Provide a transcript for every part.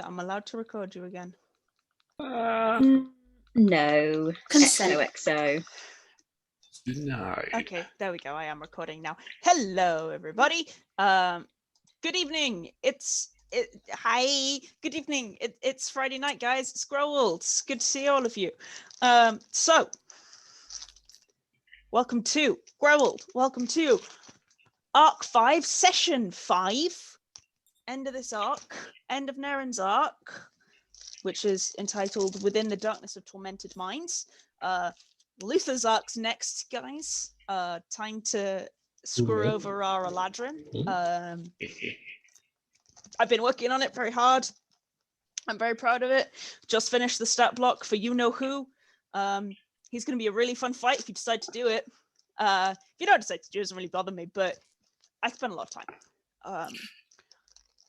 that I'm allowed to record you again? No. XOXO. No. Okay, there we go. I am recording now. Hello, everybody. Good evening. Hi. Good evening. It's Friday night, guys. It's Growlds. Good to see all of you. So, welcome to Growled. Welcome to Arc 5, Session 5. End of this arc. End of Nerin's arc, which is entitled Within the Darkness of Tormented Minds. Luther's arc's next, guys. Time to screw over our Eladrin. I've been working on it very hard. I'm very proud of it. Just finished the stat block for you know who. He's going to be a really fun fight if you decide to do it. If you don't decide to do it, it doesn't really bother me, but I spent a lot of time.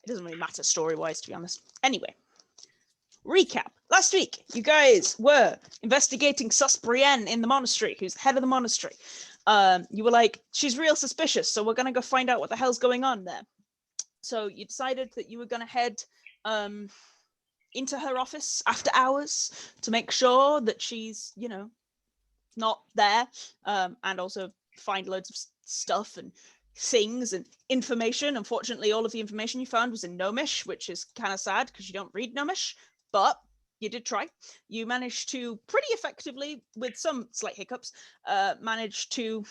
It doesn't really matter story-wise, to be honest. Anyway, recap. Last week, you guys were investigating Sus Brieyenn in the monastery, who's the head of the monastery. You were like, she's real suspicious, so we're going to go find out what the hell's going on there. So you decided that you were going to head into her office after hours to make sure that she's, you know, not there, and also find loads of stuff and things and information. Unfortunately, all of the information you found was in Gnomish, which is kind of sad because you don't read Gnomish, but you did try. You managed to pretty effectively, with some slight hiccups, manage to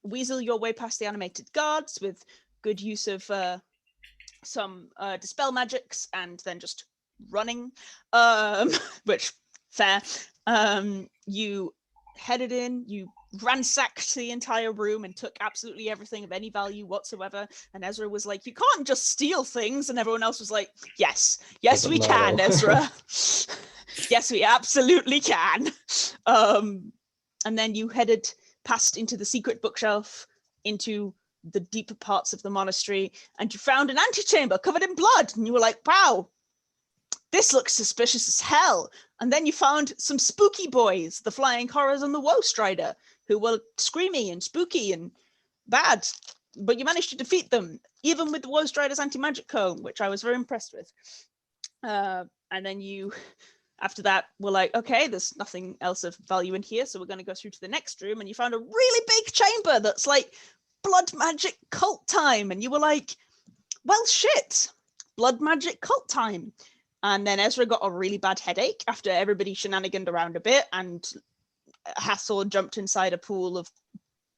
weasel your way past the animated guards with good use of some dispel magics and then just running, which fair. You headed in, you ransacked the entire room and took absolutely everything of any value whatsoever, and Ezra was like, you can't just steal things, and everyone else was like, yes we can, Ezra. Yes, we absolutely can. And then you headed past into the secret bookshelf, into the deeper parts of the monastery, and you found an antechamber covered in blood, and you were like, wow, this looks suspicious as hell. And then you found some spooky boys, the Flying Horrors and the Woe Strider, who were screamy and spooky and bad, but you managed to defeat them, even with the Woe Strider's anti-magic cone, which I was very impressed with. And then you, after that, were like, okay, there's nothing else of value in here, so we're going to go through to the next room, and you found a really big chamber that's like blood magic cult time, and you were like, well, shit, blood magic cult time. And then Ezra got a really bad headache after everybody shenaniganed around a bit, and Hathor jumped inside a pool of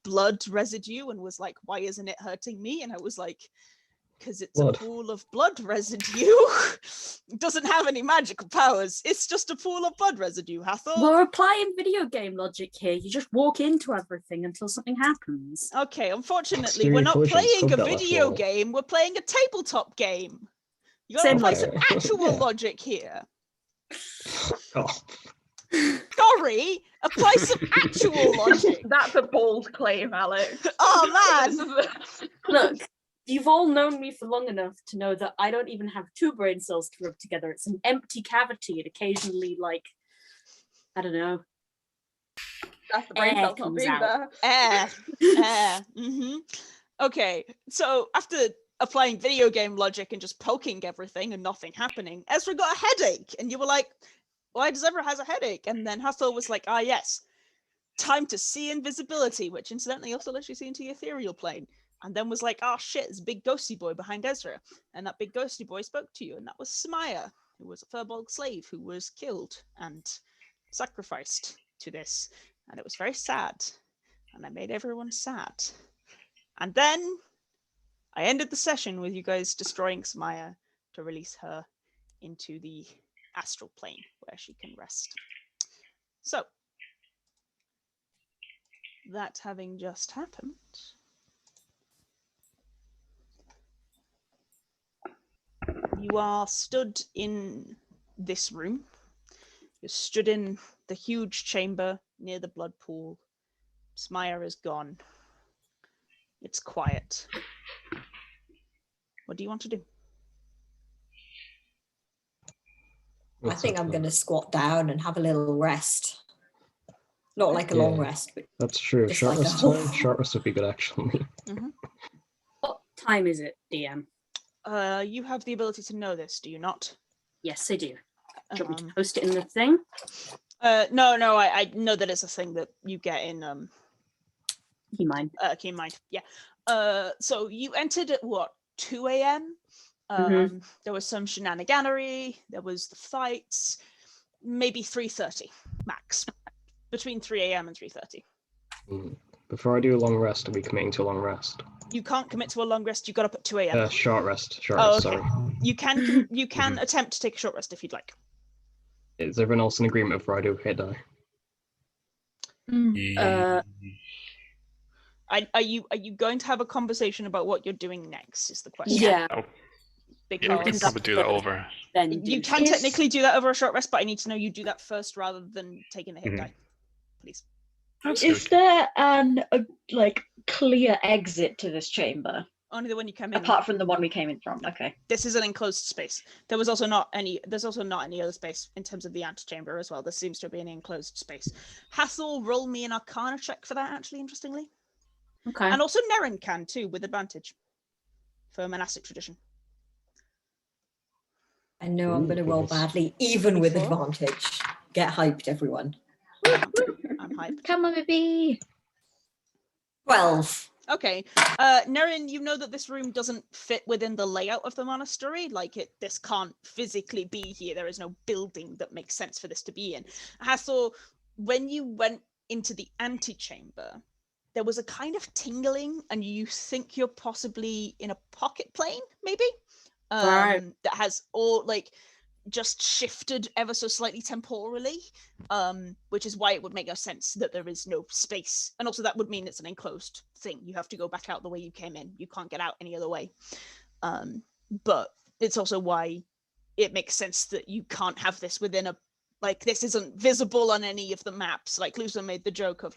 blood residue and was like, why isn't it hurting me? And I was like, because it's a pool of blood residue. It doesn't have any magical powers. It's just a pool of blood residue, Hathor. We're applying video game logic here. You just walk into everything until something happens. Okay, unfortunately, we're not playing a video game. We're playing a tabletop game. You gotta apply some actual logic here. Oh. Sorry, apply some actual logic. That's a bold claim, Aleks. Oh man. Look, you've all known me for long enough to know that I don't even have two brain cells to rub together. It's an empty cavity, and occasionally, like, I don't know. That's the brain cells not being there. Air. Mm-hmm. Okay, so after applying video game logic and just poking everything and nothing happening, Ezra got a headache, and you were like, why does Ezra has a headache? And then Hathor was like, yes, time to see invisibility, which incidentally also lets you see into the ethereal plane. And then was like, oh shit, there's a big ghosty boy behind Ezra. And that big ghosty boy spoke to you, and that was Smaya, who was a Furbolg slave who was killed and sacrificed to this. And it was very sad. And I made everyone sad. And then I ended the session with you guys destroying Smaya to release her into the astral plane where she can rest. So, that having just happened, you are stood in this room. You're stood in the huge chamber near the blood pool. Smaya is gone. It's quiet. What do you want to do? I think I'm going to squat down and have a little rest. Not like a long rest, but that's true. Short rest time. Short rest would be good, actually. Mm-hmm. What time is it, DM? You have the ability to know this, do you not? Yes, I do. Do you want me Um, to post it in the thing? no, I know that it's a thing that you get in Key Mind. Keen Mind. Yeah. So you entered at what, 2 a.m. There was some shenaniganery. There was the fights. Maybe 3:30 max. Between 3 a.m. and 3:30. Before I do a long rest, are we committing to a long rest? You can't commit to a long rest. You got up at 2 a.m. Short rest. Oh, Rest, okay. sorry. You can attempt to take a short rest if you'd like. Is everyone else in agreement before I do hit die? Are you going to have a conversation about what you're doing next? Is the question. Yeah. Yeah, we Because can probably do that over. Then you can technically do that over a short rest, but I need to know you do that first rather than taking the hit die, please. Is there an clear exit to this chamber? Only the one you came in. Apart from the one we came in from. Okay. This is an enclosed space. There's also not any other space in terms of the antechamber as well. This seems to be an enclosed space. Hathor, roll me an Arcana check for that, actually, interestingly. Okay. And also Nerin can too, with advantage. For monastic tradition. I know I'm going to roll badly, even with advantage. Get hyped, everyone. I'm hyped. Come on, baby. 12. Okay, Nerin, you know that this room doesn't fit within the layout of the monastery. This can't physically be here. There is no building that makes sense for this to be in. Hathor, when you went into the antechamber, there was a kind of tingling, and you think you're possibly in a pocket plane, maybe? Right. That has all just shifted ever so slightly temporally, which is why it would make no sense that there is no space. And also that would mean it's an enclosed thing. You have to go back out the way you came in. You can't get out any other way. But it's also why it makes sense that you can't have this within this isn't visible on any of the maps. Lusa made the joke of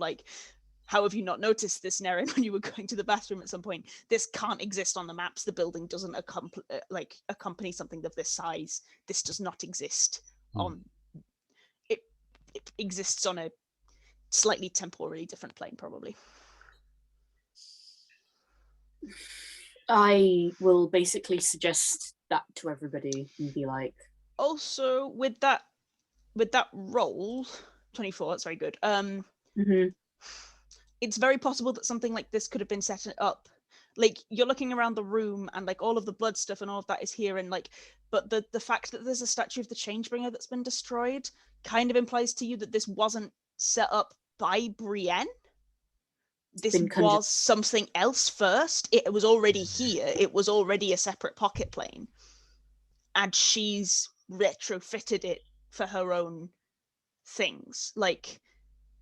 how have you not noticed this, Nerin, when you were going to the bathroom at some point? This can't exist on the maps. The building doesn't accompany something of this size. This does not exist on... It exists on a slightly temporally different plane, probably. I will basically suggest that to everybody and be like... Also, with that roll, 24, that's very good. It's very possible that something like this could have been set up. You're looking around the room and all of the blood stuff and all of that is here, and but the fact that there's a statue of the Changebringer that's been destroyed kind of implies to you that this wasn't set up by Brieyenn. This was something else first. It was already here. It was already a separate pocket plane. And she's retrofitted it for her own things.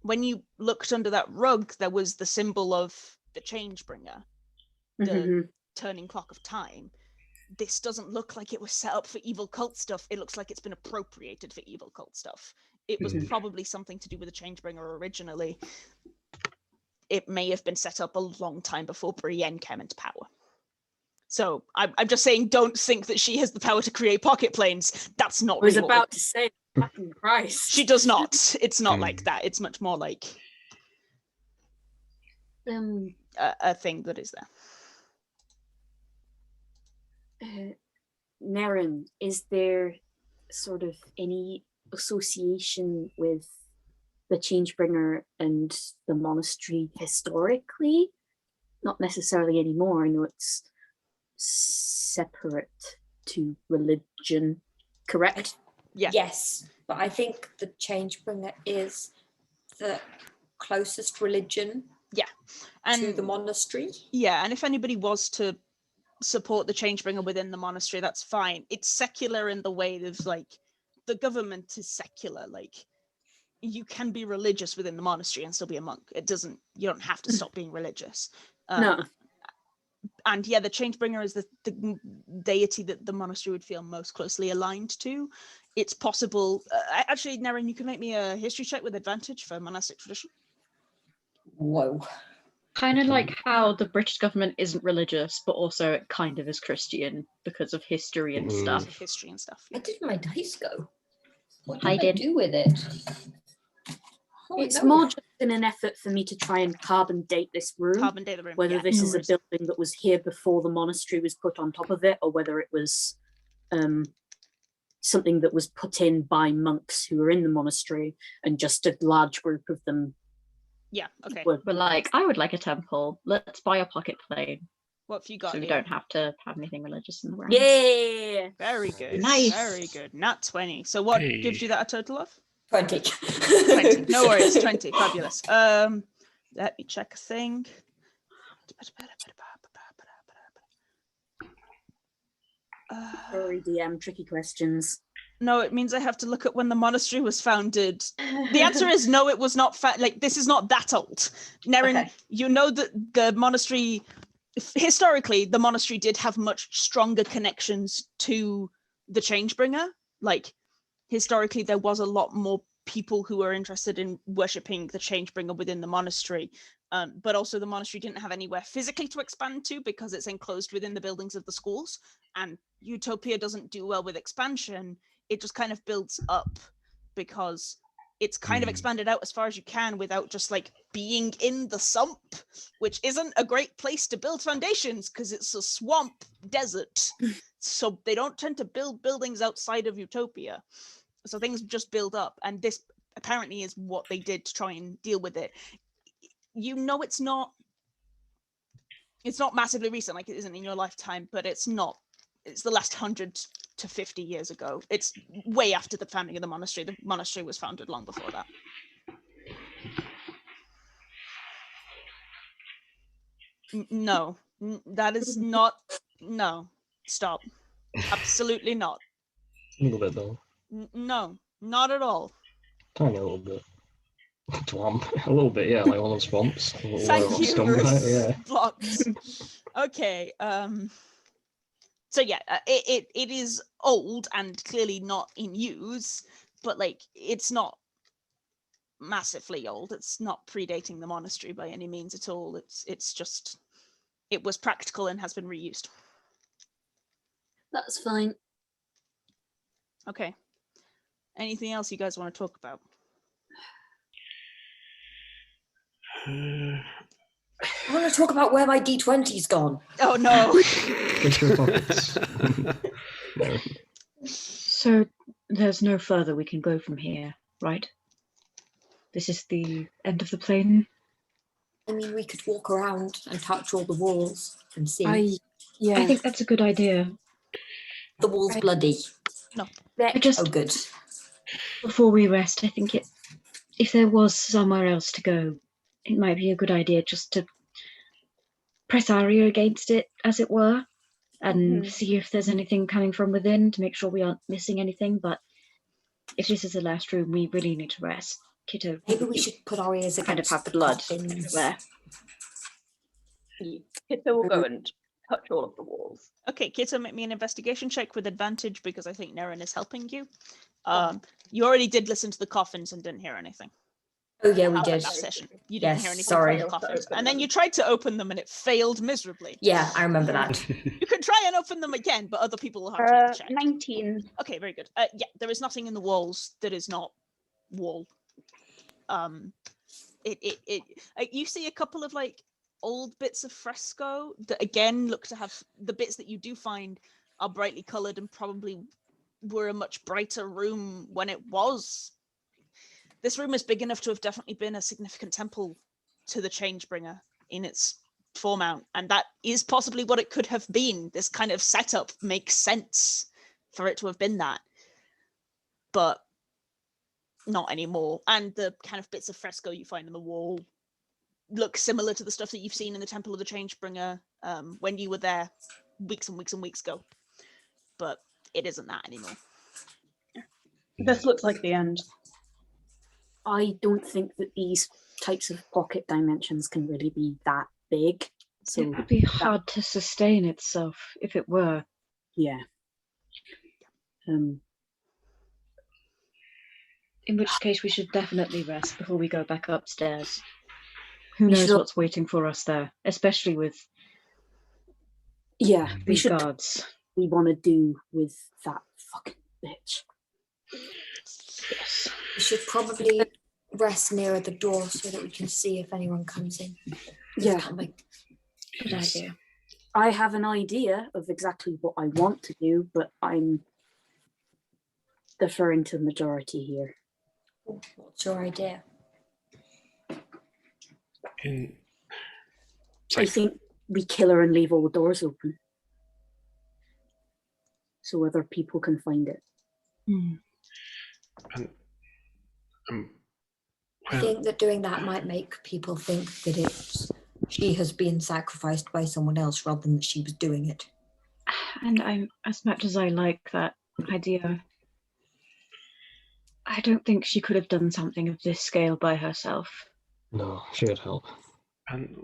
When you looked under that rug, there was the symbol of the Changebringer, the turning clock of time. This doesn't look like it was set up for evil cult stuff. It looks like it's been appropriated for evil cult stuff. It was probably something to do with the Changebringer originally. It may have been set up a long time before Brieyenn came into power. So I'm just saying, don't think that she has the power to create pocket planes. That's not. I was about to say, fucking Christ. She does not. It's not like that. It's much more like a thing that is there. Nerin, is there sort of any association with the Changebringer and the monastery historically? Not necessarily anymore. I know it's separate to religion, correct? Yeah. Yes, but I think the Changebringer is the closest religion to the monastery. Yeah, and if anybody was to support the Changebringer within the monastery, that's fine. It's secular in the way of the government is secular. You can be religious within the monastery and still be a monk. You don't have to stop being religious. No. And the Changebringer is the deity that the monastery would feel most closely aligned to. It's possible. Actually, Nerin, you can make me a history check with advantage for monastic tradition. Whoa. Kind of like how the British government isn't religious, but also it kind of is Christian because of history and stuff. History and stuff. Where did my dice go? What I did I do with it? It's more just in an effort for me to try and carbon date this room. Carbon date the room. Whether this is a building that was here before the monastery was put on top of it, or whether it was something that was put in by monks who were in the monastery, and just a large group of them. Yeah, okay. We're like, I would like a temple. Let's buy a pocket plane. What have you got? So we here? don't have to have anything religious in the round. Yeah. Very good. Nice. Very good. Nat 20. So what Hey. gives you that a total of? 20. 20. No worries. 20. Fabulous. Let me check a thing. Sorry, DM, tricky questions. No, it means I have to look at when the monastery was founded. The answer is no, it was not. This is not that old. Nerin, Okay. you know that the monastery, historically, the monastery did have much stronger connections to the Changebringer. Like, historically, there was a lot more people who were interested in worshipping the Changebringer within the monastery. But also the monastery didn't have anywhere physically to expand to because it's enclosed within the buildings of the schools. And Utopia doesn't do well with expansion. It just kind of builds up because it's kind of expanded out as far as you can without just like being in the sump, which isn't a great place to build foundations because it's a swamp desert. So they don't tend to build buildings outside of Utopia. So things just build up. And this apparently is what they did to try and deal with it. You know, it's not massively recent, like it isn't in your lifetime, but it's the last 100 to 50 years ago. It's way after the founding of the monastery. The monastery was founded long before that. No, that is not. No, stop. Absolutely not. A little bit though. No, not at all. Tiny little bit. Twamp. A little bit, yeah, like one of the swamps. Thank you, Scumbag, yeah. Blocked. Okay, so yeah, it is old and clearly not in use, but like it's not massively old. It's not predating the monastery by any means at all. It's just it was practical and has been reused. That's fine. Okay. Anything else you guys want to talk about? I want to talk about where my D20's gone. Oh no. It's your pockets. No. So there's no further we can go from here, right? This is the end of the plane. I mean, we could walk around and touch all the walls and see. I think that's a good idea. The wall's bloody. No. I just, Oh, good. before we rest, I think if there was somewhere else to go, it might be a good idea just to press Arya against it, as it were, and see if there's anything coming from within to make sure we aren't missing anything. But if this is the last room, we really need to rest. Kitto, Maybe we should put our ears kind of against have the blood coffins. there. Kitto will go and touch all of the walls. Okay, Kitto, make me an investigation check with advantage because I think Nerin is helping you. You already did listen to the coffins and didn't hear anything. Oh, yeah, we Out did. of that session. You didn't Yes, hear anything sorry. from the coffins. And then you tried to open them and it failed miserably. Yeah, I remember that. You could try and open them again, but other people will have to make the check. 19. Okay, very good. Yeah, there is nothing in the walls that is not wall. You see a couple of like old bits of fresco that again look to have the bits that you do find are brightly colored and probably were a much brighter room when it was. This room is big enough to have definitely been a significant temple to the Changebringer in its foremount, and that is possibly what it could have been. This kind of setup makes sense for it to have been that, but not anymore. And the kind of bits of fresco you find on the wall look similar to the stuff that you've seen in the Temple of the Changebringer when you were there weeks and weeks and weeks ago, but it isn't that anymore. This looks like the end. I don't think that these types of pocket dimensions can really be that big. So It would be hard to sustain itself if it were. Yeah. In which case we should definitely rest before we go back upstairs. Who We knows should- what's waiting for us there, especially with Yeah, we these should. guards. We want to do with that fucking bitch. Yes. We should probably rest nearer the door so that we can see if anyone comes in. Yeah. Good idea. I have an idea of exactly what I want to do, but I'm deferring to the majority here. What's your idea? I think we kill her and leave all the doors open, so other people can find it. And, I think that doing that might make people think that she has been sacrificed by someone else rather than that she was doing it. And as much as I like that idea, I don't think she could have done something of this scale by herself. No, she had help. And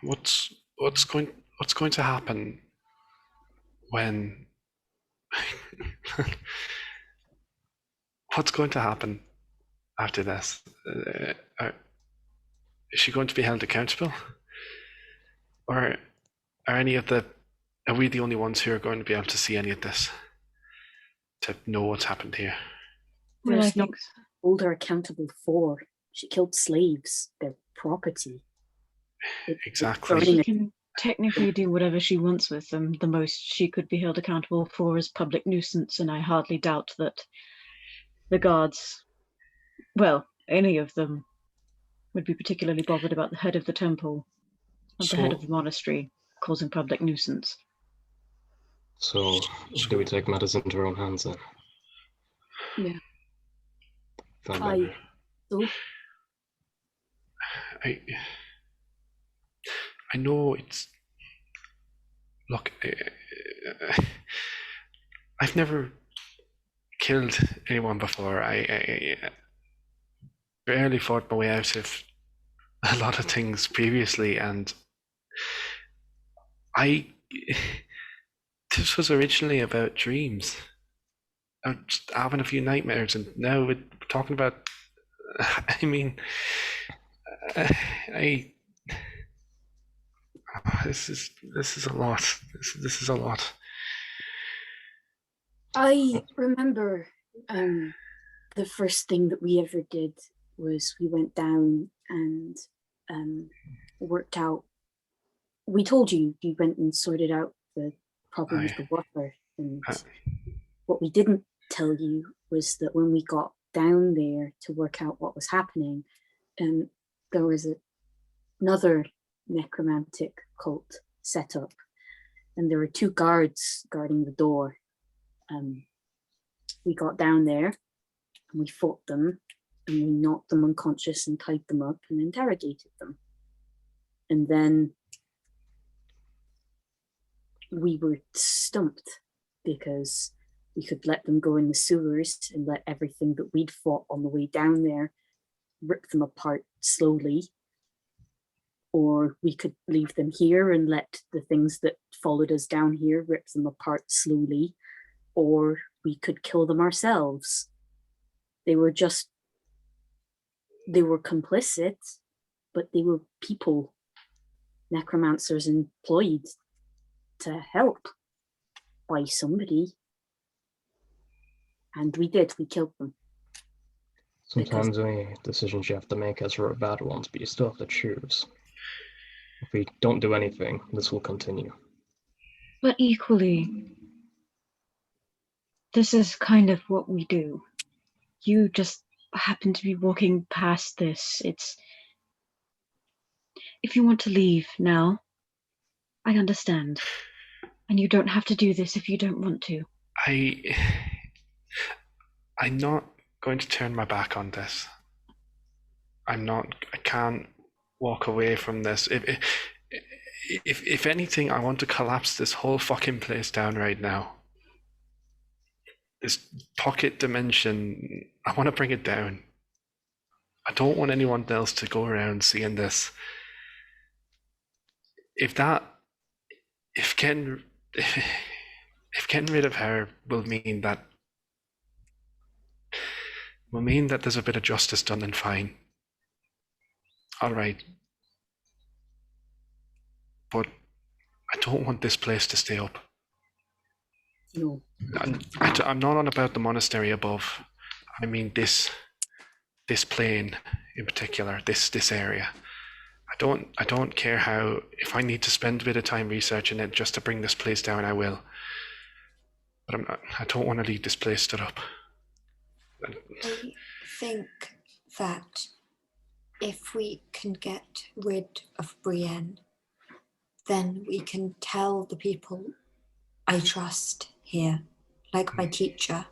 what's going to happen when what's going to happen after this? Is she going to be held accountable, or are we the only ones who are going to be able to see any of this, to know what's happened here? Well, There's I think no hold her accountable for. She killed slaves, their property. Exactly. she can technically do whatever she wants with them. The most she could be held accountable for is public nuisance, and I hardly doubt that the guards, well, any of them, would be particularly bothered about the head of the temple and the head of the monastery causing public nuisance. So, do we take matters into our own hands then? Yeah. Fine. I know it's... Look, I've never killed anyone before. I barely fought my way out of a lot of things previously, and this was originally about dreams. Just having a few nightmares, and now we're talking about... I mean... This is a lot. This is a lot. I remember the first thing that we ever did was we went down and worked out. We told you went and sorted out the problem with the water, and what we didn't tell you was that when we got down there to work out what was happening, there was another necromantic cult set up, and there were 2 guards guarding the door. We got down there and we fought them, and we knocked them unconscious and tied them up and interrogated them. And then we were stumped because we could let them go in the sewers and let everything that we'd fought on the way down there rip them apart slowly, or we could leave them here and let the things that followed us down here rip them apart slowly, or we could kill them ourselves. They were complicit, but they were people, necromancers employed to help by somebody. And we killed them. Sometimes any decisions you have to make, Ezra, are bad ones, but you still have to choose. If we don't do anything, this will continue. But equally, this is kind of what we do. You just happen to be walking past this. If you want to leave now, I understand. And you don't have to do this if you don't want to. I'm not going to turn my back on this. I can't walk away from this. If anything, I want to collapse this whole fucking place down right now. This pocket dimension, I want to bring it down. I don't want anyone else to go around seeing this. If getting rid of her will mean that there's a bit of justice done, then fine. All right. But I don't want this place to stay up. No. I'm not on about the monastery above. I mean this plane in particular, this area. I don't care how. If I need to spend a bit of time researching it just to bring this place down, I will. But I don't want to leave this place stood up. I think that if we can get rid of Brieyenn, then we can tell the people I trust here, like my teacher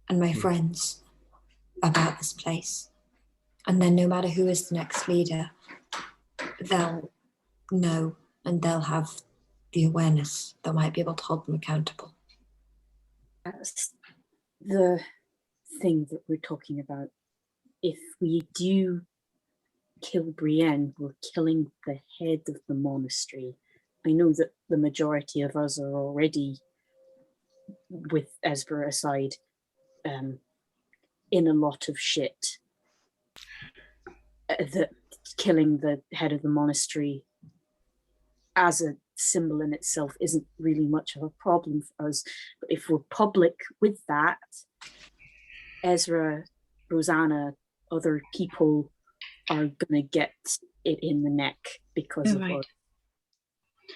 and my friends, about this place. And then no matter who is the next leader, they'll know and they'll have the awareness that might be able to hold them accountable. That's the thing that we're talking about. If we do kill Brieyenn, we're killing the head of the monastery. I know that the majority of us are already, with Ezra aside, in a lot of shit. That killing the head of the monastery as a symbol in itself isn't really much of a problem for us. But if we're public with that, Ezra, Rosanna, other people are gonna get it in the neck because of us.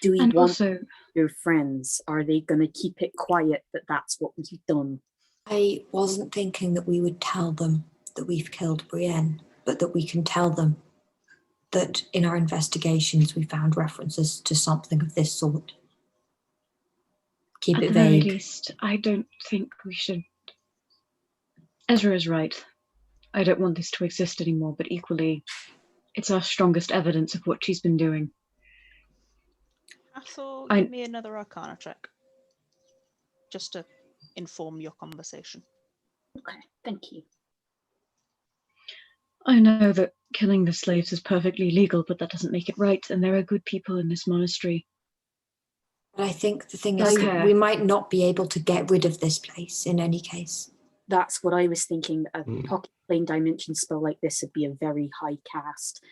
Do we want your friends? Are they gonna keep it quiet that that's what we've done? I wasn't thinking that we would tell them that we've killed Brieyenn, but that we can tell them that in our investigations we found references to something of this sort. Keep it vague. At the very least, I don't think we should. Ezra is right. I don't want this to exist anymore, but equally, it's our strongest evidence of what she's been doing. Hathor, give me another Arcana check, just to inform your conversation. Okay, thank you. I know that killing the slaves is perfectly legal, but that doesn't make it right, and there are good people in this monastery. But I think the thing is that we might not be able to get rid of this place in any case. That's what I was thinking. A pocket plane dimension spell like this would be a very high cast.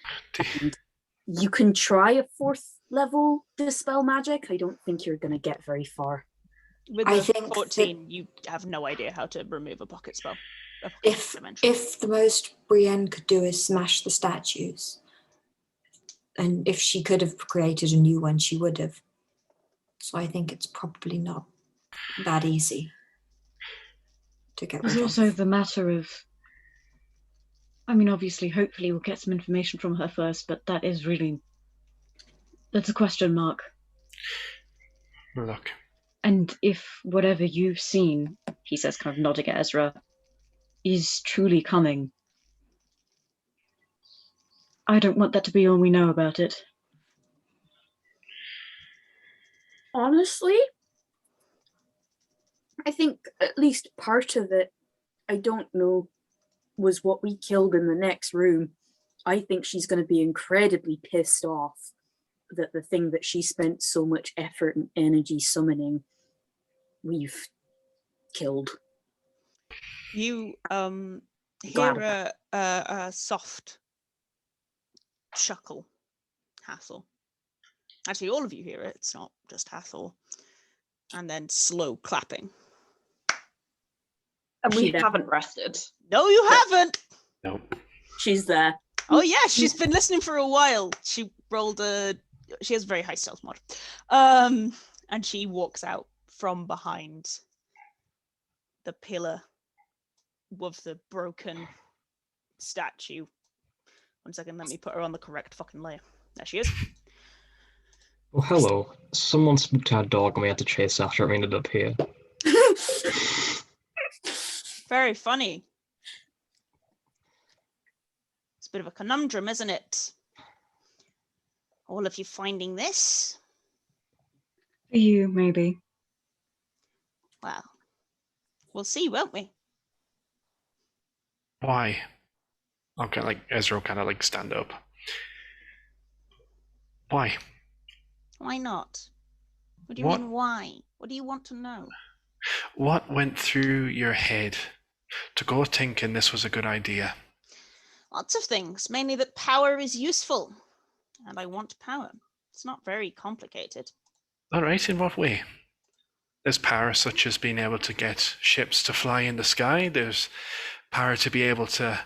And you can try a 4th level dispel magic. I don't think you're going to get very far. With I think 14, you have no idea how to remove a pocket spell. If the most Brieyenn could do is smash the statues, and if she could have created a new one, she would have. So I think it's probably not that easy to get rid of. There's also the matter of, I mean, obviously, hopefully we'll get some information from her first, but that's a question mark. Look. And if whatever you've seen, he says, kind of nodding at Ezra, is truly coming, I don't want that to be all we know about it. Honestly, I think at least part of it, I don't know, was what we killed in the next room. I think she's going to be incredibly pissed off that the thing that she spent so much effort and energy summoning, we've killed. You hear a soft chuckle, Hathor. Actually, all of you hear it. It's not just Hathor. And then slow clapping. And we haven't rested. No, you haven't. No. She's there. Oh yeah, she's been listening for a while. She has a very high stealth mod. And she walks out from behind the pillar of the broken statue. 1 second, let me put her on the correct fucking layer. There she is. Oh, hello. Someone spooked our dog and we had to chase after it and we ended up here. Very funny. It's a bit of a conundrum, isn't it? All of you finding this? For you, maybe. Well, we'll see, won't we? Why? Okay, like Ezra kind of like stand up. Why? Why not? What do you mean, why? What do you want to know? What went through your head to go thinking this was a good idea? Lots of things, mainly that power is useful. And I want power. It's not very complicated. All right, in what way? There's power such as being able to get ships to fly in the sky. There's power to be able to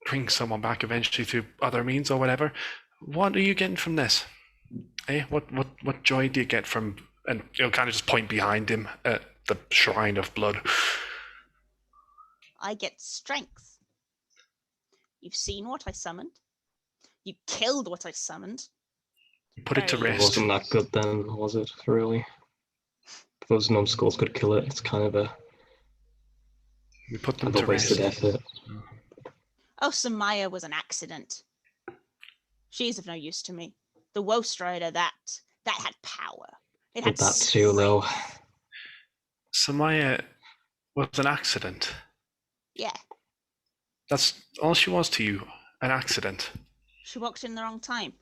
bring someone back eventually through other means or whatever. What are you getting from this? What joy do you get from? And you'll kind of just point behind him at the shrine of blood. I get strength. You've seen what I summoned. You killed what I summoned. Put it to Very It rest. wasn't that good then, was it, really? If those numbskulls could kill it, it's kind of a We put them to wasted rest. effort. Oh, Samaya was an accident. She's of no use to me. The Woe Strider, that had power. It had But that too, though. strength. Samaya was an accident. Yeah, That's all she was to you, an accident. she walked in the wrong time.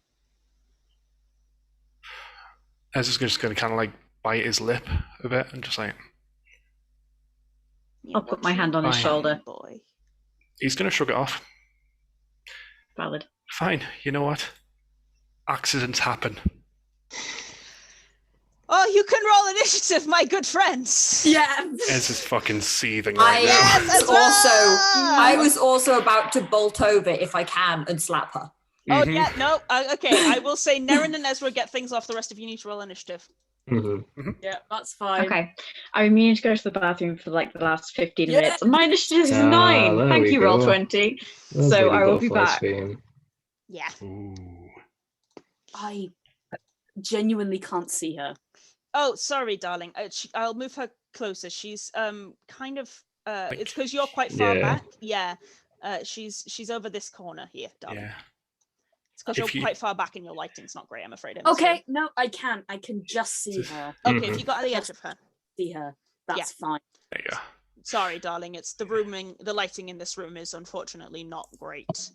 Ezra's just going to kind of like bite his lip a bit and just like, You I'll put my watch hand your on his Fine. shoulder. boy. he's going to shrug it off. Valid. Fine, you know what? Accidents happen. Oh, you can roll initiative, my good friends. Yeah. Ezra's fucking seething I right now. Yes, Ezra! I was also about to bolt over if I can and slap her. Oh Mhm. yeah, no. Okay, I will say Nerin and Ezra get things off. The rest of you need to roll initiative. Yeah, that's fine. Okay. I've been meaning to go to the bathroom for like the last 15 Yeah. minutes. And my initiative is Ah, 9. there Thank we you, roll go. 20. There's So Lady I will be Butterfly's back. theme. Yeah. Ooh. I genuinely can't see her. Oh, sorry, darling. I'll move her closer. She's kind of it's because you're quite far Yeah. back. Yeah. She's over this corner here, darling. Yeah. It's because If you're you- quite far back and your lighting's not great, I'm afraid. Okay, no, I can. I can just see her. Okay, if you got at the edge of her. See her. That's fine. There you go. Sorry, darling. It's the lighting in this room is unfortunately not great.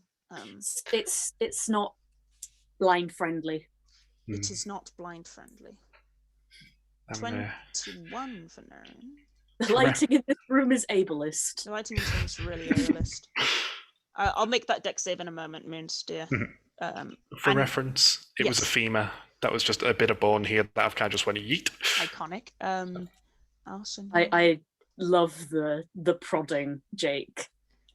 It's not blind friendly. It is not blind friendly. I'm, 21 for Nerin. The lighting in this room is ableist. The lighting in this room is really realist. I'll make that deck save in a moment, Moons, dear. for and- reference, it was a yes. femur. That was just a bit of bone here that I've kind of just went yeet. Iconic. Awesome. I love the prodding, Jake.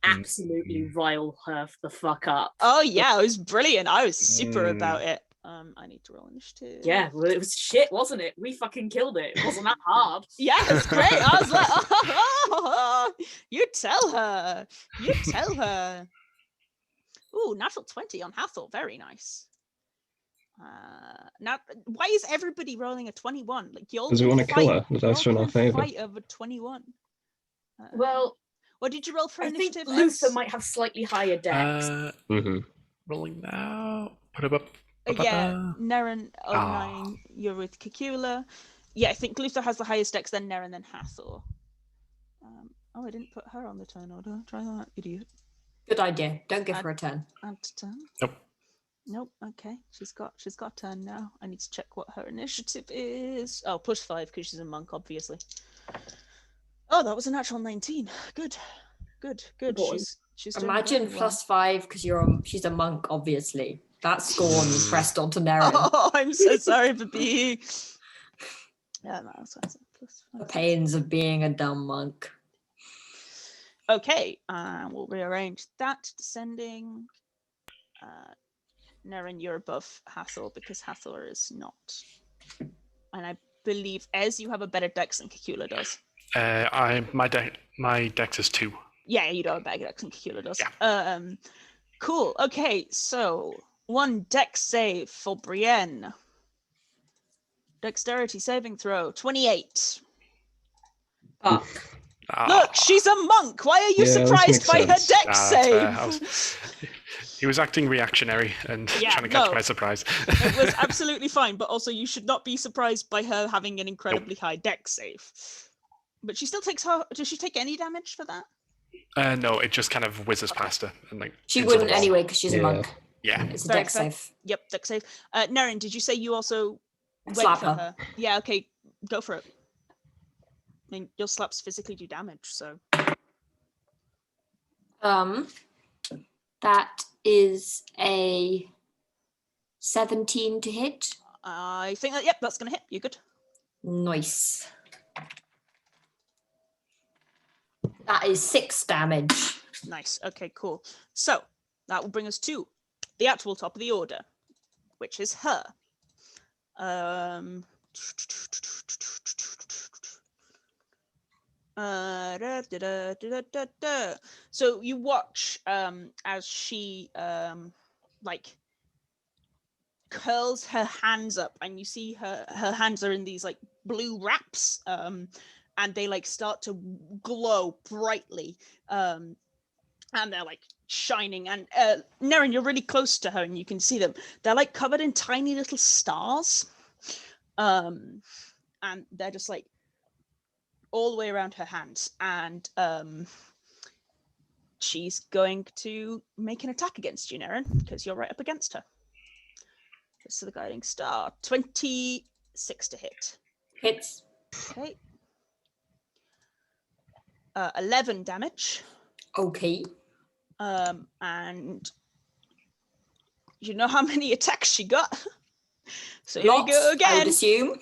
Absolutely rile her the fuck up. Oh yeah, it was brilliant. I was super Mm. about it. I need to roll initiative. Yeah, well, it was shit, wasn't it? We fucking killed it. It wasn't that hard. Yeah, it was great. I was like, oh, you tell her. You tell her. Ooh, natural 20 on Hathor. Very nice. Now, why is everybody rolling a 21? Like you all Does it can want to kill fight- her? The you all dice are in our can favour. Fight over 21. Well, what did you roll for I think initiative? Luther X? might have slightly higher dex. Rolling now. Put it up. Yeah, Nerin, Ah. 09, you're with Cacula. Yeah, I think Luther has the highest dex, then Nerin, then Hathor. I didn't put her on the turn order. Try that, idiot. Good idea. Don't give her a turn. Add to turn. Nope. Nope. Okay, she's got a turn now. I need to check what her initiative is. Oh, +5 because she's a monk, obviously. Oh, that was a natural 19. Good. Boy. She's doing Imagine very well. +5 because she's a monk, obviously. That scorn you pressed onto Nerin. Oh, I'm so sorry for being. Yeah, no, that's +5. The pains of being a dumb monk. Okay, we'll rearrange that. Descending. Nerin, you're above Hathor because Hathor is not. And I believe, Ez, you have a better dex than Cacula does. My dex is 2. Yeah, you do have a better dex than Cacula does. Yeah. Cool. Okay, so 1 dex save for Brieyenn. Dexterity saving throw, 28. Fuck. Look, she's a monk. Why are you Yeah, this surprised makes by her sense. dex That's fair. save? He was acting reactionary and Yeah, trying to catch no. my surprise. It was absolutely fine, but also you should not be surprised by her having an incredibly high dex save. But she still takes her. Does she take any damage for that? No, it just kind of whizzes past her and like. She into the wouldn't wall. anyway because she's a Yeah. monk. Yeah. It's a Very dex fair. save. Yep, dex save. Nerin, did you say you also went Slap for her. her? Yeah, okay, go for it. I mean, your slaps physically do damage, so That is a 17 to hit. I think that yep, that's gonna hit. You good? Nice. That is 6 damage. Nice. Okay, cool. So that will bring us to the actual top of the order, which is her. So you watch as she like curls her hands up, and you see her hands are in these like blue wraps, and they like start to glow brightly, and they're like shining. And Nerin, you're really close to her, and you can see them. They're like covered in tiny little stars, and they're just like all the way around her hands. And she's going to make an attack against you, Nerin, because you're right up against her. Just to the guiding star. 26 to hit. Hits. Okay. 11 damage. Okay. And you know how many attacks she got? So here Lots, we go again. I would assume.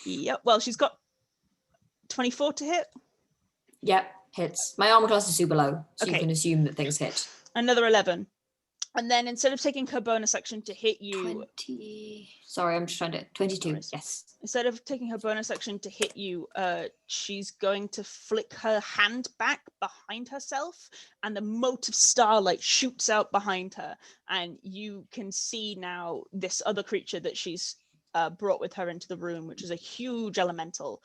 Yep. Well, she's got 24 to hit. Yep, hits. My armor class is super low, so Okay. you can assume that things hit. Another 11. And then instead of taking her bonus action to hit you, 20. Sorry, I'm just trying to. 22. Nice. Yes. instead of taking her bonus action to hit you, she's going to flick her hand back behind herself, and the mote of starlight shoots out behind her, and you can see now this other creature that she's brought with her into the room, which is a huge elemental,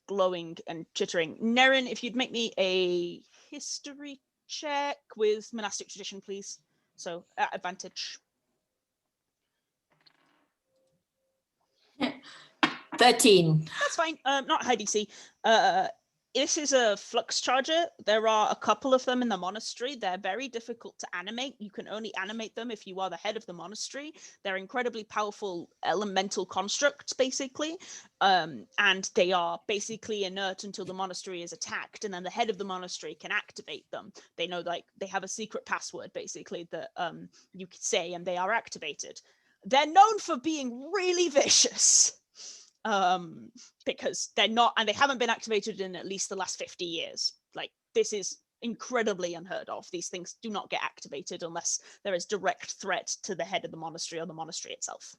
glowing and chittering. Nerin, if you'd make me a history check with monastic tradition, please. So at advantage. 13. That's fine. Not high DC. This is a flux charger. There are a couple of them in the monastery. They're very difficult to animate. You can only animate them if you are the head of the monastery. They're incredibly powerful elemental constructs, basically. And they are basically inert until the monastery is attacked, and then the head of the monastery can activate them. They know, like, they have a secret password, basically, that you could say, and they are activated. They're known for being really vicious. Because they're not, and they haven't been activated in at least the last 50 years. Like, this is incredibly unheard of. These things do not get activated unless there is direct threat to the head of the monastery or the monastery itself.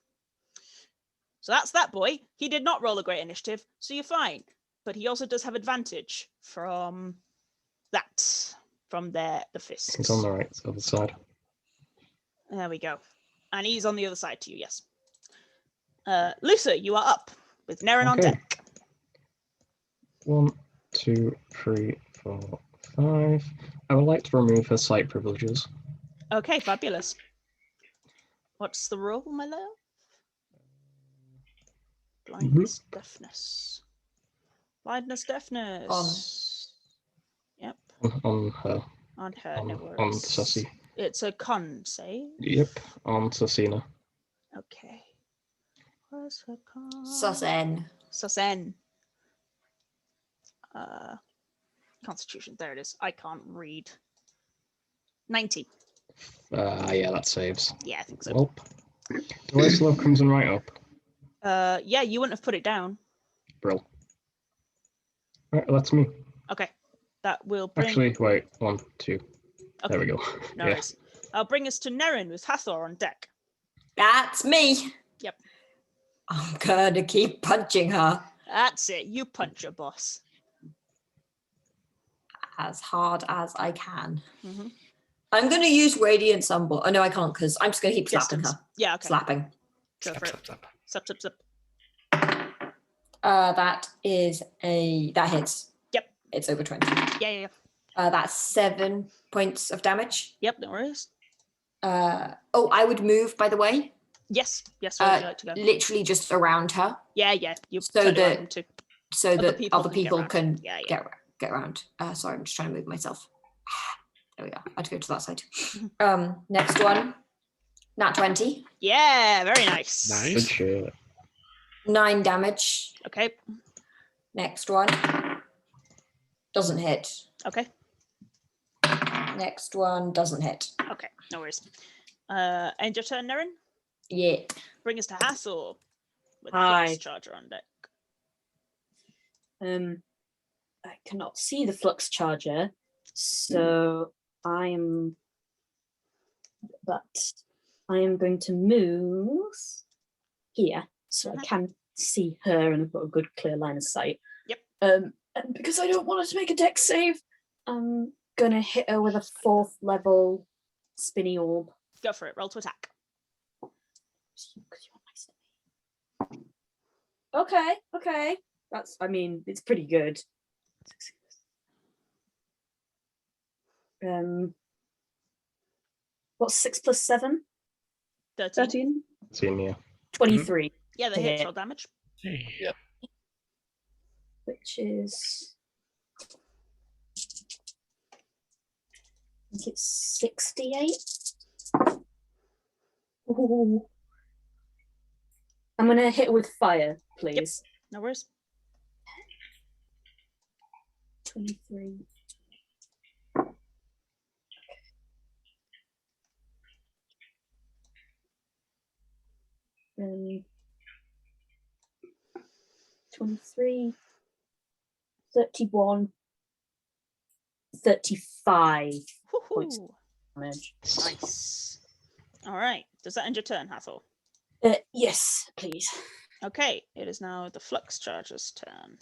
So that's that boy. He did not roll a great initiative, so you're fine. But he also does have advantage from that, from the fists. He's on the right other side. There we go. And he's on the other side to you, yes. Lusa, you are up. With Nerin on Okay. deck. 1, 2, 3, 4, 5. I would like to remove her sight privileges. Okay, fabulous. What's the roll, my love? Blindness, deafness. Blindness, deafness. Yep. On her. On her, no worries. On Sussy. It's a con save. Yep, on Sussina. Okay. Where's her con? Sussen. Sussen. Constitution. There it is. I can't read. 90. Yeah, that saves. Yeah, I think so. Well, do I still have Crimson right up? Yeah, you wouldn't have put it down. Brill. Right, that's me. Okay. That will bring... Actually, wait. 1, 2. Okay. There we go. No worries. I'll bring us to Nerin with Hathor on deck. That's me. Yep. I'm gonna keep punching her That's it. You punch your boss. as hard as I can. Mm-hmm. I'm gonna use Radiant Sunball. Oh no, I can't, because I'm just gonna keep slapping Distance. her. Yeah, okay. Slapping. Go Slap, for it. slap, slap. Sup, sup, sup. That hits. Yep. It's over 20. Yeah. That's 7 points of damage. Yep, no worries. I would move, by the way. Yes, where would you like to go? Literally just around her, Yeah. You so said that- around them too. so Other that people other can get people around. can Yeah. get around. Sorry, I'm just trying to move myself. There we go. I had to go to that side. Mm-hmm. Next one. Nat 20. Yeah, very nice. Good Nice. shit. 9 damage. Okay. Next one. Doesn't hit. Okay. Next one doesn't hit. Okay. No worries. And your turn, Nerin. Yeah. Bring us to Hathor with Hi. Flux Charger on deck. I cannot see the flux charger, so I am going to move here so I can see her and I've got a good clear line of sight. Yep. And because I don't want her to make a dex save, I'm gonna hit her with a 4th level spinny orb. Go for it. Roll to attack. Okay. It's pretty good. What's 6 plus 7? 13. Seen you. 23. Yeah, they hit. Roll damage. Hey. Yep. Which is... I think it's 68. Ooh. I'm going to hit with fire, please. Yep. No worries. 23. Um, 23, 31, 35 points of Woohoo. damage. Nice. All right. Does that end your turn, Hathor? Yes, please. Okay. It is now the Flux Charger's turn.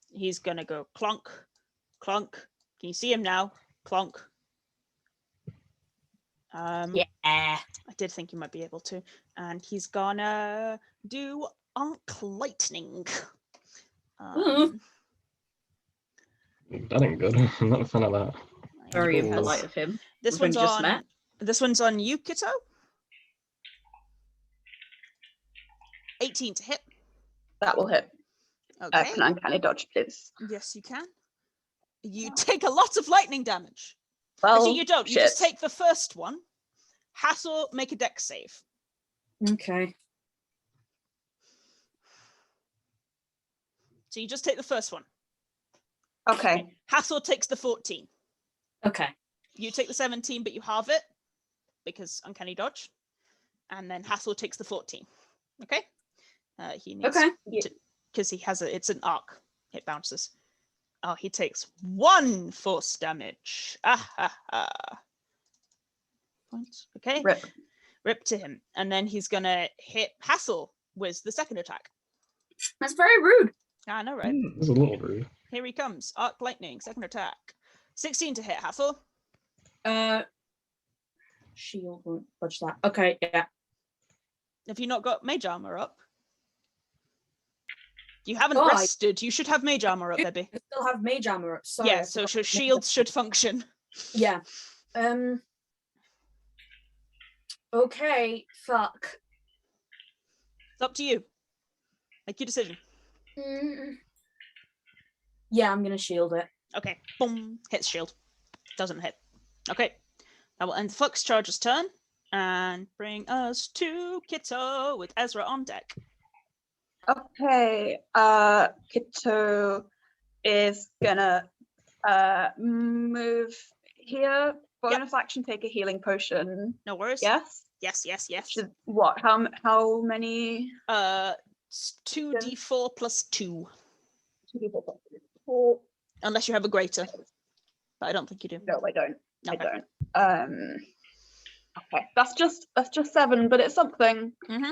He's gonna go clonk, clonk. Can you see him now? Clonk. Yeah. I did think you might be able to. And he's gonna do Arc Lightning. That ain't good. I'm not a fan of that. Very Because impolite of him. This We've one's only just on. met. This one's on you, Kitto. 18 to hit. That will hit. Okay. Can I uncanny dodge, please? Yes, you can. You take a lot of lightning damage. Well, Actually, you don't. You just shit. take the first one. Hathor, make a dex save. Okay. So you just take the first one. Okay. Hathor takes the 14. Okay. You take the 17, but you halve it because uncanny dodge. And then Hathor takes the 14. Okay? He needs Okay. because he has it's an arc. It bounces. Oh, he takes 1 force damage. Points. Okay. Rip to him. And then he's gonna hit Hathor with the second attack. That's very rude. I know, right? It's a little rude. Here he comes. Arc lightning, second attack. 16 to hit Hathor. Shield won't budge that. Okay, yeah. Have you not got mage armor up? You haven't Oh, rested. You should have mage armor up, baby. I still have mage armor up. Sorry, Yeah, I so forgot. shields should function. Yeah. Okay, fuck. It's up to you. Make your decision. Yeah, I'm gonna shield it. Okay. Boom. Hits shield. Doesn't hit. Okay. That will end the Flux Charger's turn and bring us to Kitto with Ezra on deck. Okay. Kitto is gonna move here. Bonus action, take a healing potion. No worries. Yes. Yes. What? How many? 2d4 plus 2. 2d4 plus 4. Unless you have a greater. But I don't think you do. No, I don't. Okay. I don't. Okay. That's just 7, but it's something. Mm-hmm.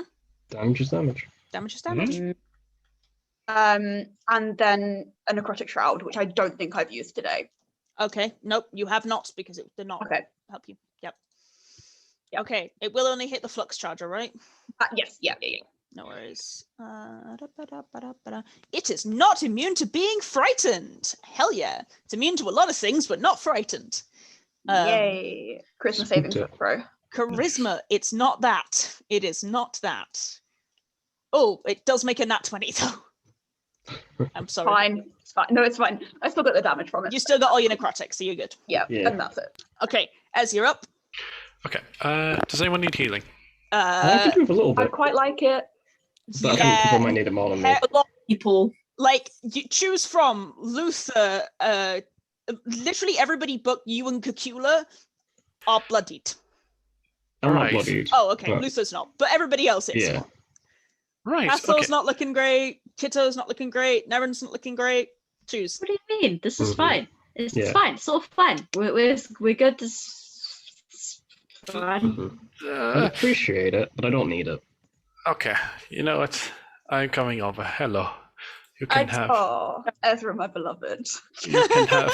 Damage is damage. Damage is damage. And then a necrotic shroud, which I don't think I've used today. Okay. Nope, you have not because it did not help you. Yep. Okay. It will only hit the Flux Charger, right? Yes. Yeah. No worries. It is not immune to being frightened. Hell yeah. It's immune to a lot of things, but not frightened. Yay. Charisma saving throw. Charisma. It's not that. It is not that. Oh, it does make a nat 20 though. I'm sorry. Fine. It's fine. No, it's fine. I still got the damage from it. You still got all your necrotics, so you're good. Yeah. And that's it. Okay, Ez, you're up. Okay. Does anyone need healing? I could move a little I bit, quite like it. but I think people might need it more than me. A lot of people. Like, you choose from Luther, literally everybody but you and Cacula are bloodied. I'm not Right. bloodied. Oh, okay, but- Luther's not, but everybody else is. Yeah. Right. Hathor's Okay. not looking great, Kitto's not looking great, Nerin's not looking great. Choose. What do you mean? This is Mhm. fine. It's Yeah. fine. It's all fine. We're good. It's fine. I appreciate it, but I don't need it. Okay. You know what? I'm coming over. Hello. You can have. Oh, Ezra, my beloved. You can have.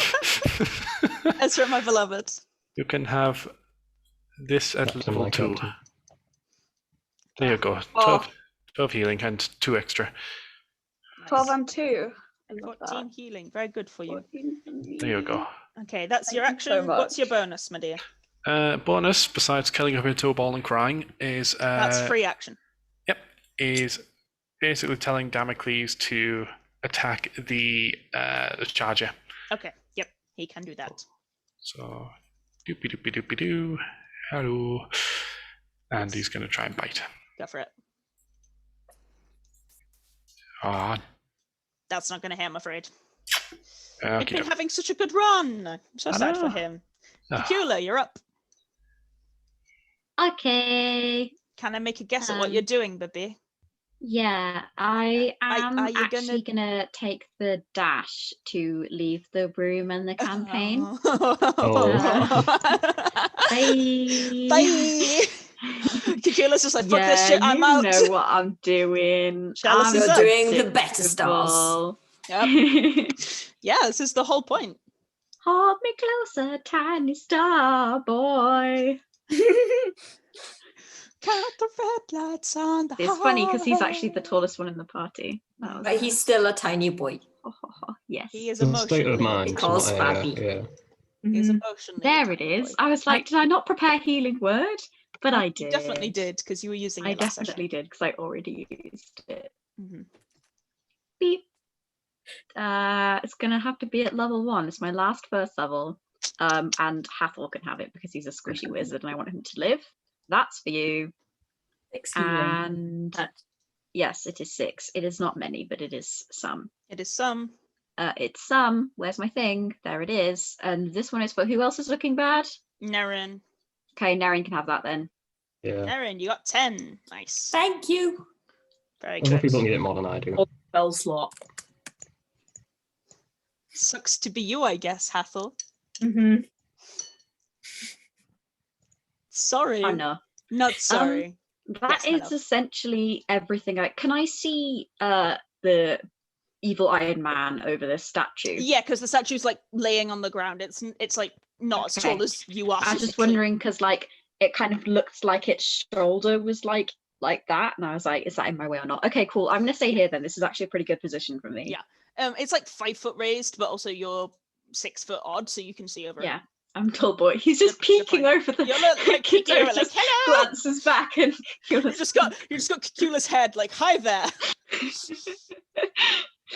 Ezra, my beloved. You can have this at Captain, level my 2. captain. There you go. Oh. 12 healing and 2 extra. 12 and 2. I love 14 that. healing. Very good for you. 14 for me. There you go. Okay, that's Thank your you action. so What's your much. bonus, my dear? Bonus, besides killing up into a ball and crying, is That's free action. Yep, is basically telling Damocles to attack the charger. Okay, yep, he can do that. So, doopy doopy doopy doo. Hello. And he's going to try and bite. Go for it. Ah, That's not going to hit, I'm afraid. He's okay. been having such a good run. I'm so I sad for know. him. Ah. Cacula, you're up. Okay. Can I make a guess at what you're doing, baby? Yeah, I am are you actually gonna take the dash to leave the room and the campaign. Oh. Bye. Bye. Cacula's just like, fuck this shit, I'm you out. know what I'm doing. Chalice I'm is You're up. doing the better stars. Yep. Yeah, this is the whole point. Hold me closer, tiny star boy. Count the red lights on the It's funny because he's highway. actually the tallest one in the party. That was But he's still a tiny boy. yes. He is It's a state of emotionally mind. Because not Fabby. yeah. He's Mhm. emotionally There a it tiny is. boy. I was like, did I not prepare healing word? But I You did. definitely did, because you were using I it last definitely did because I already used it. session. Beep. It's gonna have to be at level 1. It's my last first level. And Hathor can have it because he's a squishy wizard and I want him to live. That's for you. 6 healing. And yes, it is 6. It is not many, but it is some. It is some. It's some. Where's my thing? There it is. And this one is for who else is looking bad? Nerin. Okay, Nerin can have that then. Yeah. Nerin, you got 10. Nice. Thank you. Very Other good. people need it more than I do. Spell slot. Sucks to be you, I guess, Hathor. Mm-hmm. Sorry. Oh no. Not sorry. That Yes, my is love. essentially everything. Can I see the evil Iron Man over this statue? Yeah, because the statue's like laying on the ground. It's like not as tall Okay. as you are. I was just physically. wondering because like it kind of looked like its shoulder was like that, and I was like, is that in my way or not? Okay, cool. I'm gonna stay here then. This is actually a pretty good position for me. Yeah. It's like 5 foot raised, but also you're 6 foot odd, so you can see over. Yeah. I'm tall boy. He's just Good- good peeking point. over the You're like peeking Kitto over, like, just hello. glances back and You just got Cacula's head, like, hi there.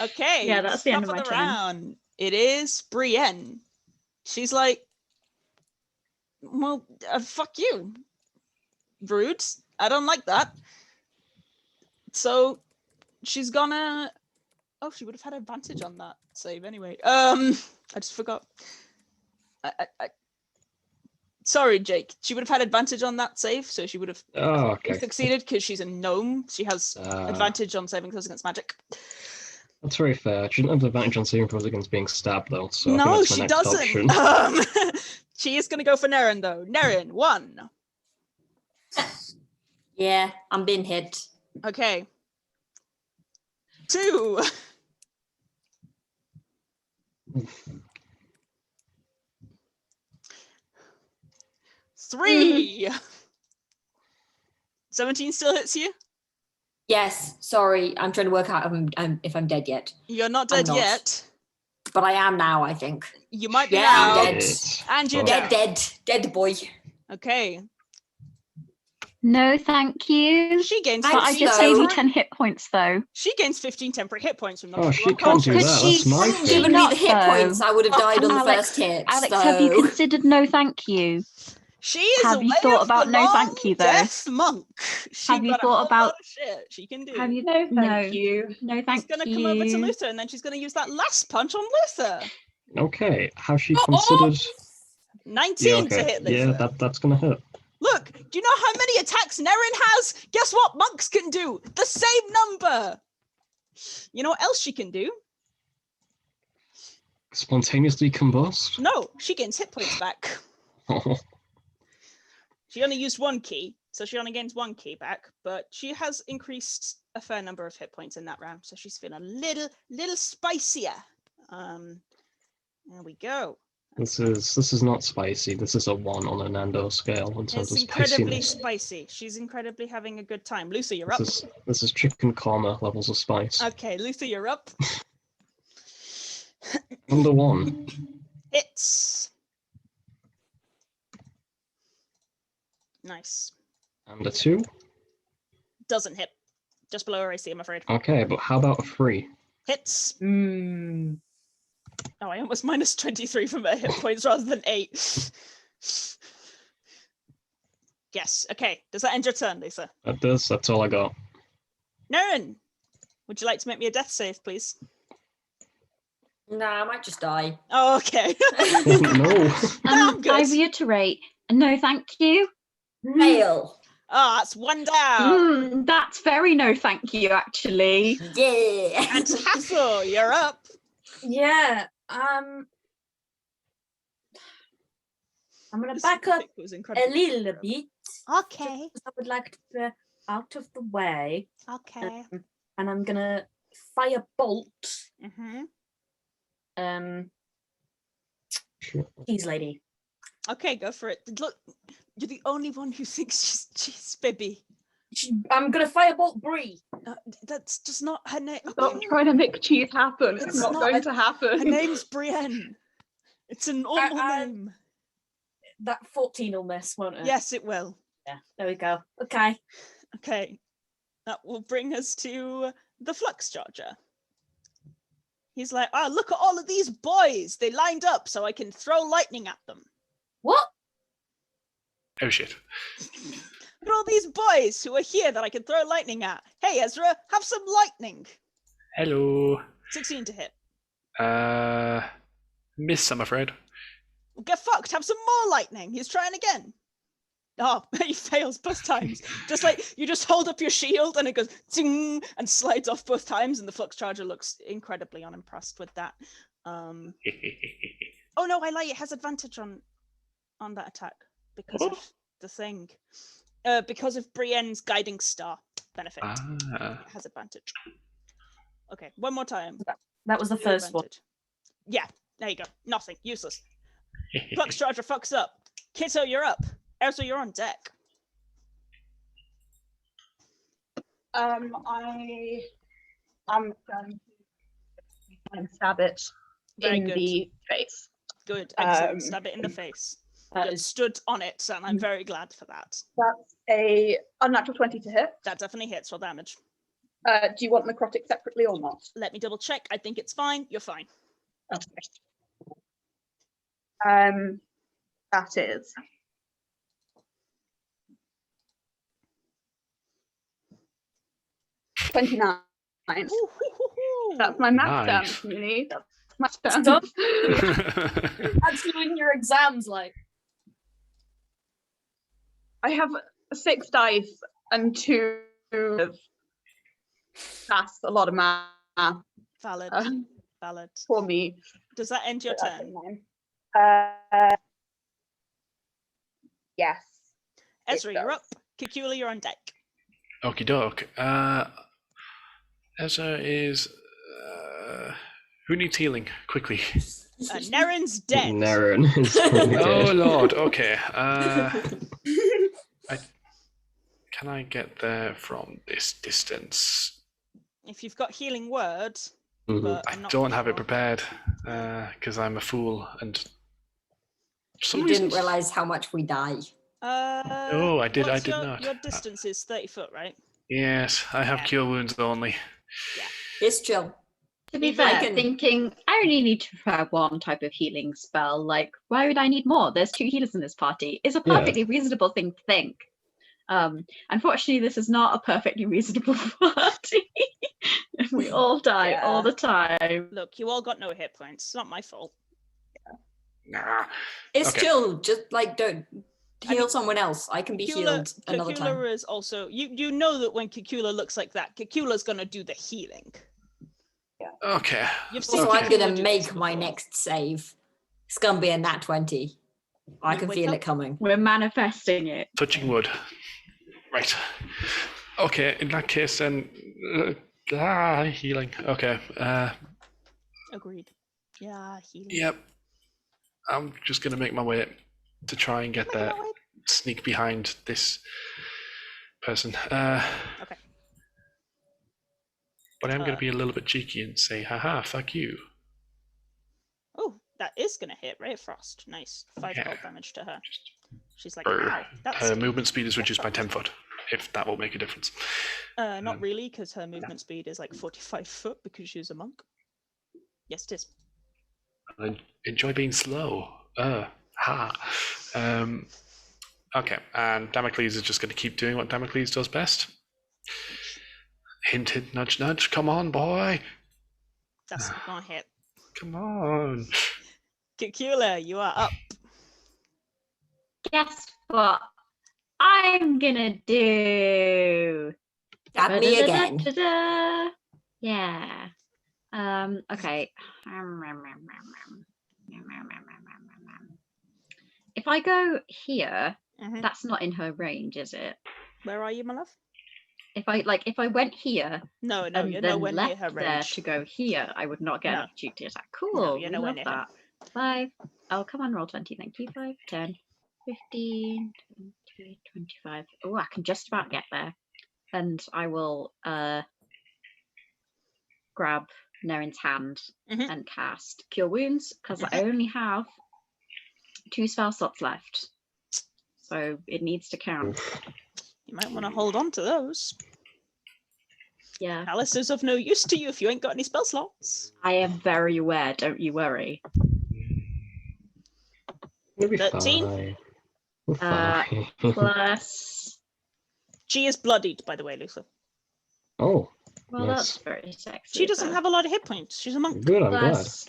Okay. Yeah, that's the end top of my the turn. round. It is Brieyenn. She's like, well, fuck you. Rude. I don't like that. So she's gonna. Oh, she would have had advantage on that save anyway. I just forgot. Sorry, Jake. She would have had advantage on that save, so she would have Oh, okay. succeeded because she's a gnome. She has advantage on saving throws against magic. That's very fair. She doesn't have advantage on saving throws against being stabbed, though. So I No, think that's my she next doesn't. option. She is going to go for Nerin, though. Nerin, 1. Yeah, I'm being hit. Okay. 2. 3. 17 still hits you? Yes, sorry. I'm trying to work out if I'm dead yet. You're not I'm dead not. yet. But I am now, I think. You might be Yeah, now. I'm dead. And you're Oh. down. Dead boy. Okay. No, thank you. She gains Thanks, But I 15 just gave you though. 10 hit points, though. She gains 15 temporary hit points from Oh, knocking she you can't do unconscious. that. Because That's my she's thing. Given me not, the hit though. points, I would have died on the Alex- first hit. Alex, so... have you considered no thank you? She is Have a you way thought of about the no long thank you, though? death monk. She Have you got a thought whole about- lot of shit she can do. Have you? No, No. thank you. No, She's thank gonna you. come over to Luther, and then she's gonna use that last punch on Luther. Okay, has she considered? 19 Yeah, to okay. hit Luther. Yeah, that's gonna hit. Look, do you know how many attacks Nerin has? Guess what monks can do? The same number. You know what else she can do? Spontaneously combust. No, she gains hit points back. She only used 1 key, so she only gains 1 key back, but she has increased a fair number of hit points in that round, so she's feeling a little spicier. There we go. This is not spicy. This is a 1 on a Nando scale in terms It's of incredibly spiciness. spicy. She's incredibly having a good time. Luther, you're up. This is chicken korma levels of spice. Okay, Luther, you're up. Under 1. It's nice. And a 2. Doesn't hit. Just below her AC, I'm afraid. Okay, but how about a 3? Hits. Oh, I almost minus 23 from her hit points rather than 8. Yes. Okay. Does that end your turn, Lisa? That does. That's all I got. Nerin, would you like to make me a death save, please? Nah, I might just die. Oh, okay. No. I'm good. I reiterate, no thank you. Fail. Oh, that's 1 down. That's very no thank you, actually. Yeah. And Hathor, you're up. Yeah. I'm gonna This back up pick was a incredibly little terrible. bit. Okay. I would like to be out of the way. Okay. And I'm gonna fire bolt. Sure. Cheese lady. Okay, go for it. Look, you're the only one who thinks she's Bibby. I'm gonna firebolt Bree. That's just not her name. Stop trying to make cheese happen. It's not going to happen. Her name's Brieyenn. It's an normal name. That 14 will miss, won't it? Yes, it will. Yeah. There we go. Okay. Okay. That will bring us to the Flux Charger. He's like, oh, look at all of these boys. They lined up so I can throw lightning at them. What? Oh shit. Look at all these boys who are here that I can throw lightning at. Hey, Ezra, have some lightning. Hello. 16 to hit. Miss, I'm afraid. Get fucked. Have some more lightning. He's trying again. Oh, he fails both times. Just like you just hold up your shield and it goes ting and slides off both times, and the Flux Charger looks incredibly unimpressed with that. Oh no, I lie. It has advantage on that attack because of the thing. Because of Brienne's guiding star benefit. It has advantage. Okay, one more time. That was the first one. Yeah, there you go. Nothing. Useless. Flux Charger fucks up. Kitto, you're up. Ezra, you're on deck. I am going to stab it Very in good. the face. Good. Excellent. Stab it in the face. You stood on it, and I'm very glad for that. That's a unnatural 20 to hit. That definitely hits. Roll damage. Do you want necrotic separately or not? Let me double check. I think it's fine. You're fine. Okay. That is 29. That's my math Nice. damage, Niimi. That's my damage. That's doing your exams, like. I have 6 dice and 2 of that's a lot of math Valid. Valid. for me. Does that end your turn? Yes. Ezra, you're does. up. Cacula, you're on deck. Okie doke. Ezra is. Who needs healing? Quickly. Nerin's dead. Nerin is currently Oh dead. lord. Okay. Can I get there from this distance? If you've got healing word, Mhm. but I I'm not don't have it sure. prepared because I'm a fool and. For some You reason- didn't realize how much we die. Oh, I did. I what's did your, not. Your distance is 30 foot, right? Yes, I have Yeah. cure wounds only. It's chill. To be I fair, can- thinking I only need to prepare one type of healing spell. Like, why would I need more? There's 2 healers in this party. Is a Yeah. perfectly reasonable thing to think. Unfortunately, this is not a perfectly reasonable party. We all die all the time. Look, you all got no hit points. It's not my fault. Nah. It's Okay. chill. Just like don't heal mean, someone else. I can be healed another time. Cacula is also you know that when Cacula looks like that, Cacula's gonna do the healing. Okay. You've seen So I'm Cacula gonna do make this my before. next save. It's gonna be a nat 20. I You can wake feel up. it coming. We're manifesting it. Touching wood. Right. Okay, in that case then, Healing. Okay. Agreed. Yeah, healing. Yep. I'm just gonna make my way to try and get there. Sneak behind this person. Okay. But I'm gonna be a little bit cheeky and say, haha, fuck you. Oh, that is gonna hit, right? Frost. Nice. 5 Yeah. cold damage to her. She's like, Brr. ow. That's Her movement speed is reduced by 10 foot, if that will make a difference. not really, because her movement speed is like 45 foot because she's a monk. Yes, it is. I enjoy being slow. Okay, and Damocles is just going to keep doing what Damocles does best. Hint, hint, nudge, nudge. Come on, boy. That's not gonna hit. Come on. Cacula, you are up. Guess what I'm gonna do? Stab me again. Da-da-da-da-da-da. Yeah. Okay. If I go here, that's not in her range, is it? Where are you, my love? If I went here No, and you're then nowhere near left her there range. to go here, I would not get an No. opportunity attack. Cool. No, you're we nowhere love near that. 5. Oh, come on, roll 20. Thank you. 5, 10, 15, 20, 25. Oh, I can just about get there. And I will grab Nerin's hand and cast Cure Wounds because I only have 2 spell slots left. So it needs to count. You might want to hold on to those. Yeah. Alice is of no use to you if you ain't got any spell slots. I am very aware, don't you worry. Maybe 13? 5. 5. Plus. She is bloodied, by the way, Luther. Oh, Well, nice. that's very sexy. She doesn't have a lot of hit points. She's a monk. Good, I'm glad. Plus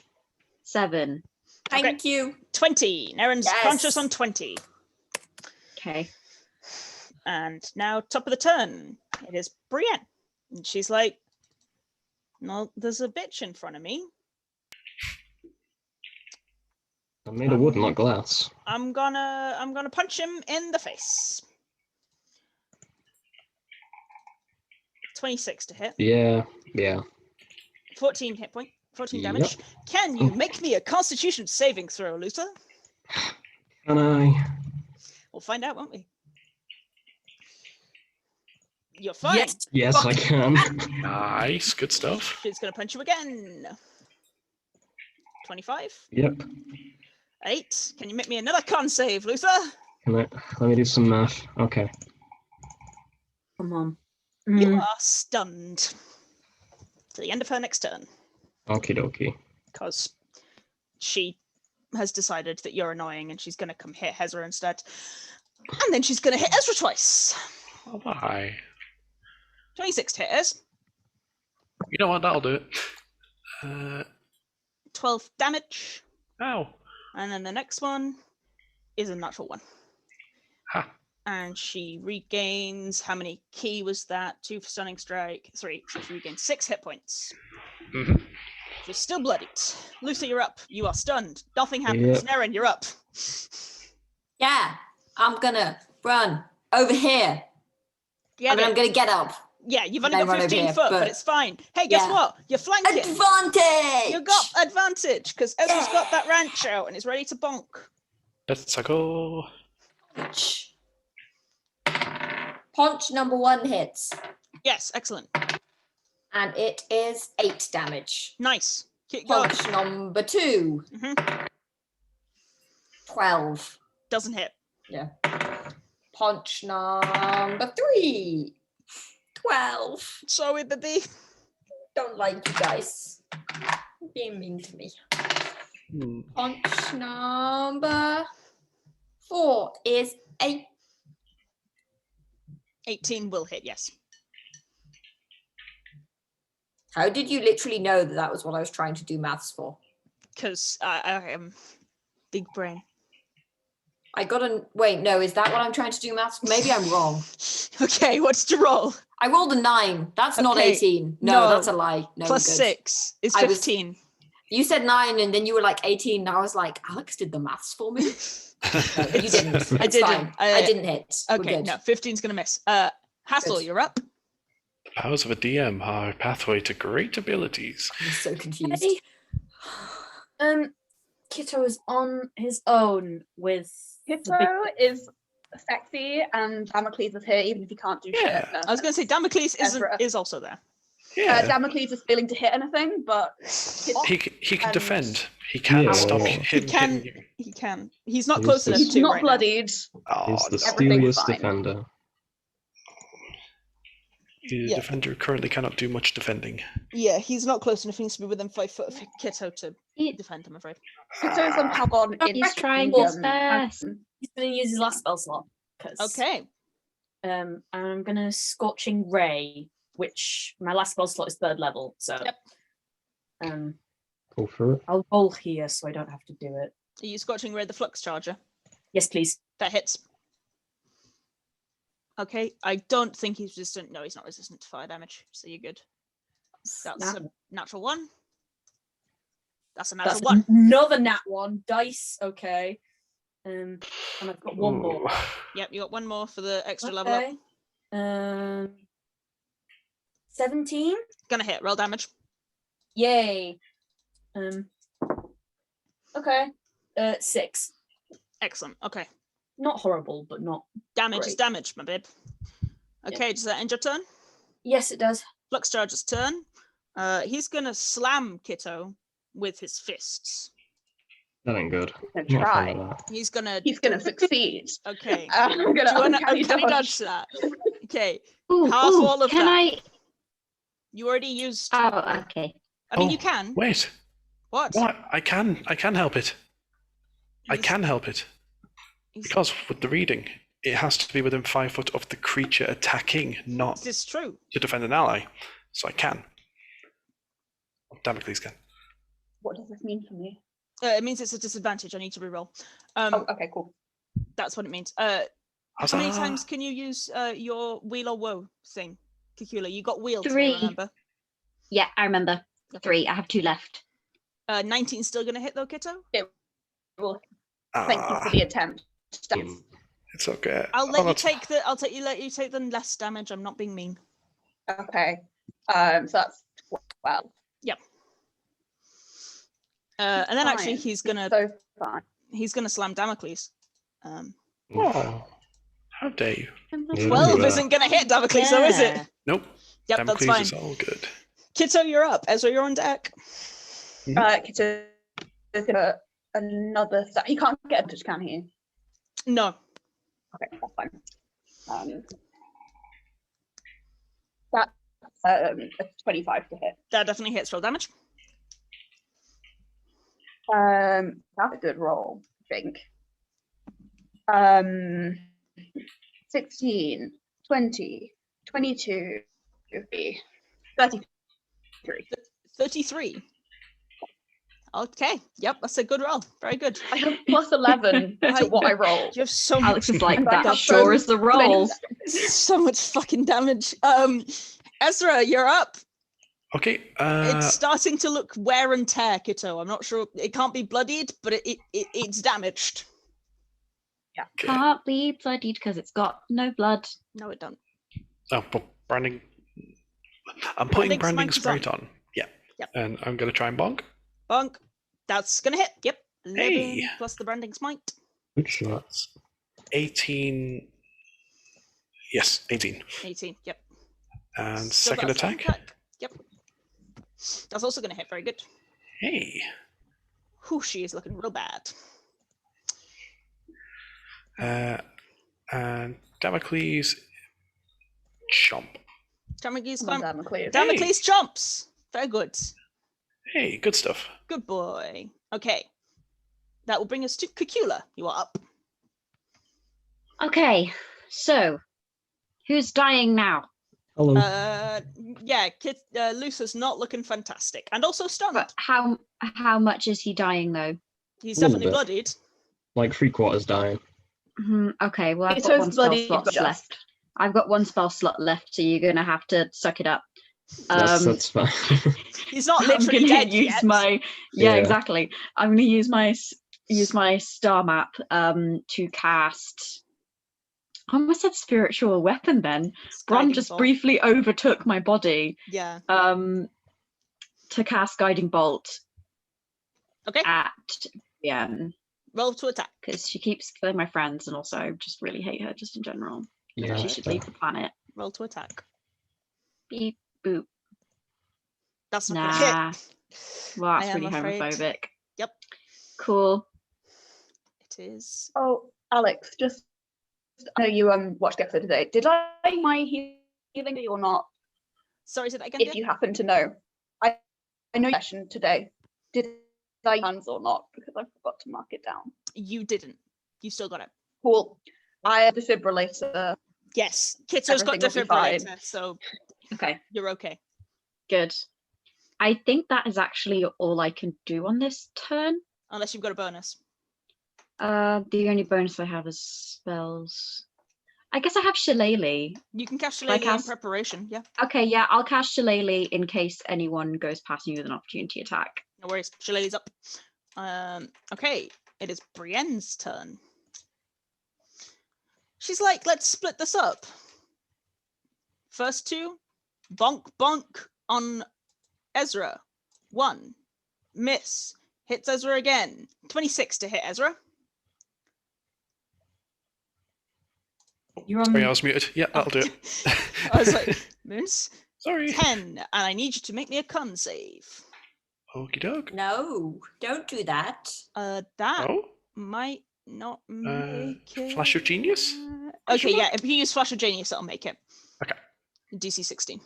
7. Thank you. 20. Neren's Yes. conscious on 20. Okay. And now, top of the turn, it is Brieyenn. And she's like, no, there's a bitch in front of me. I'm made of wood, not glass. I'm gonna punch him in the face. 26 to hit. Yeah. 14 hit point. 14 damage. Can you make me a Constitution saving throw, Luther? Can I? We'll find out, won't we? You're fine. Yes, I can. Nice, good stuff. She's gonna punch you again. 25. Yep. 8. Can you make me another con save, Luther? Let me do some math. Okay. Come on. You are stunned. To the end of her next turn. Okie dokie. Because she has decided that you're annoying and she's going to come hit Ezra instead. And then she's going to hit Ezra twice. Oh, bye. 26 to hit Ez. You know what? That'll do it. 12 damage. Ow. And then the next one is a natural one. Ha. And she regains, how many key was that? 2 for stunning strike, 3. So she regains 6 hit points. Mhm. She's still bloodied. Luther, you're up. You are stunned. Nothing happens. Yep. Nerin, you're up. Yeah, I'm gonna run over here. I'm gonna get up. Yeah, you've only Then got run over 15 here, foot, but but- it's fine. Hey, guess Yeah. what? You're flanking. Advantage! You got advantage because Ezra's got that ranch out and is ready to bonk. Let's go. Punch number 1 hits, Yes, excellent. and it is 8 damage. Nice. Keep going. Punch number 2, Mhm. 12. Doesn't hit. Yeah. Punch number 3, 12. Sorry, baby. Don't like you guys. Being mean to me. Punch number 4 is 8. 18 will hit, yes. How did you literally know that that was what I was trying to do maths for? Because I am big brain. I got a... Wait, no, is that what I'm trying to do maths? Maybe I'm wrong. Okay, what did you roll? I rolled a 9. That's not Okay, 18. No, no. that's a lie. No, Plus good. 6 is I was- 15. You said 9 and then you were like 18 and I was like, Aleks did the maths for me? No, you didn't. It's didn't. fine. I didn't hit. We're Okay, good. no, 15's going to miss. Hathor, Yes. you're up. Powers of a DM are a pathway to great abilities. I'm so confused. Kitto is on his own with Kitto is sexy and Damocles is here even if he can't do Yeah. shit. I was going to say Damocles Ezra. is also there. Yeah. Damocles is failing to hit anything, but He can and- defend. He can Yeah. stop He him can- hitting you. He can. He's not He's close the- enough he's to not right now. bloodied. Oh, He's the everything's steeliest fine. defender. the Yeah. defender currently cannot do much defending. Yeah, he's not close enough. He needs to be within 5 foot of Kitto to He- defend him, I'm afraid. Kitto's somehow gone He's in trying full his best. He's going to use his last spell slot. 'Cause, Okay. I'm going to Scorching Ray, which my last spell slot is 3rd level. So Yep. Go for it. I'll roll here so I don't have to do it. Are you Scorching Ray the Flux Charger? Yes, please. That hits. Okay, I don't think he's resistant. No, he's not resistant to fire damage, so you're good. That's Nat- a natural 1. That's a That's natural 1. another nat 1. Dice, okay. And I've got one more. Ooh. Yep, you got one more for the extra level up. Okay. 17. Gonna hit. Roll damage. Yay. Okay. 6. Excellent. Okay. Not horrible, but not. Damage is Great. damage, my babe. Okay, does that end your turn? Yes, it does. Flux Charger's turn. He's gonna slam Kitto with his fists. That ain't good. Gonna Not a fan try. of that. He's gonna. He's gonna succeed. Okay. I'm Do you gonna wanna uncanny uncanny dodge. dodge that? Okay. Ooh, Half ooh, all of can that. You already used. Oh, okay. I mean, Oh, you can. Wait. What? What? I can help it. I He's- can help it. he's- Because with the reading, it has to be within 5 foot of the creature attacking, not This is true. to defend an ally. So I can. Damocles can. What does this mean for me? It means it's a disadvantage. I need to reroll. Oh, okay, cool. That's what it means. How many Huzzah. times can you use your wheel or woe thing, Cacula? You got wheel today, 3. remember? Yeah, I remember. Okay. 3. I have 2 left. 19 still gonna hit though, Kitto? Well, thank you for the attempt. That's- It's okay. I'll Oh, let you that's- take the. Let you take the less damage. I'm not being mean. Okay. So that's 12. And then actually Fine. he's gonna So fine. slam Damocles. Oh, how dare you? Yeah, 12 yeah. isn't gonna hit Damocles, though, is it? Nope. Yep, that's Damocles fine. is all good. Kitto, you're up. Ezra, you're on deck. Kitto is gonna another. He can't get a touch, can he? No. Okay, that's fine. That's a 25 to hit. That definitely hits. Roll damage. That's a good roll, I think. 16, 20, 22, 33. 33. Okay. Yep, that's a good roll. Very good. I have plus 11 to what I rolled. You have so much, Alex is like, And I that have sure is the roll. so much fucking damage. Ezra, you're up. Okay. It's starting to look wear and tear, Kitto. I'm not sure. It can't be bloodied, but it's damaged. Okay. Can't be bloodied because it's got no blood. No, it don't. Oh, but branding. I'm putting Branding branding smite is sprite on. Yeah. Yep. And I'm gonna try and bonk. Bonk. That's gonna hit. Yep. 11 Hey. plus the branding smite. Good shots. 18. Yes, 18. 18. Yep. And Still second got a attack. Yep. That's also gonna hit. Very good. Hey. Whew, she is looking real bad. And Damocles. Chomp. Damocles, Come on, Damocles. Damocles jumps. Very good. Hey, good stuff. Good boy. Okay. That will bring us to Cacula. You are up. Okay, so who's dying now? Hello. Yeah, Luther's not looking fantastic. And also stunned. But how much is he dying though? He's A little definitely bit. bloodied. Like 3/4 dying. Okay, well I've It's got his one spell bloody slot just. left. I've got one spell slot left, so you're gonna have to suck it up. That's fine. He's not I'm literally gonna dead use yet. my Yeah. exactly. I'm gonna use my star map to cast I almost said spiritual weapon then. Bron Guiding just bolt. briefly overtook my body Yeah. to cast Guiding Bolt Okay. at Brieyenn, Roll to attack. because she keeps killing my friends and also I just really hate her just in general. Yeah, She should leave the planet. Roll to attack. Beep boop. That's not gonna Nah. hit. Well, I that's am really afraid. homophobic. Yep. Cool. It is. Oh, Alex, just I know you watched the episode today. Did I my healing or not? Sorry, say that again. If dear? you happen to know, I know your session today. Did I hands or not? Because I forgot to mark it down. You didn't. You still got it. Cool. I have defibrillator. Yes. Kitto's got Everything will be fine. defibrillator, so Okay. you're okay. Good. I think that is actually all I can do on this turn. Unless you've got a bonus. The only bonus I have is spells. I guess I have Shillelagh. You can cast Like Shillelagh in us- preparation. Yeah. Okay, yeah, I'll cast Shillelagh in case anyone goes past me with an opportunity attack. No worries. Shillelagh's up. Okay. It is Brienne's turn. She's like, let's split this up. First two, bonk bonk on Ezra. 1. Miss. Hits Ezra again. 26 to hit Ezra. You're Sorry, I was muted. Yeah, that'll do it. I was like, miss. Sorry. 10. And I need you to make me a con save. Okie doke. No, don't do that. That Oh, might not make it. Flash of Genius? Okay, yeah, if you use Flash of Genius, that'll make it. Okay. DC 16.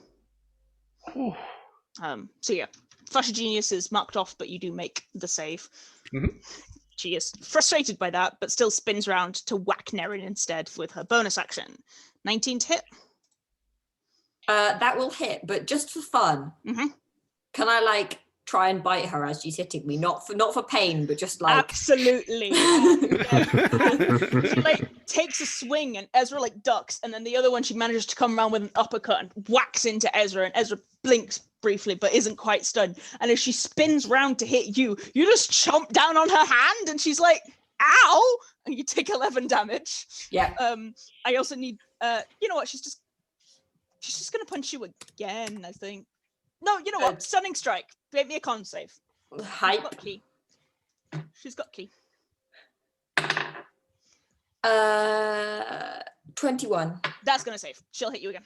Ooh. So yeah, Flash of Genius is marked off, but you do make the save. Mhm. She is frustrated by that, but still spins round to whack Nerin instead with her bonus action. 19 to hit. That will hit, but just for fun. Mhm. Can I like try and bite her as she's hitting me? Not for pain, but just like Absolutely. She like takes a swing and Ezra like ducks, and then the other one she manages to come around with an uppercut and whacks into Ezra, and Ezra blinks briefly but isn't quite stunned. And as she spins round to hit you, you just chomp down on her hand, and she's like, "Ow!" And you take 11 damage. Yeah. I also need you know what? She's just gonna punch you again, I think. No, you know what? Stunning strike. Make me a con save. She's Hype. got key. She's got key. 21. That's gonna save. She'll hit you again.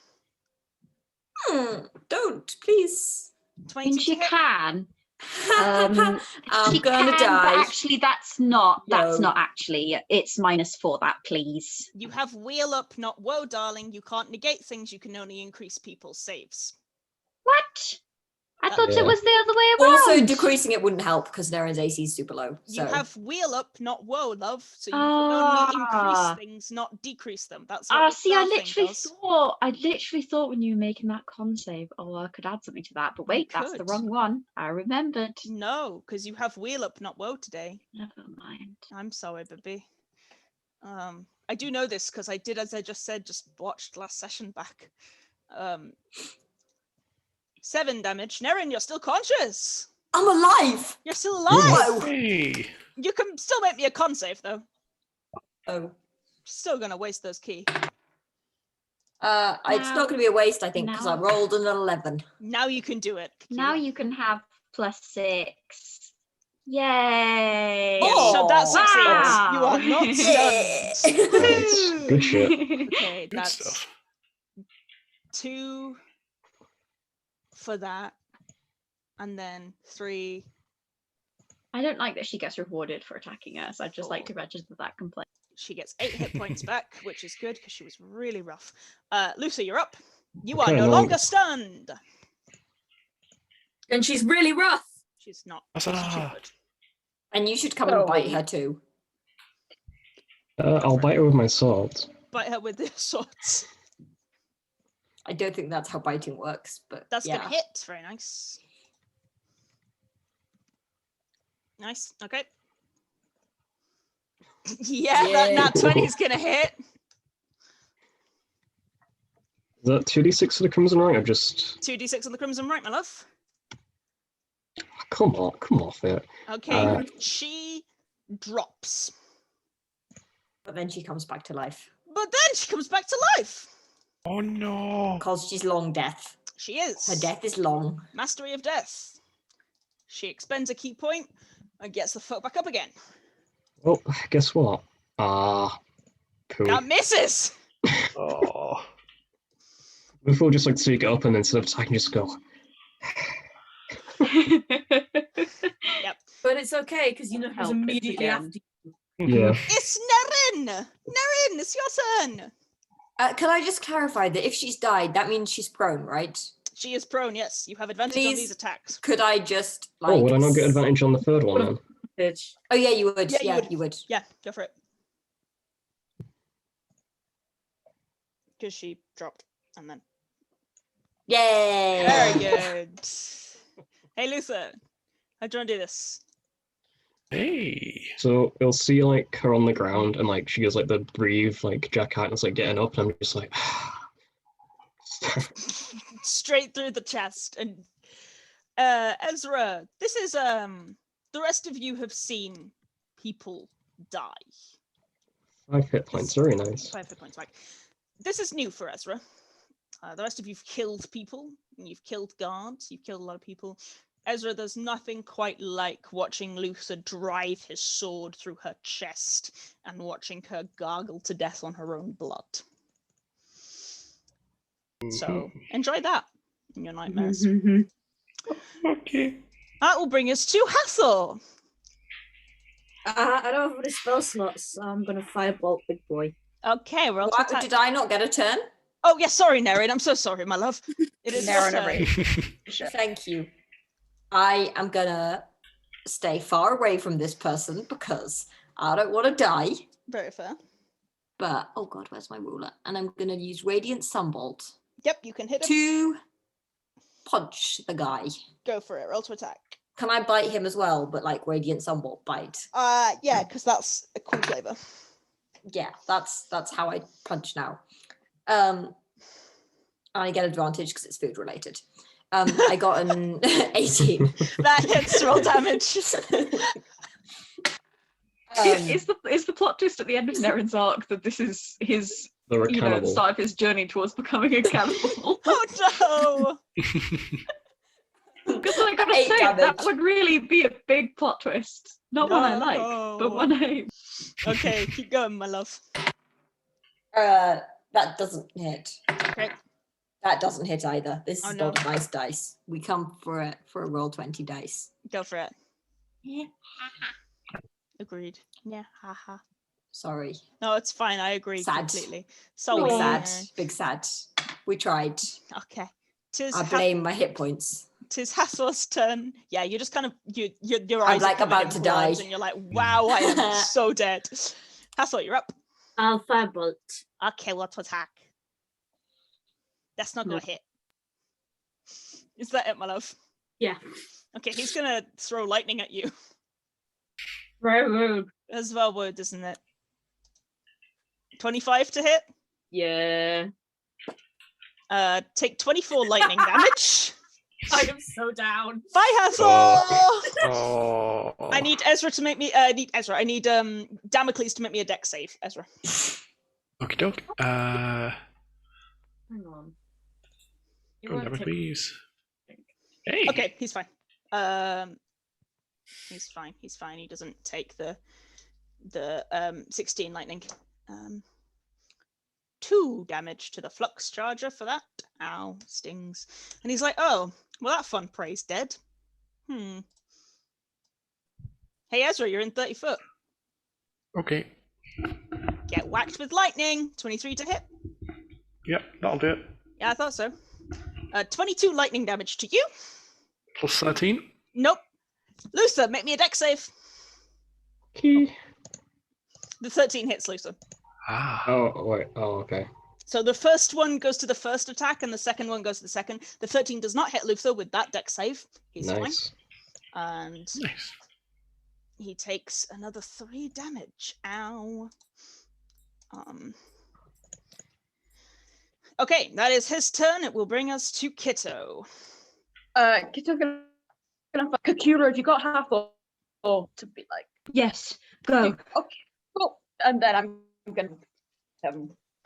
Don't, please. 22 And she to hit. can. I'm She gonna can, die. But actually, that's not No. actually. It's -4 that, please. You have wheel up, not woe, darling. You can't negate things. You can only increase people's saves. What? I thought Yeah. it was the other way around. Also, decreasing it wouldn't help because Nerin's AC is super low. So. You have wheel up, not woe, love. So you can only Ah. increase things, not decrease them. That's what the See, I star thing literally does. thought when you were making that con save, oh, I could add something to that. But wait, that's the could. wrong one. I remembered. No, because you have wheel up, not woe today. Never mind. I'm sorry, baby. I do know this because I did, as I just said, just watched last session back. 7 damage. Nerin, you're still conscious. I'm alive. You're still alive. Whoa. Hey. You can still make me a con save though. Oh. Still gonna waste those key. It's not going to be a waste, I think, because I Now- rolled an 11. Now you can do it. Now you can have +6. Yay! Oh, So that succeeds. wow. You are not stunned. Nice. Good shit. Okay, Good that's stuff. 2 for that, and then 3. I don't like that she gets rewarded for attacking us. I'd just like to register that complaint. She gets 8 hit points back, which is good because she was really rough. Lucy, you're up. You are Okay, no well- longer stunned. And she's really rough. She's not. Huzzah. She's stupid. And you should come Oh, and bite I- her too. I'll bite her with my sword. Bite her with the swords. I don't think that's how biting works, but That's yeah. gonna hit. Very nice. Nice. Okay. Yeah, that Yeah. nat 20 is gonna hit. Is that 2d6 for the Crimson Ring? I'm just... 2d6 on the crimson right, my love. Come on, come off it. Okay, she drops. But then she comes back to life. But then she comes back to life. Oh no. Because she's long death. She is. Her death is long. Mastery of death. She expends a key point and gets the folk back up again. Well, guess what? Cool. That misses! Oh. Before just like take it up and then instead of attacking, just go. But it's okay because you know who's Help, it's immediately again. after you. Yeah. It's Nerin! Nerin, it's your turn! Can I just clarify that if she's died, that means she's prone, right? She is prone, yes. You have advantage on Please. these attacks. Could I just like? Oh, would I not get advantage on the third one then? Bitch. Oh yeah, you would. Yeah, Yeah, you would. you would. Yeah, go for it. Because she dropped and then. Yay! Very good. Hey, Luther. How do you want to do this? Hey. So you'll see like her on the ground and like she goes like the breathe like Jack Harkness like getting up and I'm just like Straight through the chest. And Ezra, this is the rest of you have seen people die. 5 hit points, very nice. 5 hit points back. This is new for Ezra. The rest of you've killed people. You've killed guards. You've killed a lot of people. Ezra, there's nothing quite like watching Luther drive his sword through her chest and watching her gargle to death on her own blood. So enjoy that in your nightmares. Okay. That will bring us to Hathor. I don't have any spell slots, so I'm gonna firebolt big boy. Okay, we're all What, did I not get a turn? Oh, yes, sorry, Nerin. I'm so sorry, my love. It is your Nerin, turn. Thank you. I am gonna stay far away from this person because I don't want to die. Very fair. But oh god, where's my ruler? And I'm gonna use Radiant Sunbolt Yep, you can hit him. to punch the guy. Go for it. Roll to attack. Can I bite him as well? But like Radiant Sunbolt bite. Yeah, because that's a cool flavor. Yeah, that's how I punch now. I get advantage because it's food related. I got an 18. That hits. Roll damage. Is the plot twist at the end of Nerin's arc that this is his They're a the cannibal. start of his journey towards becoming a cannibal? Oh Because I gotta 8 say, that damage. would really be a big plot twist. Not one I like, but one I no! Okay, keep going, my love. That doesn't hit. Okay. That doesn't hit either. This Oh, is no. not a nice dice. We come for a roll 20 dice. Go for it. Yeah. Agreed. Yeah, haha. Sorry. No, it's fine. I agree Sad. completely. So Big Aw. sad. Big sad. We tried. Okay. Tis I blame my hit points. Tis Hathor's turn. Yeah, you just kind of your eyes are like covered about in to blood die. and you're like, wow, I am so dead. Hathor, you're up. I'll firebolt. Okay, what to attack? That's not gonna hit. Is that it, my love? Yeah. Okay, he's gonna throw lightning at you. Very rude. As well would, isn't it? 25 to hit. Yeah. Take 24 lightning damage. I am so down. Bye, Hathor. Oh. I need Ezra to make me. I need Damocles to make me a dex save. Ezra. Okie doke. Hang on. It Oh, won't never take- please. Hey. Okay, he's fine. He's fine. He's fine. He doesn't take the 16 lightning. 2 damage to the flux charger for that. Ow, stings. And he's like, oh, well, that fun prey's dead. Hey, Ezra, you're in 30 foot. Okay. Get whacked with lightning. 23 to hit. Yep, that'll do it. Yeah, I thought so. 22 lightning damage to you. Plus 13. Nope. Luther, make me a dex save. Okay. The 13 hits Luther. Ah. Oh wait. Oh okay. So the first one goes to the first attack, and the second one goes to the second. The 13 does not hit Luther with that dex save. He's Nice. fine. And Nice. he takes another 3 damage. Ow. Okay, that is his turn. It will bring us to Kitto. Kitto gonna Cacula, have you got Hathor to be like, Yes, go. okay, cool. And then I'm gonna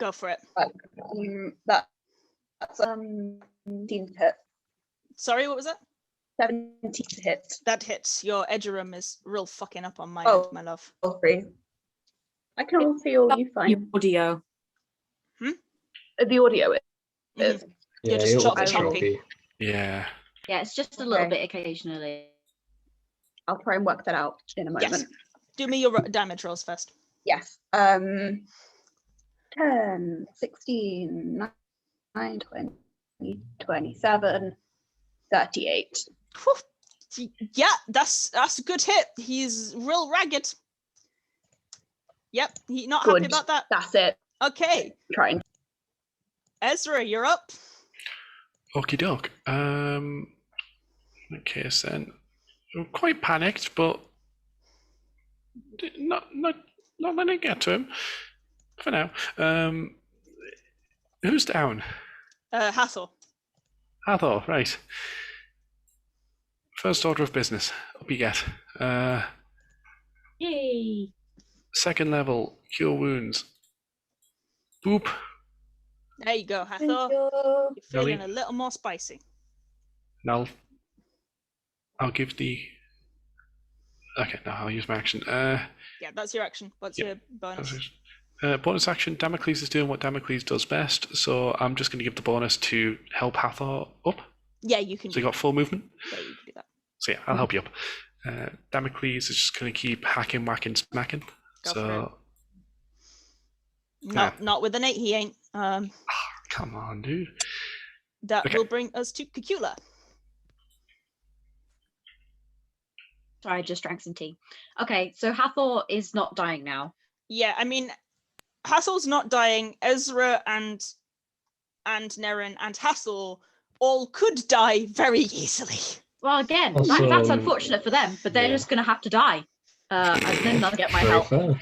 Go for it. That's 17 to hit. Sorry, what was that? 17 to hit. That hits. Your Edgerum is real fucking up on my Oh. end, my love. Oh, three. I can all feel you fine. Audio. The audio is. You're Yeah, just you're choppy, choppy. Yeah. Yeah, it's just a little Okay. bit occasionally. I'll try and work that out in a moment. Yes. Do me your damage rolls first. Yes. 10, 16, 9, 20, 27, 38. Whew. Yeah, that's a good hit. He's real ragged. Yep, he not happy Good. about that. That's it. Okay, Trying. Ezra, you're up. Okie doke. Okay, then. I'm quite panicked, but not when I get to him. For now. Who's down? Hathor. Hathor, right. First order of business. Up you get. Yay! Second level, cure wounds. Boop. There you go, Hathor. Hello. You're feeling Nelly. a little more spicy. Now I'll give the. Okay, now I'll use my action. Yeah, that's your action. What's Yeah, your bonus? Bonus action. Damocles is doing what Damocles does best, so I'm just going to give the bonus to help Hathor up. Yeah, you can. So you got full movement. Yeah, you can do that. So yeah, I'll help you up. Damocles is just going to keep hacking, whacking, smacking. Go for So Not with an 8, he ain't. come on, dude. That Okay. will bring us to Cacula. Sorry, I just drank some tea. Okay, so Hathor is not dying now. Yeah, I mean, Hathor's not dying. Ezra and Nerin and Hathor all could die very easily. Well, again, Also, that's unfortunate for them, but they're yeah. just going to have to die. And then they'll get my Very help. fair.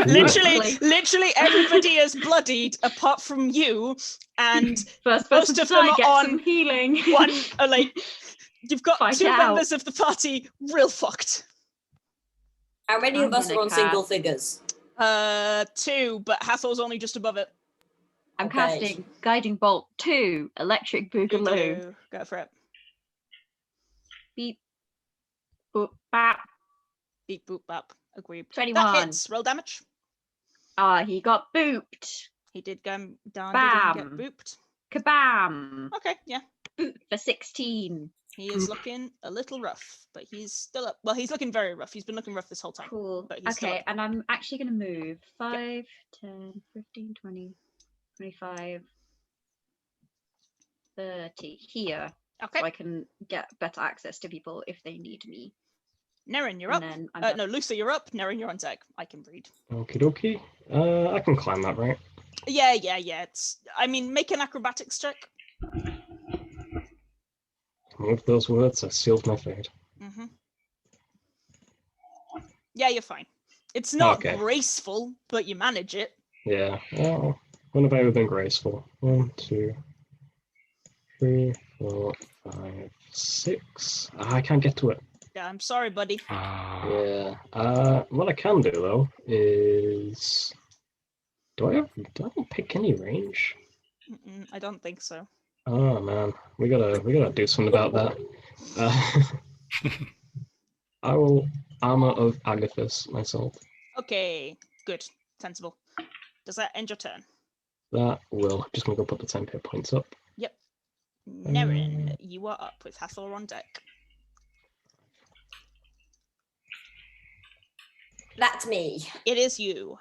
Literally everybody is bloodied apart from you and First Most person of to them die are gets on some healing. one. You've got Fight 2 out. members of the party real fucked. How many I'm of us gonna are on single cast- figures? 2, but Hathor's only just above it. I'm Okay. casting Guiding Bolt 2, Electric Boogaloo. Boogaloo. Go for it. Beep. Boop, bap. Beep boop bap. Agreed. 21. That hits. Roll damage. He got booped. He did go down. Bam. Didn't get booped. Kabam. Okay, yeah. Boop for 16. He is looking a little rough, but he's still up. Well, he's looking very rough. He's been looking rough this whole time. Cool. But he's still Okay, up. and I'm actually going to move 5, 10, 15, 20, 25, 30 here. Okay. So I can get better access to people if they need me. Nerin, you're And up. then I'm No, Lucy, you're up. Nerin, you're on deck. I can read. Okie dokie. I can climb that, right? Yeah. It's. I mean, make an acrobatics check. With those words, I sealed my fate. Mm-hmm. Yeah, you're fine. It's not Okay. graceful, but you manage it. Yeah. Well, when have I ever been graceful? 1, 2, 3, 4, 5, 6. I can't get to it. Yeah, I'm sorry, buddy. Yeah. What I can do though is, do I pick any range? I don't think so. Oh man, we gotta do something about that. I will Armor of Agathis myself. Okay, good. Sensible. Does that end your turn? That will. Just gonna go put the 10 hit points up. Yep. Nerin, you are up with Hathor on deck. That's me. It is you.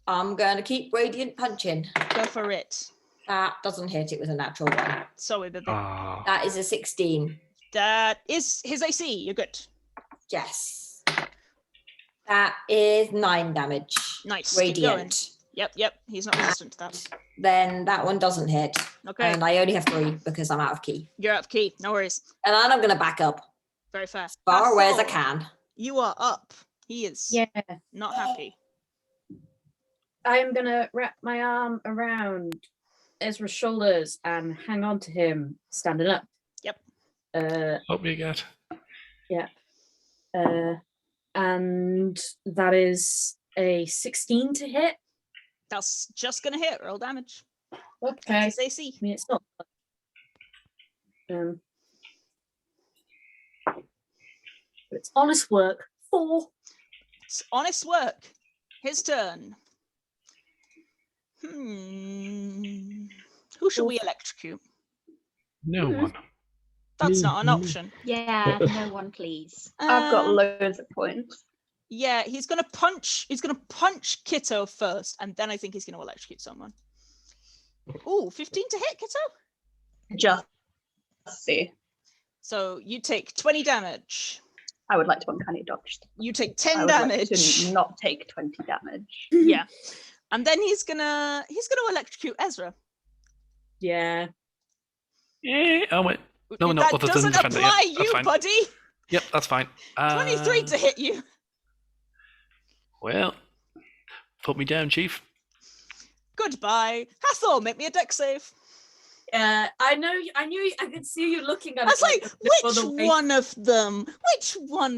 I'm going to keep Radiant Punching. Go for it. That doesn't hit. It was a natural one. Sorry, baby. That is a 16. That is his AC. You're good. Yes. That is 9 damage. Nice. Keep going. Radiant. Yep. He's not resistant to that. Then that one doesn't hit. Okay. And I only have 3 because I'm out of key. You're up, key. No worries. And then I'm going to back up Very fair. as far away as I Hathor, can. You are up. He is Yeah. not happy. I am gonna wrap my arm around Ezra's shoulders and hang on to him, standing up. Yep. Help me get. And that is a 16 to hit. That's just gonna hit. Roll damage. Okay. It's AC. I mean, it's not. It's honest work. 4. It's honest work. His turn. Who should we electrocute? No one. That's not an option. Yeah, no one, please. I've got Uh, loads of points. Yeah, he's gonna punch Kitto first, and then I think he's gonna electrocute someone. Ooh, 15 to hit, Kitto. Just see. So you take 20 damage. I would like to uncanny dodge. You take I 10 would like damage. to not take 20 damage. Yeah. And then he's gonna electrocute Ezra. Yeah. Yeah. Oh wait. No, that other than doesn't defender, apply yeah, that's you, fine. buddy. Yep, that's fine. 23 to hit you. Well, put me down, Chief. Goodbye. Hathor, make me a dex save. I know. I knew. I could see you looking at I was it. like, the which way- one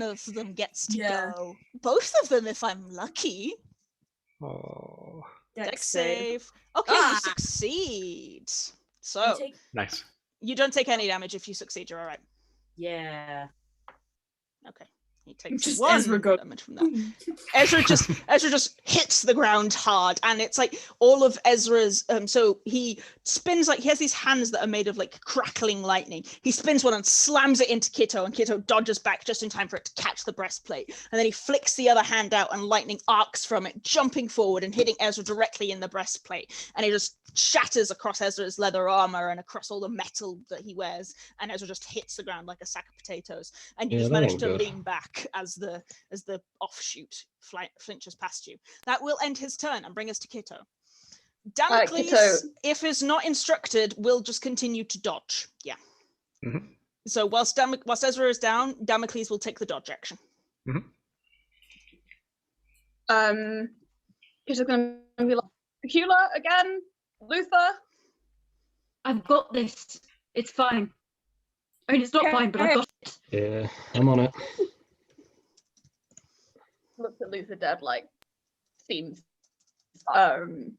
of them gets to Yeah. go? Both of them, if I'm lucky. Oh, Dex save. Okay, Ah. you succeed. You So take- nice. you don't take any damage if you succeed. You're all right. Yeah. Okay. He takes Just 1 Ezra go- damage from that. Ezra just hits the ground hard, and it's like all of Ezra's so he spins, like he has these hands that are made of like crackling lightning. He spins one and slams it into Kitto, and Kitto dodges back just in time for it to catch the breastplate, and then he flicks the other hand out and lightning arcs from it, jumping forward and hitting Ezra directly in the breastplate, and it just shatters across Ezra's leather armor and across all the metal that he wears, and Ezra just hits the ground like a sack of potatoes, and you Yeah, just that manage ain't to good. lean back as the offshoot flinches past you. That will end his turn and bring us to Kitto. Damocles, Kitto. if is not instructed, will just continue to dodge. Yeah. Mhm. So whilst Ezra is down, Damocles will take the dodge action. It's gonna be like Cacula again. Luther. I've got this. It's fine. I mean, it's not fine, but I've got it. Yeah, I'm on it. Looks at Luther dead, like seems. I'm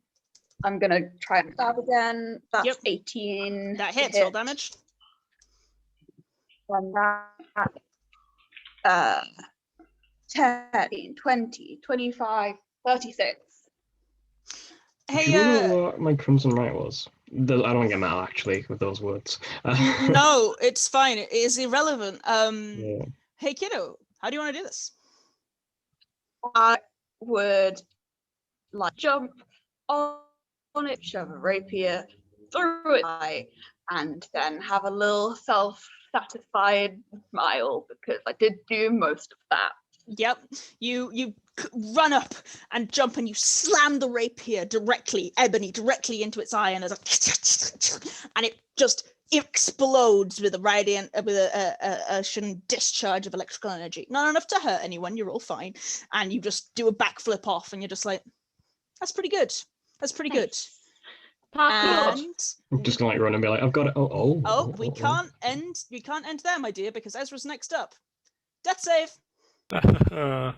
gonna try and stab again. That's Yep. 18. That to hits, hit. roll damage. And that 10, 20, 25, 36. Do Hey, you remember what my Crimson Right was? I don't get mad actually with those words. no, it's fine. It is irrelevant. Yeah. Hey, Kitto, how do you want to do this? I would like jump on it, shove a rapier through its eye, and then have a little self-satisfied smile because I did do most of that. Yep, you run up and jump and you slam the rapier directly into its eye, and there's and it just explodes with a radiant discharge of electrical energy. Not enough to hurt anyone. You're all fine, and you just do a backflip off, and you're just like, "That's pretty good. That's pretty good." Parkour. And I'm just gonna like run and be like, I've got it. we can't end there, my dear, because Ezra's next up. Death save. Can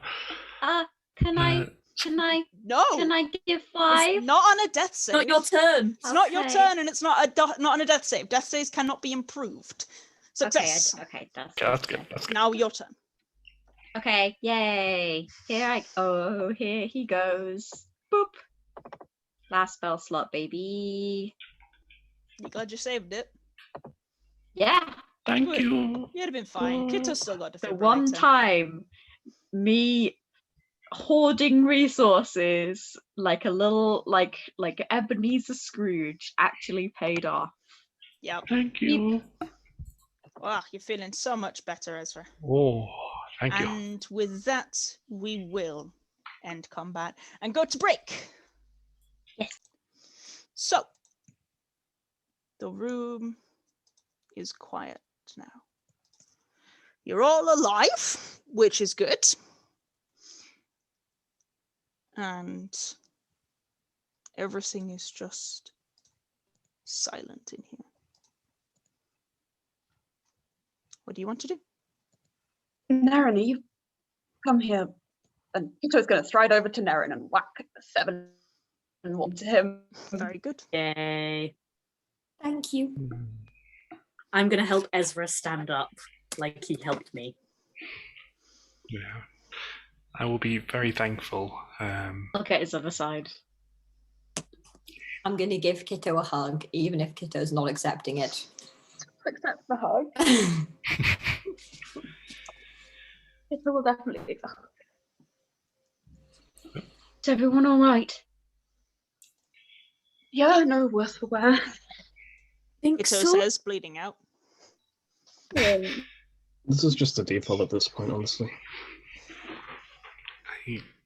I No. give 5? It's not on a death save. Not your turn. It's not your Okay. turn, and it's not on a death save. Death saves cannot be improved. Success. Okay, that's That's good. That's good. Now your turn. Okay, yay. Here he goes. Boop. Last spell slot, baby. You glad you saved it? Yeah. Thank Good. you. You'd have been fine. Kitto's still got The defibrillator. one time me hoarding resources like a little like Ebenezer Scrooge actually paid off. Yep. Thank you. Wow, you're feeling so much better, Ezra. Oh, thank you. And with that, we will end combat and go to break. Yes. So, the room is quiet now. You're all alive, which is good. And everything is just silent in here. What do you want to do? Nerin, you come here, and Kitto's going to stride over to Nerin and whack 7 and walk to him. Very good. Yay. Thank you. I'm going to help Ezra stand up like he helped me. Yeah. I will be very thankful. I'll get his other side. I'm going to give Kitto a hug, even if Kitto's not accepting it. Accept the hug. It will definitely be the hug. Is everyone all right? Yeah, no, worth aware. Think Kitto so? says, bleeding out. This is just a default at this point, honestly.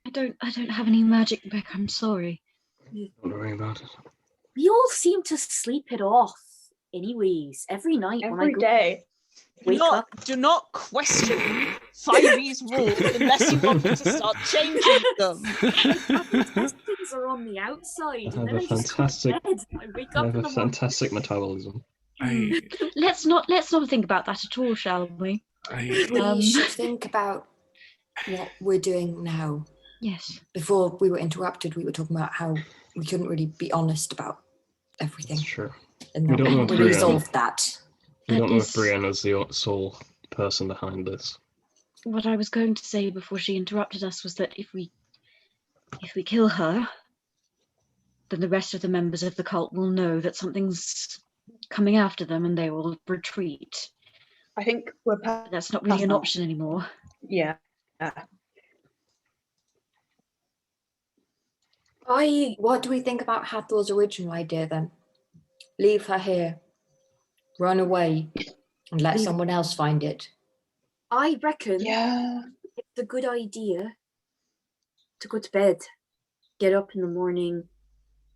I don't have any magic back. I'm sorry. Don't worry about it. We all seem to sleep it off anyways, every night when I Every go day. wake up. Do not question 5e's rules unless you want me to start changing them. Things are on the outside, I and have then a I just go to fantastic- bed. I wake I up have in a the morning. fantastic metabolism. Let's not think about that at all, shall we? We should think about what we're doing now. Yes. Before we were interrupted, we were talking about how we couldn't really be honest about everything. That's true. And We don't know if we Brieyenn- resolved that. We don't know if is- Brieyenn is the sole person behind this. What I was going to say before she interrupted us was that if we kill her, then the rest of the members of the cult will know that something's coming after them and they will retreat. I think we're That's not really an Hathor. option anymore. Yeah. What do we think about Hathor's original idea then? Leave her here, run away, and let Leave- someone else find it. I reckon Yeah. it's a good idea to go to bed, get up in the morning,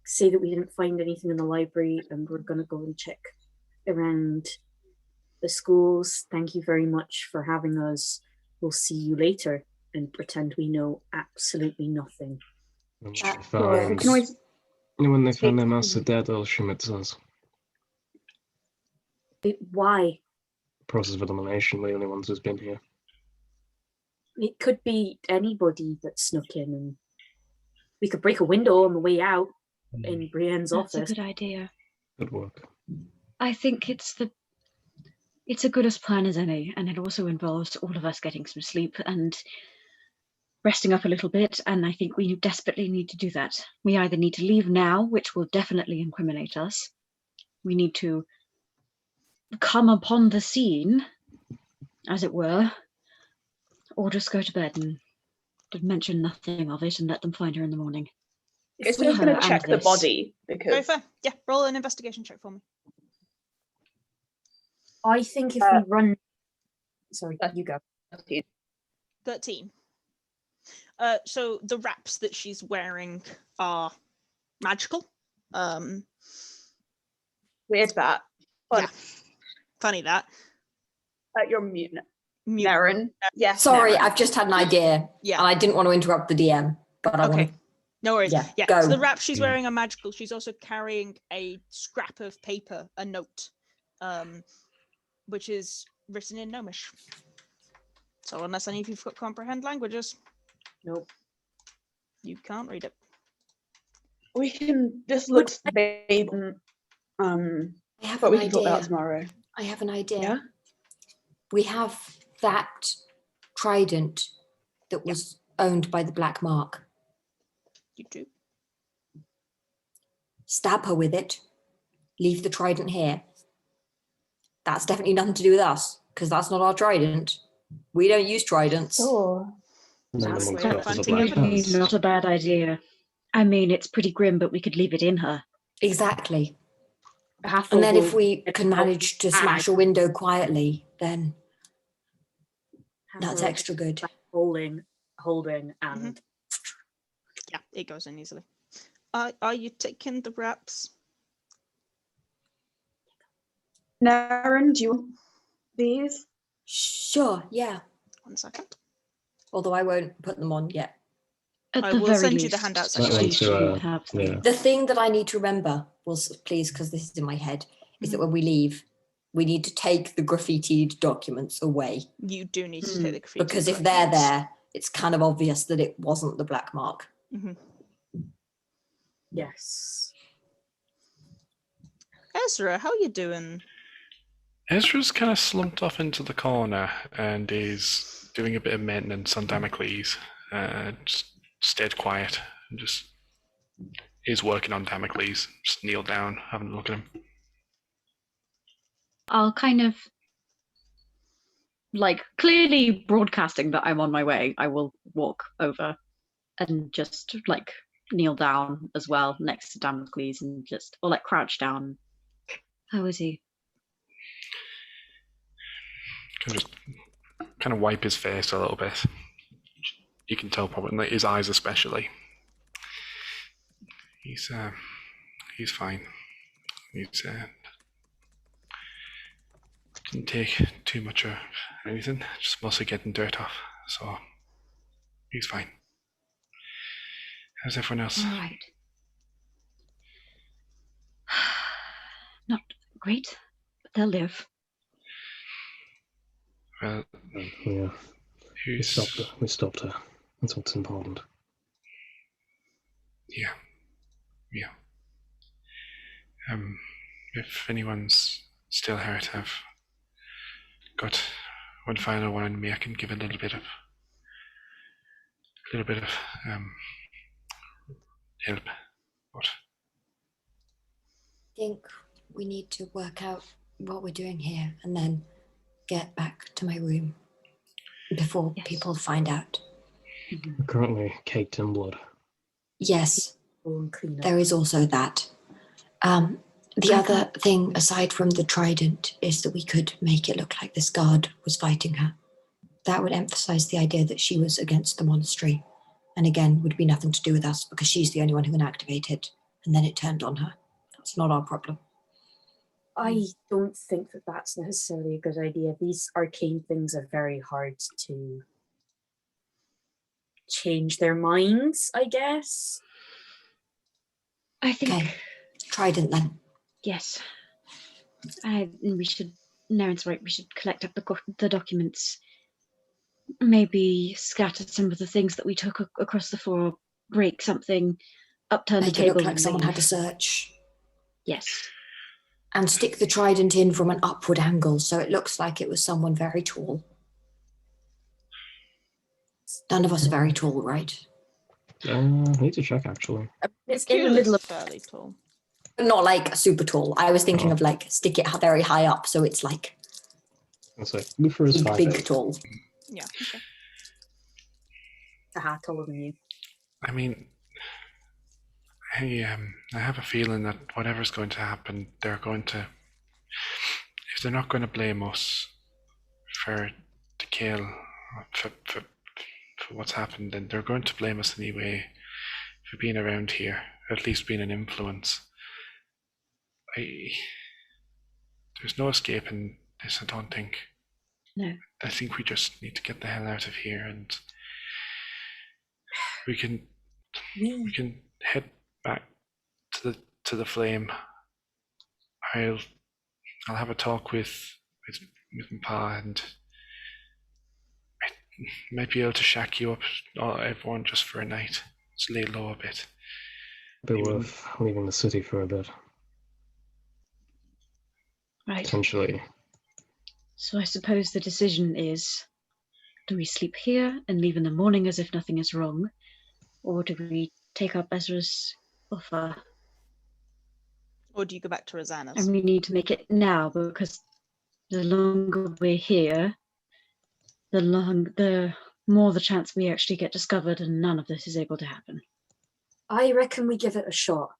say that we didn't find anything in the library, and we're going to go and check around the schools. Thank you very much for having us. We'll see you later, and pretend we know absolutely nothing. When That they found- works. We can always when they found their speak- master dead, I'll assume it's us. Why? Process of elimination, we're the only ones who's been here. It could be anybody that snuck in, and we could break a window on the way out in Brienne's That's a office. good idea. Good work. I think it's a good as plan as any, and it also involves all of us getting some sleep and resting up a little bit, and I think we desperately need to do that. We either need to leave now, which will definitely incriminate us. We need to come upon the scene, as it were, or just go to bed and mention nothing of it and let them find her in the morning. It's we just going her to and check the this. body Very because fair. Yeah, roll an investigation check for me. I think if Uh, we run... Sorry, you go. 13. So the wraps that she's wearing are magical. weird that. But Yeah. Funny that. you're mute, Mute. Nerin. Yes. Sorry, Nerin. I've just had an idea, Yeah. and I didn't want to interrupt the DM, but I Okay. want to. No worries. Yeah, Yeah. go. So the wrap she's Yeah. wearing are magical. She's also carrying a scrap of paper, a note, which is written in Gnomish. So unless any of you comprehend languages, Nope. you can't read it. We can. This looks vague. I have But we an can talk about idea. it tomorrow. I have an idea. Yeah? We have that trident that was owned by the Black Mark. You do. Stab her with it. Leave the trident here. That's definitely nothing to do with us, because that's not our trident. We don't use tridents. Oh. And then That's the monk weird. offers a Fancy black evidence. pass. Not a bad idea. I mean, it's pretty grim, but we could leave it in her. Exactly. Hathor And then if will- we can manage to smash a window quietly, then that's Hathor extra good. holding, and Yeah, it goes in easily. Are you taking the wraps? Nerin, do you want these? Sure, yeah. 1 second. Although I won't put them on yet. At I the will very send least, you the handouts That anyway. one she to, shouldn't have them. yeah. The thing that I need to remember, please, because this is in my head, is that when we leave, we need to take the graffitied documents away. You do need to take the graffiti. Because if they're there, it's kind of obvious that it wasn't the Black Mark. Mm-hmm. Yes. Ezra, how you doing? Ezra's kind of slumped off into the corner and is doing a bit of maintenance on Damocles. Just stayed quiet and just is working on Damocles. Just kneel down, having a look at him. I'll kind of, like, clearly broadcasting that I'm on my way. I will walk over and just, like, kneel down as well next to Damocles and just, or like crouch down. How is he? Can just kind of wipe his face a little bit. You can tell probably, like, his eyes especially. He's fine. He's didn't take too much of anything, just mostly getting dirt off. So he's fine. How's everyone else? All right. Not great, but they'll live. Well, Yeah, we who's stopped her. That's what's important. yeah. If anyone's still hurt, I've got one final one in me. I can give a little bit of help, but I think we need to work out what we're doing here and then get back to my room before people find out. We're currently caked in blood. Yes, Go and clean up. there is also that. The other thing, aside from the trident, is that we could make it look like this guard was fighting her. That would emphasize the idea that she was against the monastery, and again, would be nothing to do with us because she's the only one who can activate it, and then it turned on her. That's not our problem. I don't think that that's necessarily a good idea. These arcane things are very hard to change their minds, I guess. I think, Okay, trident then. yes. We should, Nerin's right, we should collect up the documents. Maybe scatter some of the things that we took across the floor, break something, upturn the Make it table. look like and someone had leave. to search. Yes. And stick the trident in from an upward angle so it looks like it was someone very tall. None of us are very tall, right? I need to check, actually. It's in the middle of fairly tall. Not like super tall. I was thinking Oh. of like stick it very high up so it's like It's like Luther is big 5'8". tall. Yeah. Okay. a hat taller than you. I mean, I have a feeling that whatever's going to happen, they're going to, if they're not going to blame us for the kill, for what's happened, then they're going to blame us anyway for being around here, or at least being an influence. There's no escaping this, I don't think. No. I think we just need to get the hell out of here, and we can head back to the flame. I'll have a talk with my pa, and I might be able to shack you up, everyone, just for a night. Just lay low a bit. Be worth leaving the city for a bit. Right. Potentially. So I suppose the decision is, do we sleep here and leave in the morning as if nothing is wrong? Or do we take up Ezra's offer? Or do you go back to Rosanna's? And we need to make it now, because the longer we're here, the more the chance we actually get discovered and none of this is able to happen. I reckon we give it a shot.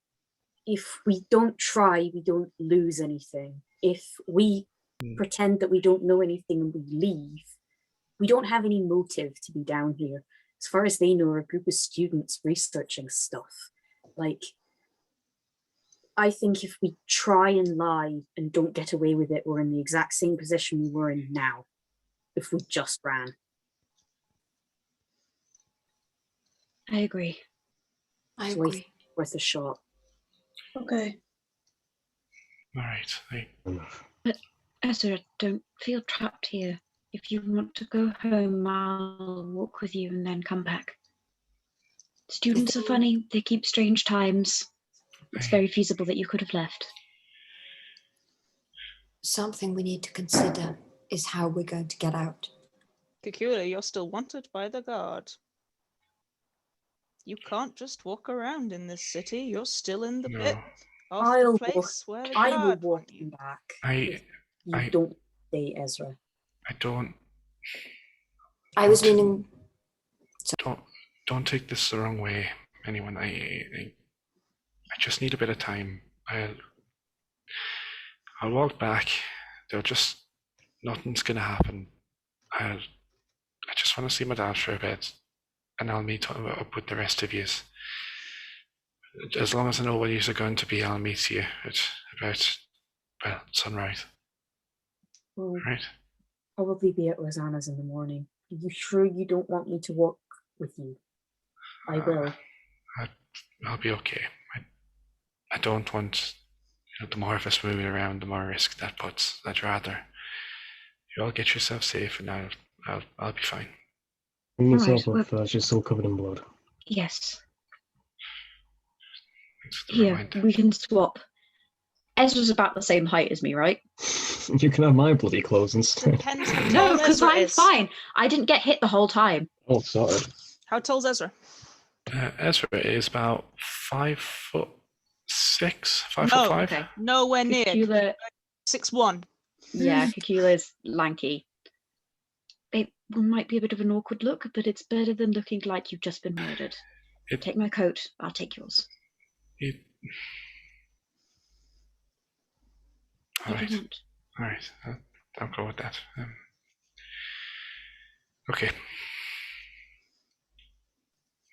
If we don't try, we don't lose anything. If we pretend that we don't know anything and we leave, we don't have any motive to be down here. As far as they know, we're a group of students researching stuff. Like, I think if we try and lie and don't get away with it, we're in the exact same position we were in now, if we just ran. I agree. I So agree. Worth a shot. Okay. All right. But Ezra, don't feel trapped here. If you want to go home, I'll walk with you and then come back. Students are funny. They keep strange times. it's very feasible that you could have left. Something we need to consider is how we're going to get out. Cacula, you're still wanted by the guard. You can't just walk around in this city. You're still in the bit of the place where the I will guard walk want you. him back. I don't stay, Ezra. I don't. I was meaning. Don't take this the wrong way, anyone. I just need a bit of time. I'll walk back. Nothing's gonna happen. I just want to see my dad for a bit, and I'll meet up with the rest of you. As long as I know where you're going to be, I'll meet you at about sunrise. Well, Right? probably be at Rosanna's in the morning. Are you sure you don't want me to walk with you? I will. I'll be okay. I don't want. The more of us moving around, the more risk that puts. I'd rather you all get yourself safe, and I'll be fine. Bring All right, yourself up, she's still covered in blood. Yes. Thanks for the Here, reminder. we can swap. Ezra's about the same height as me, right? You can have my bloody clothes instead. Depends how No, tall because Ezra I'm is. fine. I didn't get hit the whole time. Oh, sorry. How tall's Ezra? Ezra is about 5'6", 5'5". Okay. Nowhere near. Cacula, 6'1". yeah, Cacula's lanky. It might be a bit of an awkward look, but it's better than looking like you've just been murdered. Take my coat. I'll take yours. All What do right. you want? All right. I'll go with that. Okay.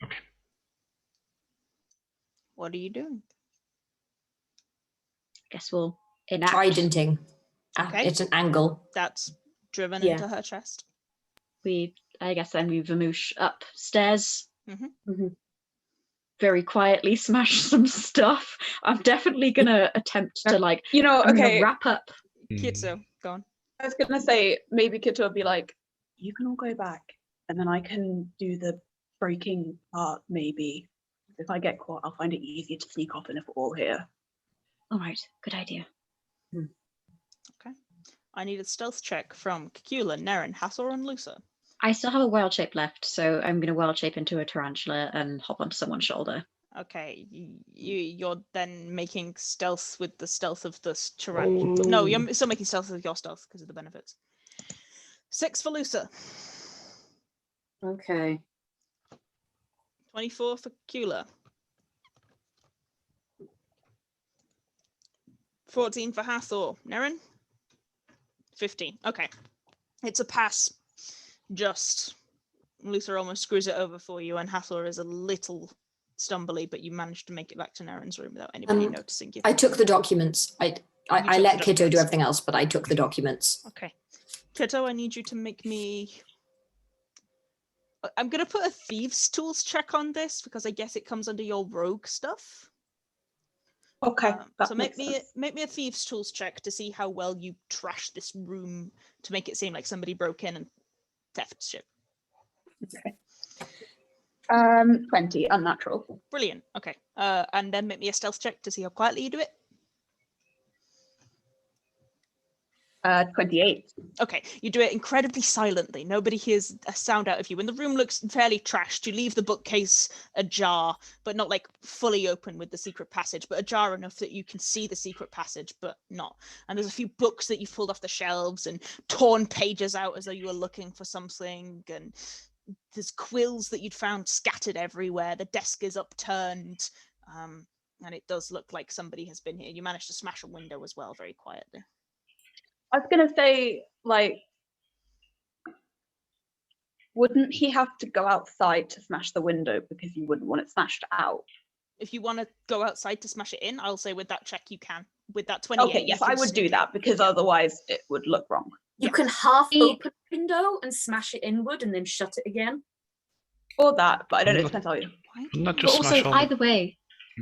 Okay. What are you doing? Guess we'll enact. Tridenting. Okay. It's an angle. That's driven Yeah. into her chest. I guess then we vamoosh upstairs. Mhm. Very quietly smash some stuff. I'm definitely gonna attempt to I'm okay. gonna wrap up. Kitto, go on. I was gonna say maybe Kitto would be like, you can all go back, and then I can do the breaking part. Maybe if I get caught, I'll find it easier to sneak off, and if we're all here. All right, good idea. Okay. I need a stealth check from Cacula, Nerin, Hathor, and Lusa. I still have a wild shape left, so I'm gonna wild shape into a tarantula and hop onto someone's shoulder. Okay, you're then making stealth with the stealth of the tarantula. No, you're still making stealth with your stealth because of the benefits. 6 for Lusa. Okay. 24 for Cacula. 14 for Hathor. Nerin? 15. Okay. It's a pass. Just Luther almost screws it over for you, and Hathor is a little stumbly, but you managed to make it back to Nerin's room without anybody noticing you. I took the documents. I took let the Kitto do documents. everything else, but I took the documents. Okay. Kitto, I need you to make me... I'm going to put a Thieves' Tools check on this, because I guess it comes under your rogue stuff. Okay. So make me a Thieves' Tools check to see how well you trash this room to make it seem like somebody broke in and theft shit. Okay. 20, unnatural. Brilliant. Okay. And then make me a stealth check to see how quietly you do it. 28. Okay, you do it incredibly silently. Nobody hears a sound out of you. When the room looks fairly trashed, you leave the bookcase ajar, but not like fully open with the secret passage, but ajar enough that you can see the secret passage, but not. And there's a few books that you've pulled off the shelves and torn pages out as though you were looking for something. And there's quills that you'd found scattered everywhere. The desk is upturned. And it does look like somebody has been here. You managed to smash a window as well, very quietly. I was gonna say, like, wouldn't he have to go outside to smash the window because you wouldn't want it smashed out? If you want to go outside to smash it in, I'll say with that check you can. With that 28. Okay, yes, I would do that because otherwise it would look wrong. You can half open the window and smash it inward and then shut it again. Or that, but I don't know, it depends how you... Not But just also, smash all the-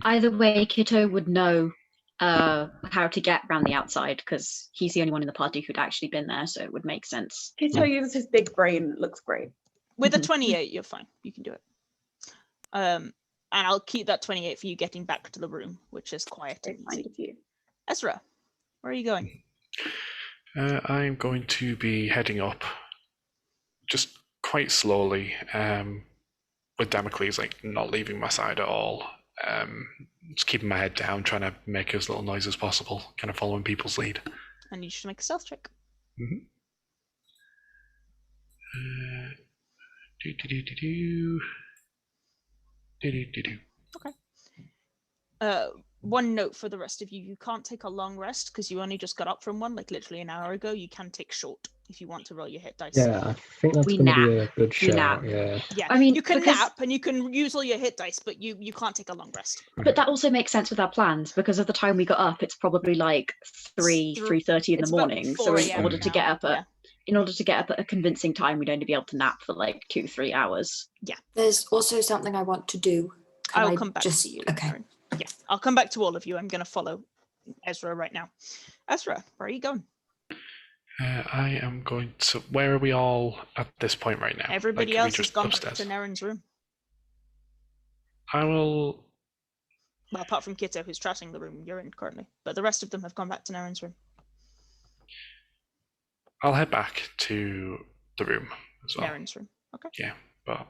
either way, Kitto would know how to get around the outside because he's the only one in the party who'd actually been there, so it would make sense. Kitto uses his big brain, it looks great. With a 28, you're fine. You can do it. And I'll keep that 28 for you getting back to the room, which is quiet Very and kind easy. of you. Ezra, where are you going? I'm going to be heading up, just quite slowly, with Damocles like not leaving my side at all. Just keeping my head down, trying to make as little noise as possible, kind of following people's lead. And you should make a stealth check. Mm-hmm. One note for the rest of you: you can't take a long rest because you only just got up from one, like literally an hour ago. You can take short if you want to roll your hit dice. Yeah, I think that's We going to be nap. a good We shout. nap. Yeah. Yeah, I mean, you can because- nap and you can use all your hit dice, but you can't take a long rest. But that also makes sense with our plans because of the time we got up. It's probably like 3:30 in the It's about morning. 4 So in a.m. order to now, get up at yeah. in order to get up at a convincing time, we'd only be able to nap for like 2-3 hours. There's also something I want to do. Can I'll I come back just... to you. Okay. Nerin. Yeah, I'll come back to all of you. I'm going to follow Ezra right now. Ezra, where are you going? I am going to. Where are we all at this point right now? Everybody Like, are we else has just gone upstairs? back to Nerin's room. I will. Well, apart from Kitto, who's trashing the room you're in currently. But the rest of them have gone back to Nerin's room. I'll head back to the room as well. Nerin's room. Okay. Yeah, but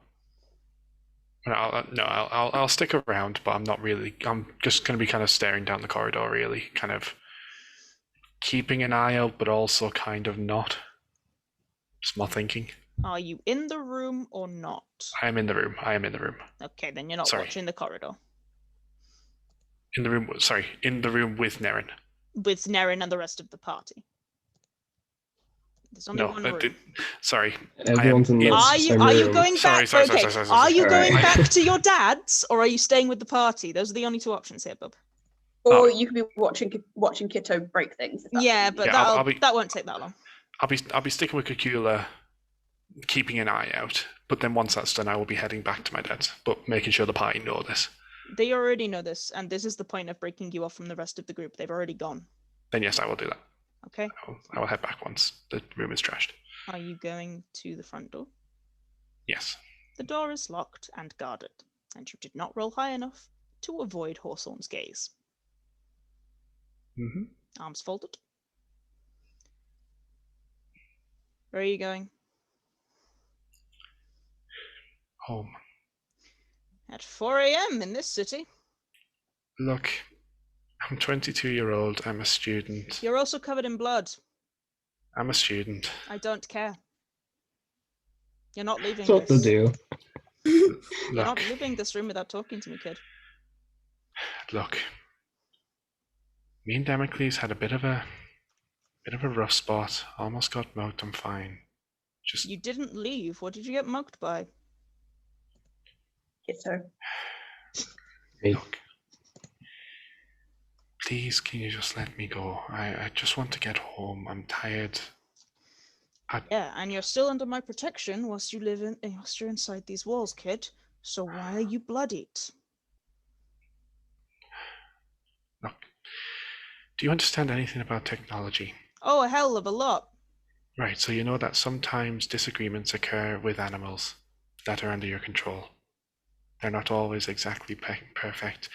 I'll stick around, but I'm not really. I'm just going to be kind of staring down the corridor, really, kind of keeping an eye out, but also kind of not. Just more thinking. Are you in the room or not? I am in the room. I am in the room. Okay, then you're not Sorry. watching the corridor. In the room. Sorry, in the room with Nerin. With Nerin and the rest of the party. There's only No, one room. sorry. Everyone's in the Are same you room. going back? Sorry, Okay. sorry. Are you Alright. going back to your dad's, or are you staying with the party? Those are the only two options here, bub. Or you could be watching Kitto break things. if that's Yeah, what you but need. I'll be- that won't take that long. I'll be sticking with Cacula, keeping an eye out. But then once that's done, I will be heading back to my dad's, but making sure the party know this. They already know this, and this is the point of breaking you off from the rest of the group. They've already gone. Then yes, I will do that. Okay. I will head back once the room is trashed. Are you going to the front door? Yes. The door is locked and guarded, and you did not roll high enough to avoid Hawthorne's gaze. Mm-hmm. Arms folded. Where are you going? Home. At 4 a.m. in this city. Look, I'm 22-year-old. I'm a student. You're also covered in blood. I'm a student. I don't care. You're not leaving That's what to this. do. You're not Look, leaving this room without talking to me, kid. look. Me and Damocles had a bit of a rough spot. Almost got mugged. I'm fine. Just You didn't leave. What did you get mugged by? Kitto. Me. look. Please, can you just let me go? I just want to get home. I'm tired. Yeah, and you're still under my protection whilst you're inside these walls, kid. So why are you bloodied? Look. Do you understand anything about technology? Oh, a hell of a lot. Right, so you know that sometimes disagreements occur with animals that are under your control. They're not always exactly perfect.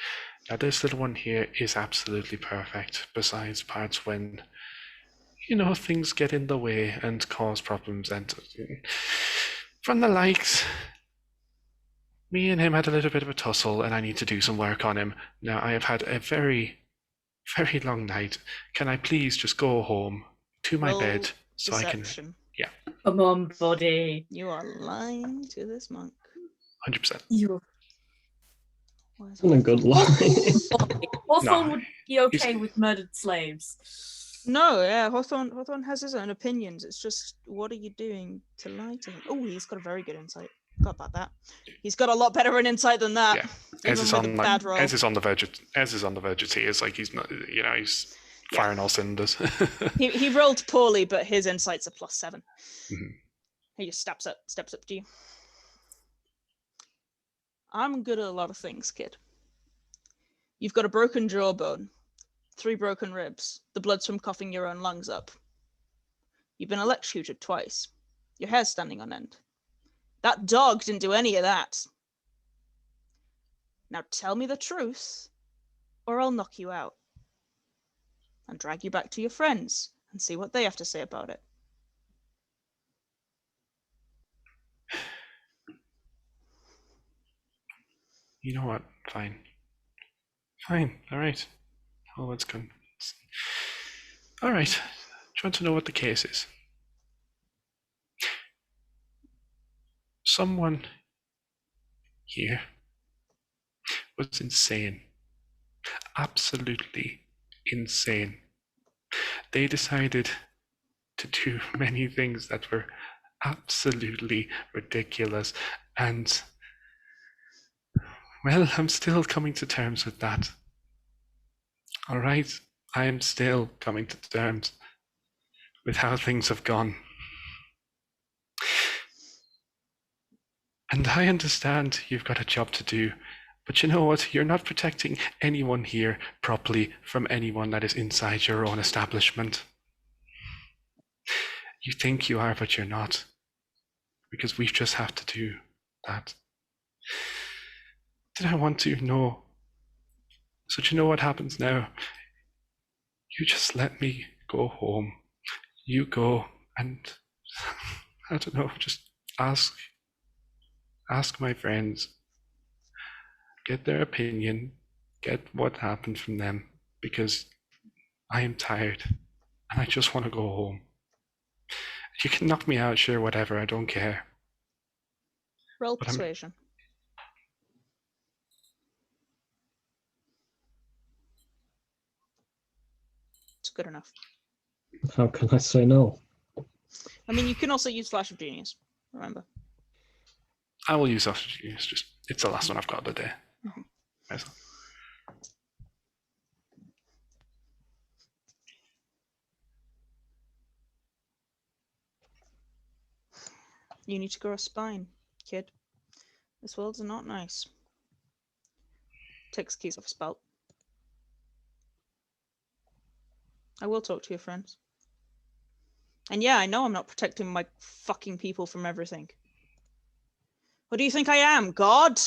Now, this little one here is absolutely perfect, besides parts when, things get in the way and cause problems. And from the likes, me and him had a little bit of a tussle, and I need to do some work on him. Now, I have had a very, very long night. Can I please just go home to my Roll bed so I can... Deception. Come on, buddy. You are lying to this monk. 100%. You Why is It's been a good lie. Hawthorne No, would be okay he's- with murdered slaves. No, yeah, Hawthorne has his own opinions. It's just, what are you doing to lie to him? Oh, he's got a very good insight. Forgot about that. He's got a lot better an insight than that. Yeah. Even Ez is with a on bad roll. Ez is on the verge of tears. Like he's not, he's Yeah. firing all cylinders. He rolled poorly, but his insight's a +7. Mhm. He just steps up to you. I'm good at a lot of things, kid. You've got a broken jawbone, 3 broken ribs, the blood's from coughing your own lungs up. You've been electrocuted twice. Your hair's standing on end. That dog didn't do any of that. Now tell me the truth, or I'll knock you out. And drag you back to your friends and see what they have to say about it. You know what? Fine. Fine. All right. Oh, it's good. All right. Do you want to know what the case is? Someone here was insane. Absolutely insane. They decided to do many things that were absolutely ridiculous, and well, I'm still coming to terms with that. All right, I am still coming to terms with how things have gone. And I understand you've got a job to do, but you know what? You're not protecting anyone here properly from anyone that is inside your own establishment. You think you are, but you're not. Because we just have to do that. Did I want to? No. So do you know what happens now? You just let me go home. You go and, I don't know, just ask my friends, get their opinion, get what happened from them, because I am tired and I just want to go home. You can knock me out, sure, whatever, I don't care. Roll persuasion. It's good enough. How can I say no? I mean, you can also use Flash of Genius, remember. I will use Flash of Genius, just, it's the last one I've got of the day. Mm-hmm. You need to grow a spine, kid. This world's not nice. Takes keys off his belt. I will talk to your friends. And yeah, I know I'm not protecting my fucking people from everything. What do you think I am, God?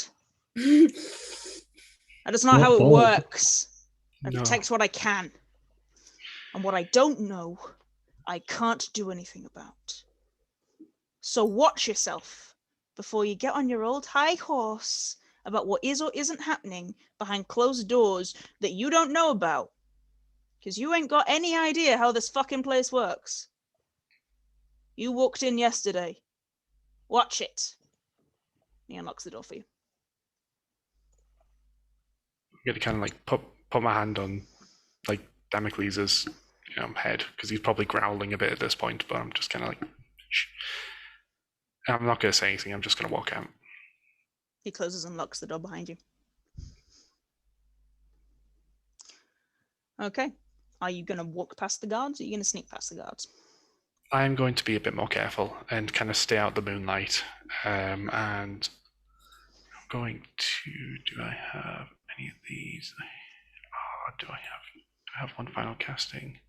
That is not how it works. I protect what I can. And what I don't know, I can't do anything about. So watch yourself before you get on your old high horse about what is or isn't happening behind closed doors that you don't know about. Because you ain't got any idea how this fucking place works. You walked in yesterday. Watch it. He unlocks the door for you. I'm gonna kind of like put my hand on like Damocles's head, because he's probably growling a bit at this point, but I'm just kind of like, shh. I'm not gonna say anything, I'm just gonna walk out. He closes and locks the door behind you. Okay. Are you gonna walk past the guards, or are you gonna sneak past the guards? I'm going to be a bit more careful and kind of stay out the moonlight. And I'm going to, do I have any of these? Oh, do I have one final casting?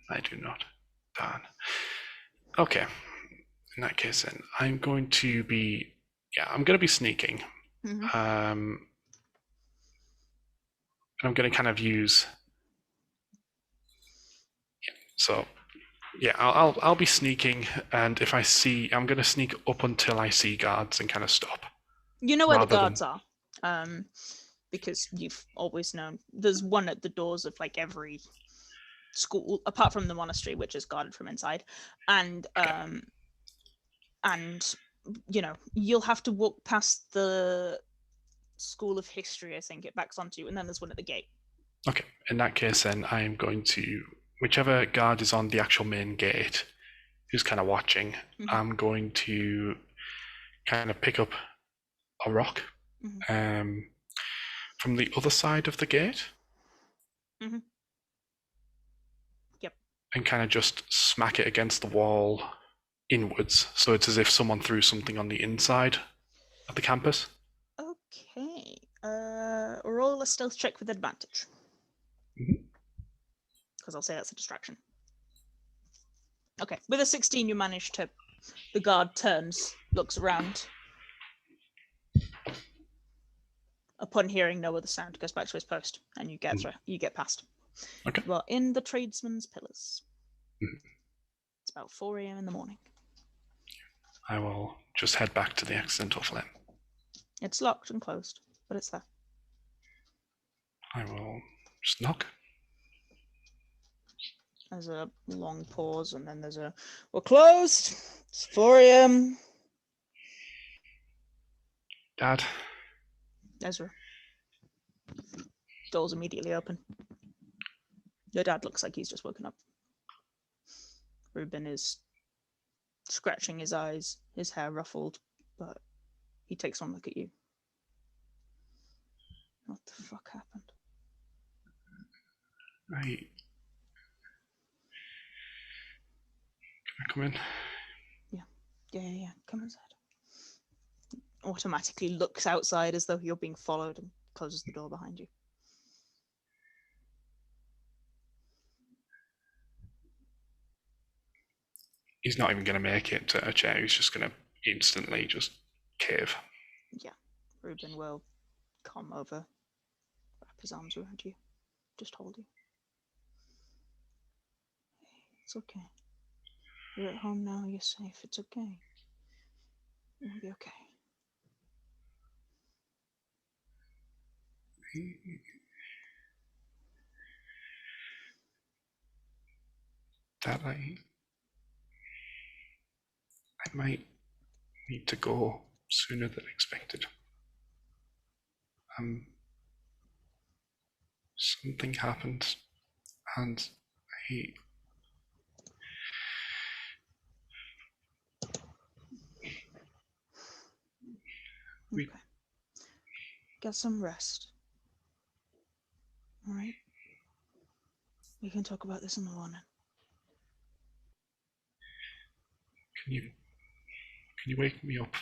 I do not. Darn. Okay. In that case then, I'm going to be sneaking. Mm-hmm. And I'm going to kind of use, so yeah, I'll be sneaking, and if I see, I'm going to sneak up until I see guards and kind of stop. You know where the guards are, because you've always known. There's one at the doors of like every school, apart from the monastery, which is guarded from inside, and Okay. And you'll have to walk past the School of History, I think it backs onto, and then there's one at the gate. Okay, in that case then I am going to, whichever guard is on the actual main gate, who's kind of watching, I'm going to kind of pick up a rock from the other side of the gate. Yep. And kind of just smack it against the wall inwards, so it's as if someone threw something on the inside of the campus. Okay. Roll a stealth check with advantage. Because I'll say that's a distraction. Okay. With a 16, you manage to The guard turns, looks around. Upon hearing no other sound, goes back to his post, and you get through. You get past. Okay. You are in the tradesman's pillars. Mhm. It's about 4 a.m. in the morning. I will just head back to the accidental flame. It's locked and closed, but it's there. I will just knock. There's a long pause, and then there's a, we're closed. It's 4 a.m. Dad, Ezra. Door's immediately open. Your dad looks like he's just woken up. Reuben is scratching his eyes, his hair ruffled, but he takes one look at you. What the fuck happened? can I come in? Yeah. Come inside. Automatically looks outside as though you're being followed and closes the door behind you. He's not even going to make it to a chair. He's just going to instantly just cave. Yeah. Reuben will come over, wrap his arms around you, just hold you. It's okay. You're at home now, you're safe, it's okay. You'll be okay. Dad, I might need to go sooner than expected. Something happened, and Okay. Get some rest. All right? We can talk about this in the morning. Can you wake me up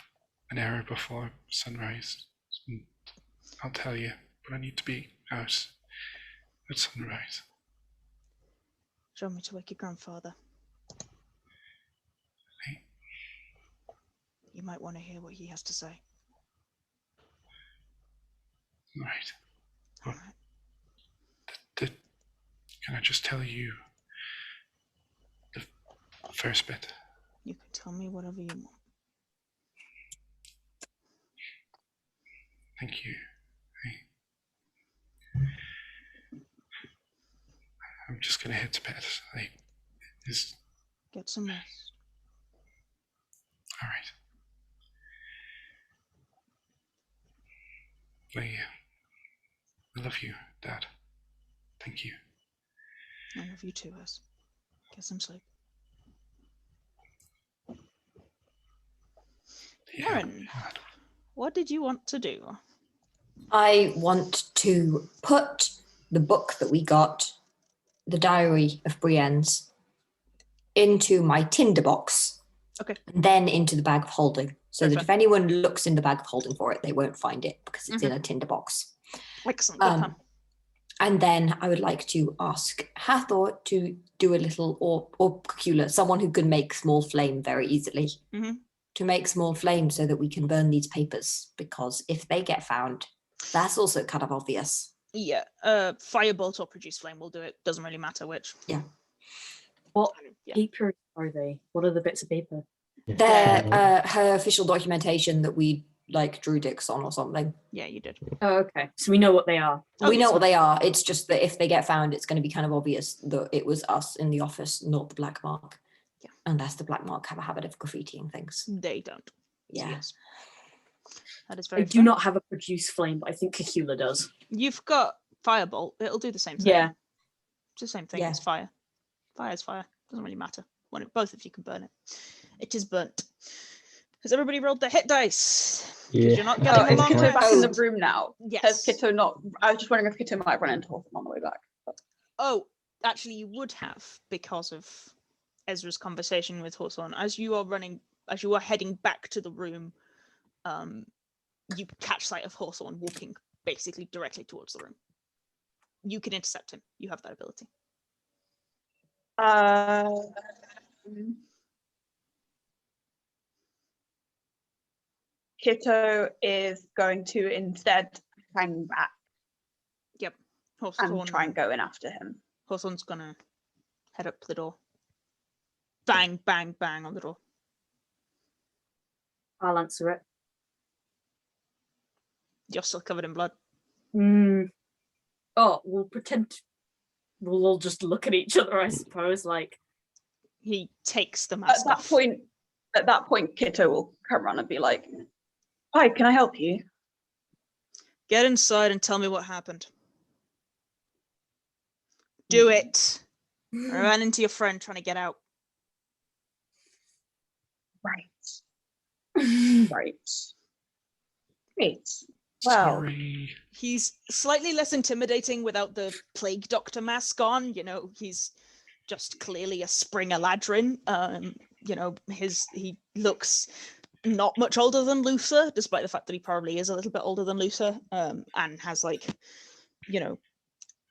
an hour before sunrise? I'll tell you, but I need to be out at sunrise. Show me to wake your grandfather. Hey. You might want to hear what he has to say. Right. All right. Can I just tell you the first bit? You can tell me whatever you want. Thank you. I'm just gonna head to bed. Get some rest. All right. I love you, Dad. Thank you. I love you too, Ez. Get some sleep. Nerin, what did you want to do? I want to put the book that we got, the diary of Brienne's, into my tinderbox. Okay. And then into the bag of holding. So Perfect. that if anyone looks in the bag of holding for it, they won't find it because it's in a tinderbox. Excellent. Good plan. And then I would like to ask Hathor to do a little, or Cacula, someone who can make small flame very easily, to make small flame so that we can burn these papers. Because if they get found, that's also kind of obvious. Yeah. Firebolt or produce flame will do it. Doesn't really matter which. Yeah. What Yeah. paper are they? What are the bits of paper? They're her official documentation that we drew dicks on or something. Yeah, you did. Oh, okay. So we know what they are. We know what they are. It's just that if they get found, it's going to be kind of obvious that it was us in the office, not the black mark. Yeah. Unless the black mark have a habit of graffitiing things. They don't. Yeah. Yes. That is very I do not have a produce flame, but I think Cacula does. You've got firebolt. It'll do the same thing. Yeah. It's the same thing Yeah. as fire. Fire is fire. Doesn't really matter. Both of you can burn it. It is burnt. Has everybody rolled their hit dice? Because you're not getting Is along Kitto with back in the room now? Yes. Has Kitto not? I was just wondering if Kitto might have run into Hawthorne on the way back. Oh, actually, you would have because of Ezra's conversation with Hawthorne. As you are heading back to the room, you catch sight of Hawthorne walking basically directly towards the room. You can intercept him. You have that ability. Kitto is going to instead hang back Yep. and Hawthorne, try and go in after him. Hawthorne's gonna head up the door. Bang, bang, bang on the door. I'll answer it. You're still covered in blood. Oh, we'll pretend we'll all just look at each other, I suppose. Like, He takes the mask At off. that point, Kitto will come around and be like, "Hi, can I help you?" Get inside and tell me what happened. Do it. I ran into your friend trying to get out. Right. Great. Well, Sorry. He's slightly less intimidating without the plague doctor mask on. You know, he's just clearly a Springer Ladrin. You know, he looks not much older than Luther, despite the fact that he probably is a little bit older than Luther, and has like, you know,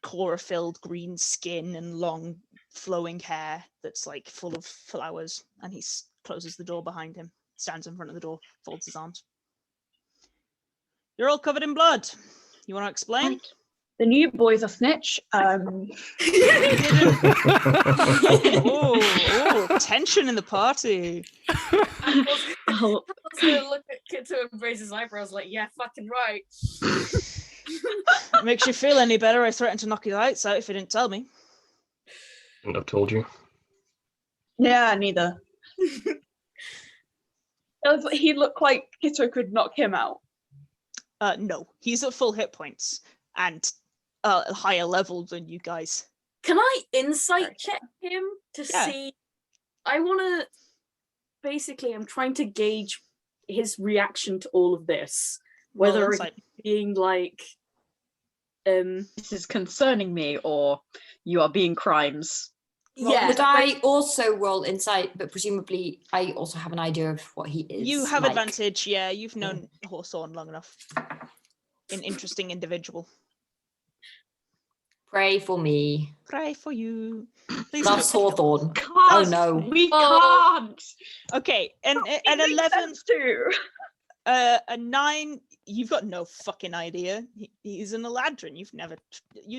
chlorophylled green skin and long flowing hair that's like full of flowers. And he closes the door behind him, stands in front of the door, folds his arms. You're all covered in blood. You want to explain? the new boy's a snitch. Oh, tension in the party. I was gonna look at Kitto and raise his eyebrows like, yeah, fucking right. Makes you feel any better? I threatened to knock his lights out if you didn't tell me. Wouldn't have told you. Yeah, neither. He looked like Kitto could knock him out. No, he's at full hit points and a higher level than you guys. Can I insight check him to see? I want to. Basically, I'm trying to gauge his reaction to all of this. Whether it's being like, this is concerning me, or you are being crimes. Yeah. Would I also roll insight? But presumably, I also have an idea of what he is. You have like. advantage. Yeah, you've known Hawthorne long enough. An interesting individual. Pray for me. Pray for you. Please Loves Hawthorne. Oh no. We can't. Okay, and an 11 too. A 9. You've got no fucking idea. He's an Eladrin. You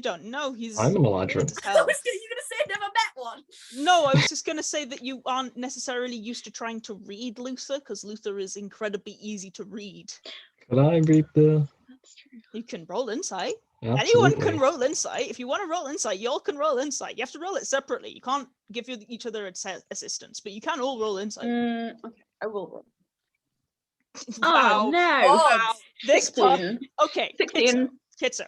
don't know. I'm an Eladrin. I was gonna say I never met one. No, I was just gonna say that you aren't necessarily used to trying to read Luther, because Luther is incredibly easy to read. Could I read the? That's true. You can roll insight. Absolutely. Anyone can roll insight. If you want to roll insight, you all can roll insight. You have to roll it separately. You can't give each other assistance, but you can all roll insight. Okay, I will roll. Wow. Oh no! Wow. This 16. Okay, 16. Kitto.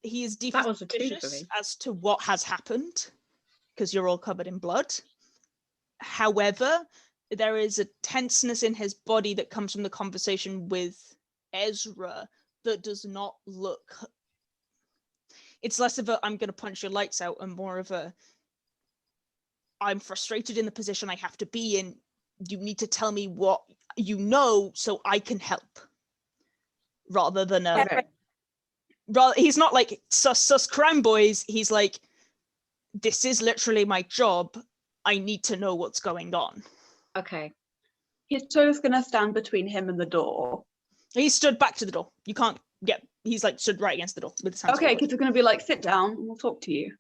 He is deeply That was a 2 for suspicious me. as to what has happened, because you're all covered in blood. However, there is a tenseness in his body that comes from the conversation with Ezra that does not look. It's less of a I'm going to punch your lights out and more of a I'm frustrated in the position I have to be in. You need to tell me what you know so I can help. Rather than he's not like sus crime boys. He's like, this is literally my job. I need to know what's going on. Okay. Kitto's gonna stand between him and the door. He stood back to the door. You can't get. He's like stood right against the door with his hands. Okay, forward. Kitto's gonna be like, sit down and we'll talk to you.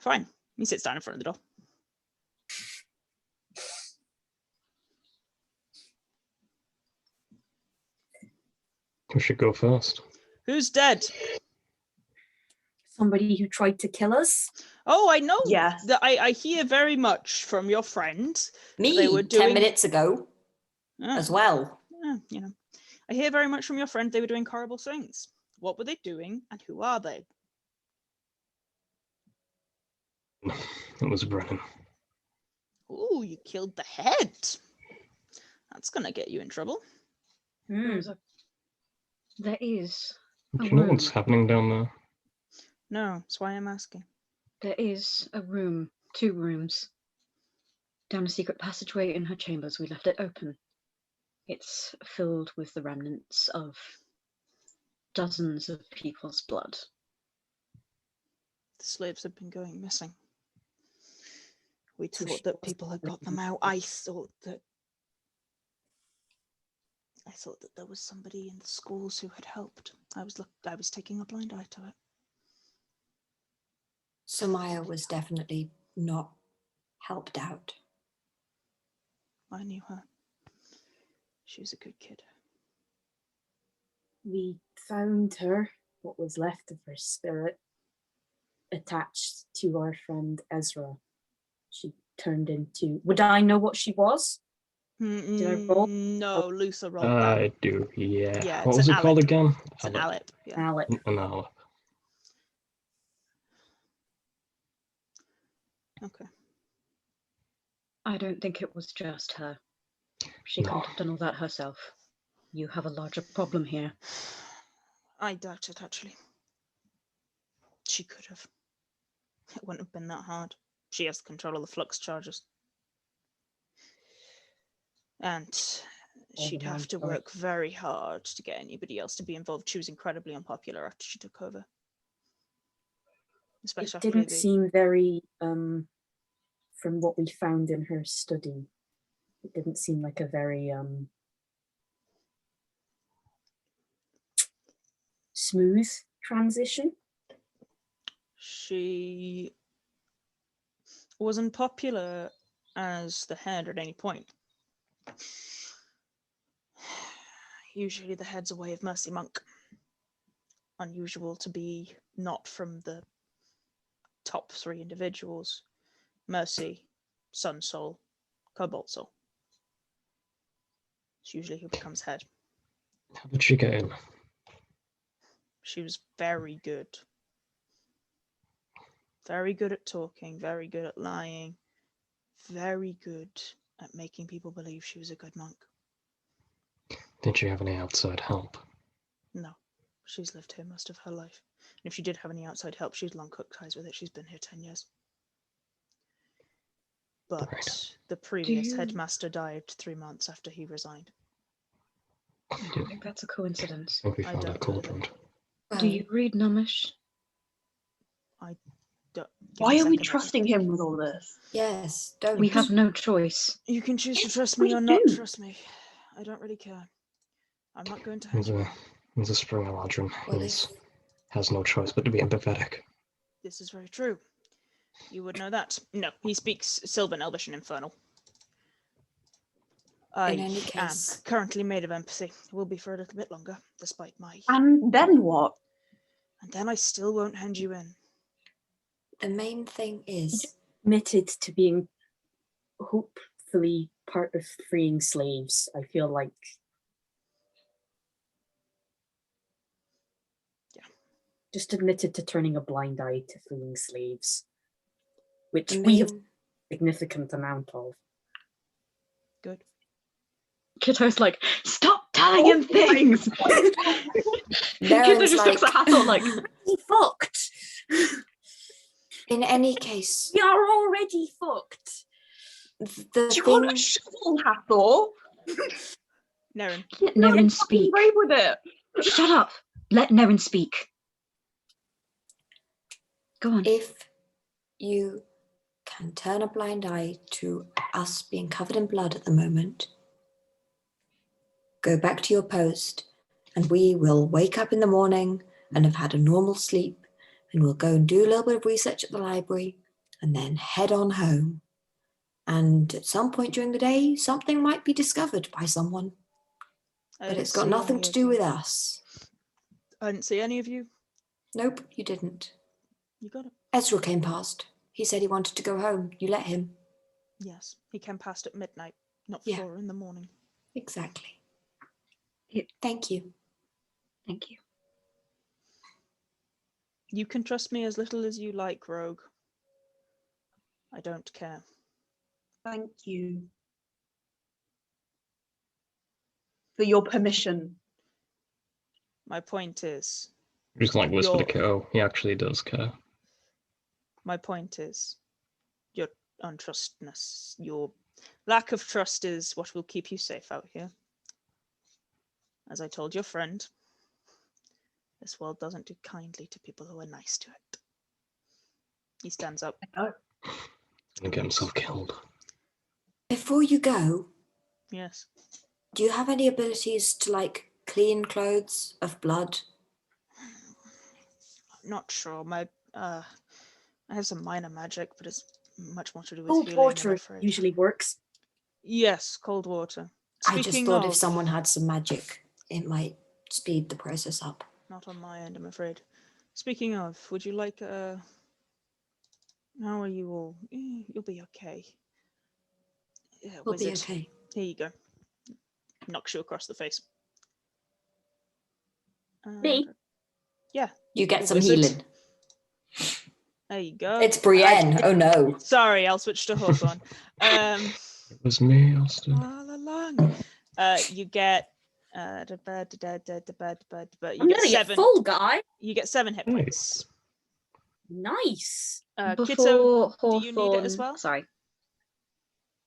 Fine. He sits down in front of the door. Who should go first? Who's dead? Somebody who tried to kill us. Oh, I know. Yes. I hear very much from your friend. Me, They were 10 doing- minutes ago as well. You know, I hear very much from your friend. They were doing horrible things. What were they doing, and who are they? It was Brennan. Ooh, you killed the head. That's gonna get you in trouble. There is. Do you know what's happening down there? No, that's why I'm asking. There is a room, 2 rooms, down a secret passageway in her chambers. We left it open. It's filled with the remnants of dozens of people's blood. The slaves have been going missing. We thought that people had got them out. I thought that there was somebody in the schools who had helped. I was taking a blind eye to it. So Maya was definitely not helped out. I knew her. She was a good kid. We found her, what was left of her spirit, attached to our friend Ezra. She turned into... Would I know what she was? Did I roll? No, Luther rolled that. I do, yeah. Yeah, What it's was an it called Alek. again? It's an Alep. Yeah. Alec. An Alek. Okay. I don't think it was just her. She No. couldn't have done all that herself. You have a larger problem here. I doubt it, actually. She could have. It wouldn't have been that hard. She has control of the flux charges. And she'd have to work very hard to get anybody else to be involved. She was incredibly unpopular after she took over. Especially It after didn't seem very, from what we found in her study, it didn't seem like a very smooth transition. She wasn't popular as the head at any point. Usually the head's a way of mercy monk. Unusual to be not from the top 3 individuals. Mercy, Sun Soul, Cobalt Soul. It's usually who becomes head. How did she get in? She was very good. Very good at talking, very good at lying, very good at making people believe she was a good monk. Did she have any outside help? No, she's lived here most of her life. And if she did have any outside help, she's long cut ties with it. She's been here 10 years. But Right. the previous headmaster died 3 months after he resigned. I don't think that's a coincidence. I think we I found her don't cauldron. Do you read Numish? Why are we trusting him with all this? Yes, don't. We have no choice. You can choose to Yes, trust me we or not do. trust me. I don't really care. I'm not going to He's hurt you. a Springer Ladron. Well, He if has no choice but to be empathetic. This is very true. You would know that. No, he speaks Sylvan, Elvish, and Infernal. I In any am case- currently made of empathy. Will be for a little bit longer, despite my... And then what? And then I still won't hand you in. the main thing is, Committed to being hopefully part of freeing slaves. I feel like just admitted to turning a blind eye to freeing slaves, which the we have main, a significant amount of. Good. Kitto's like, stop telling him things! Kitto Nerin's just looks at Hathor like, He fucked. in any case, We are already fucked. the You got a thing, shovel, Hathor. Nerin. let Nerin Fucking speak. brave with it. Shut up! Let Nerin speak. Go on. if you can turn a blind eye to us being covered in blood at the moment, go back to your post and we will wake up in the morning and have had a normal sleep, and we'll go and do a little bit of research at the library and then head on home. And at some point during the day, something might be discovered by someone, I but didn't it's got see nothing any to of do you. with us. I didn't see any of you. Nope, you didn't. You got it. Ezra came past. He said he wanted to go home. You let him. Yes, he came past at midnight, not Yeah. 4 in the morning. Exactly. It- Thank you. Thank you. You can trust me as little as you like, Rogue. I don't care. Thank you for your permission. My point is, Just like whisper to You're- Kitto, he actually does care. your untrustness, your lack of trust is what will keep you safe out here. As I told your friend, this world doesn't do kindly to people who are nice to it. He stands up. Oh. and get himself killed. Before you go, Yes. do you have any abilities to, like, clean clothes of blood? Not sure. I have some minor magic, but it's much more to do with Cold healing, I'm water afraid. usually works. Yes, cold water. I just thought of, if someone had some magic, it might speed the process up. Not on my end, I'm afraid. Speaking of, would you like how are you all? You'll be okay. Yeah, We'll be wizard. okay. Here you go. Knocks you across the face. Me? Yeah. You get some Wizard. healing. There you go. It's Brieyenn. Oh no. Sorry, I'll switch to Hawthorne. It was me, Astrid. All along. You get you I'm get nearly at 7. full, guy. You get 7 hit points. Nice. Kitto, Before do you need it as well? Sorry.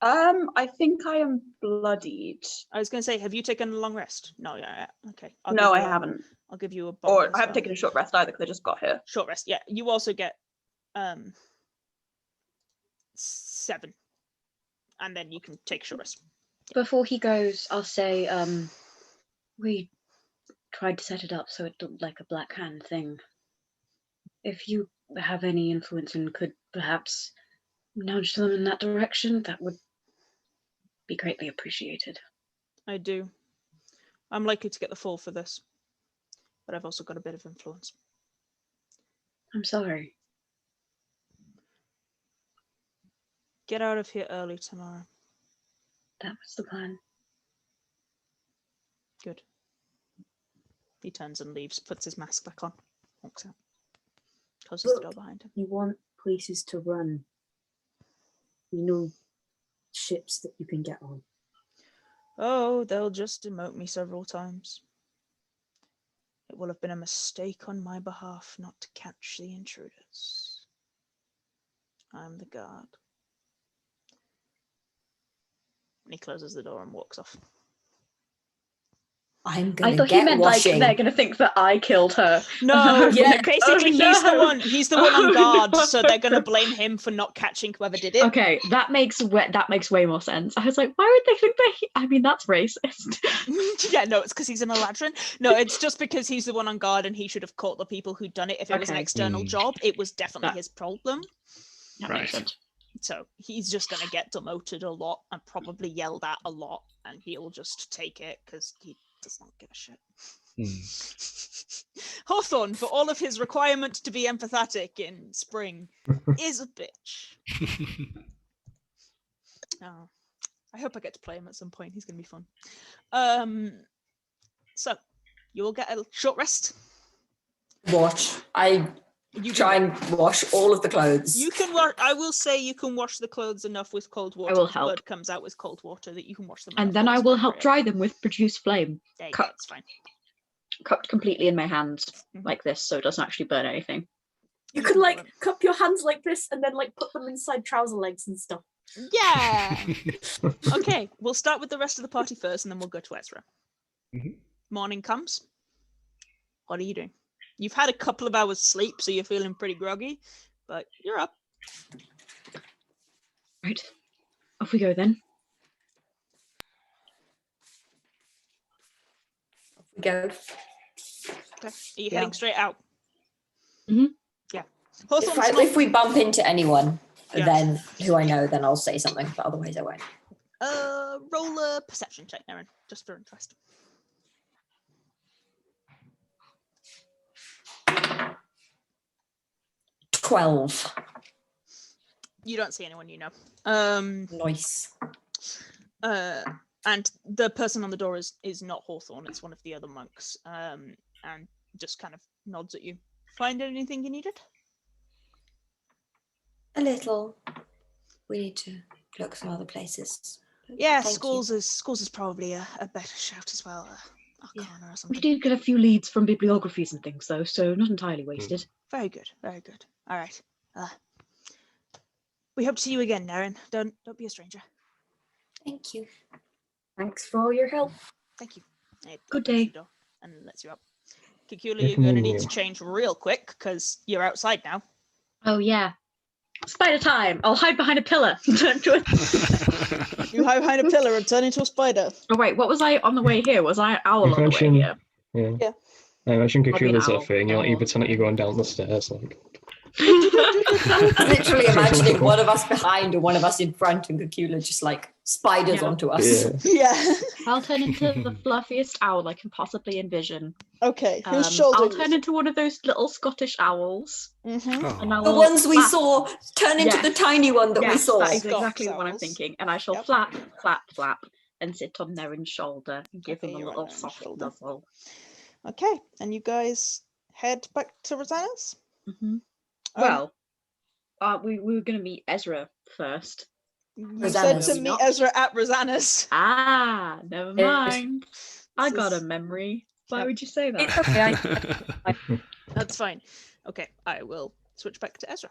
I think I am bloodied. I was going to say, have you taken a long rest? No, yeah, okay. No, I haven't. I'll give you a bump Or as I haven't well. taken a short rest either because I just got here. Short rest. Yeah, you also get 7, and then you can take a short rest. Before he goes, I'll say, we tried to set it up so it looked like a Black Hand thing. If you have any influence and could perhaps nudge them in that direction, that would be greatly appreciated. I do. I'm likely to get the fall for this, but I've also got a bit of influence. I'm sorry. Get out of here early tomorrow. That was the plan. Good. He turns and leaves, puts his mask back on, walks out, closes the door behind him. You want places to run. You know, ships that you can get on. Oh, they'll just demote me several times. It will have been a mistake on my behalf not to catch the intruders. I'm the guard. And he closes the door and walks off. I'm I gonna thought he get meant washing. like they're gonna think that I killed her. No, Yeah. basically Oh, he's the no. one. He's the one on Oh, guard, no. so they're gonna blame him for not catching whoever did it. Okay, that makes way more sense. I was like, why would they think that? I mean, that's racist. Yeah, no, it's because he's a Meladrin. No, it's just because he's the one on guard and he should have caught the people who'd done it. If it was an Okay. external job, it was definitely That- his problem. That Right. makes sense. So he's just going to get demoted a lot and probably yelled at a lot, and he'll just take it because he does not give a shit. Hawthorne, for all of his requirement to be empathetic in spring, is a bitch. Oh, I hope I get to play him at some point. He's going to be fun. So you will get a short rest. Wash. I You try can, and wash all of the clothes. you can wash. I will say you can wash the clothes enough with cold water. will if help. Blood comes out with cold water that you can wash them. And enough then that I it's will help appropriate. dry them with Produce Flame, There you go, cut. it's fine. cupped completely in my hands Mhm. like this, so it doesn't actually burn anything. You You could can like put 'em- cup your hands like this and then like put them inside trouser legs and stuff. Yeah. Okay, we'll start with the rest of the party first, and then we'll go to Ezra. Mhm. Morning comes. What are you doing? You've had a couple of hours sleep, so you're feeling pretty groggy, but you're up. Right, off we go then. We go. Okay. Are you heading straight out? Mhm. Yeah. If, Hawthorne's not- if we bump into anyone, Yeah. then who I know, then I'll say something. But otherwise, I won't. Roll a perception check, Nerin, just for interest. $12. You don't see anyone you know. Nice. And the person on the door is not Hawthorne, it's one of the other monks. And just kind of nods at you. Find anything you needed? A little. We need to look some other places. Yeah, Thank schools is probably a better shout as well. Arcana or We something. did get a few leads from bibliographies and things though, so not entirely wasted. Very good, very good. All right. We hope to see you again, Nerin. Don't be a stranger. Thank you. Thanks for all your help. Thank you. It Good opens the day. door and lets you up. Cacula, Yeah, you're going to come need in to here. change real quick because you're outside now. Oh yeah. Spider time! I'll hide behind a pillar. Turn to a... You hide behind a pillar and turn into a spider. Oh wait, what was I on the way here? Was I an owl on the way here? Yeah. I imagine I'll be an Cacula's a owl. thing. You pretend like you're going down the stairs, like. Literally imagining one of us behind and one of us in front, and Cacula just like spiders onto us. Yeah. I'll turn into the fluffiest owl I can possibly envision. Okay. Who's I'll shouldering? turn into one of those little Scottish owls. Mm-hmm. And I The will ones we flap. saw turn into the tiny one that we Yes, saw. that is Scots exactly what I'm owls. thinking. And I shall Yep. flap, flap, flap, and sit on Nerin's shoulder and give Okay, him a you're on little Nerin's soft shoulder. nuzzle. Okay, and you guys head back to Rosanna's? Well, we were going to meet Ezra first. You Rosanna's. said to meet Ezra at Rosanna's. Ah, never mind. I This got a is- memory. Why Yep. would you say that? It's okay. That's fine. Okay, I will switch back to Ezra.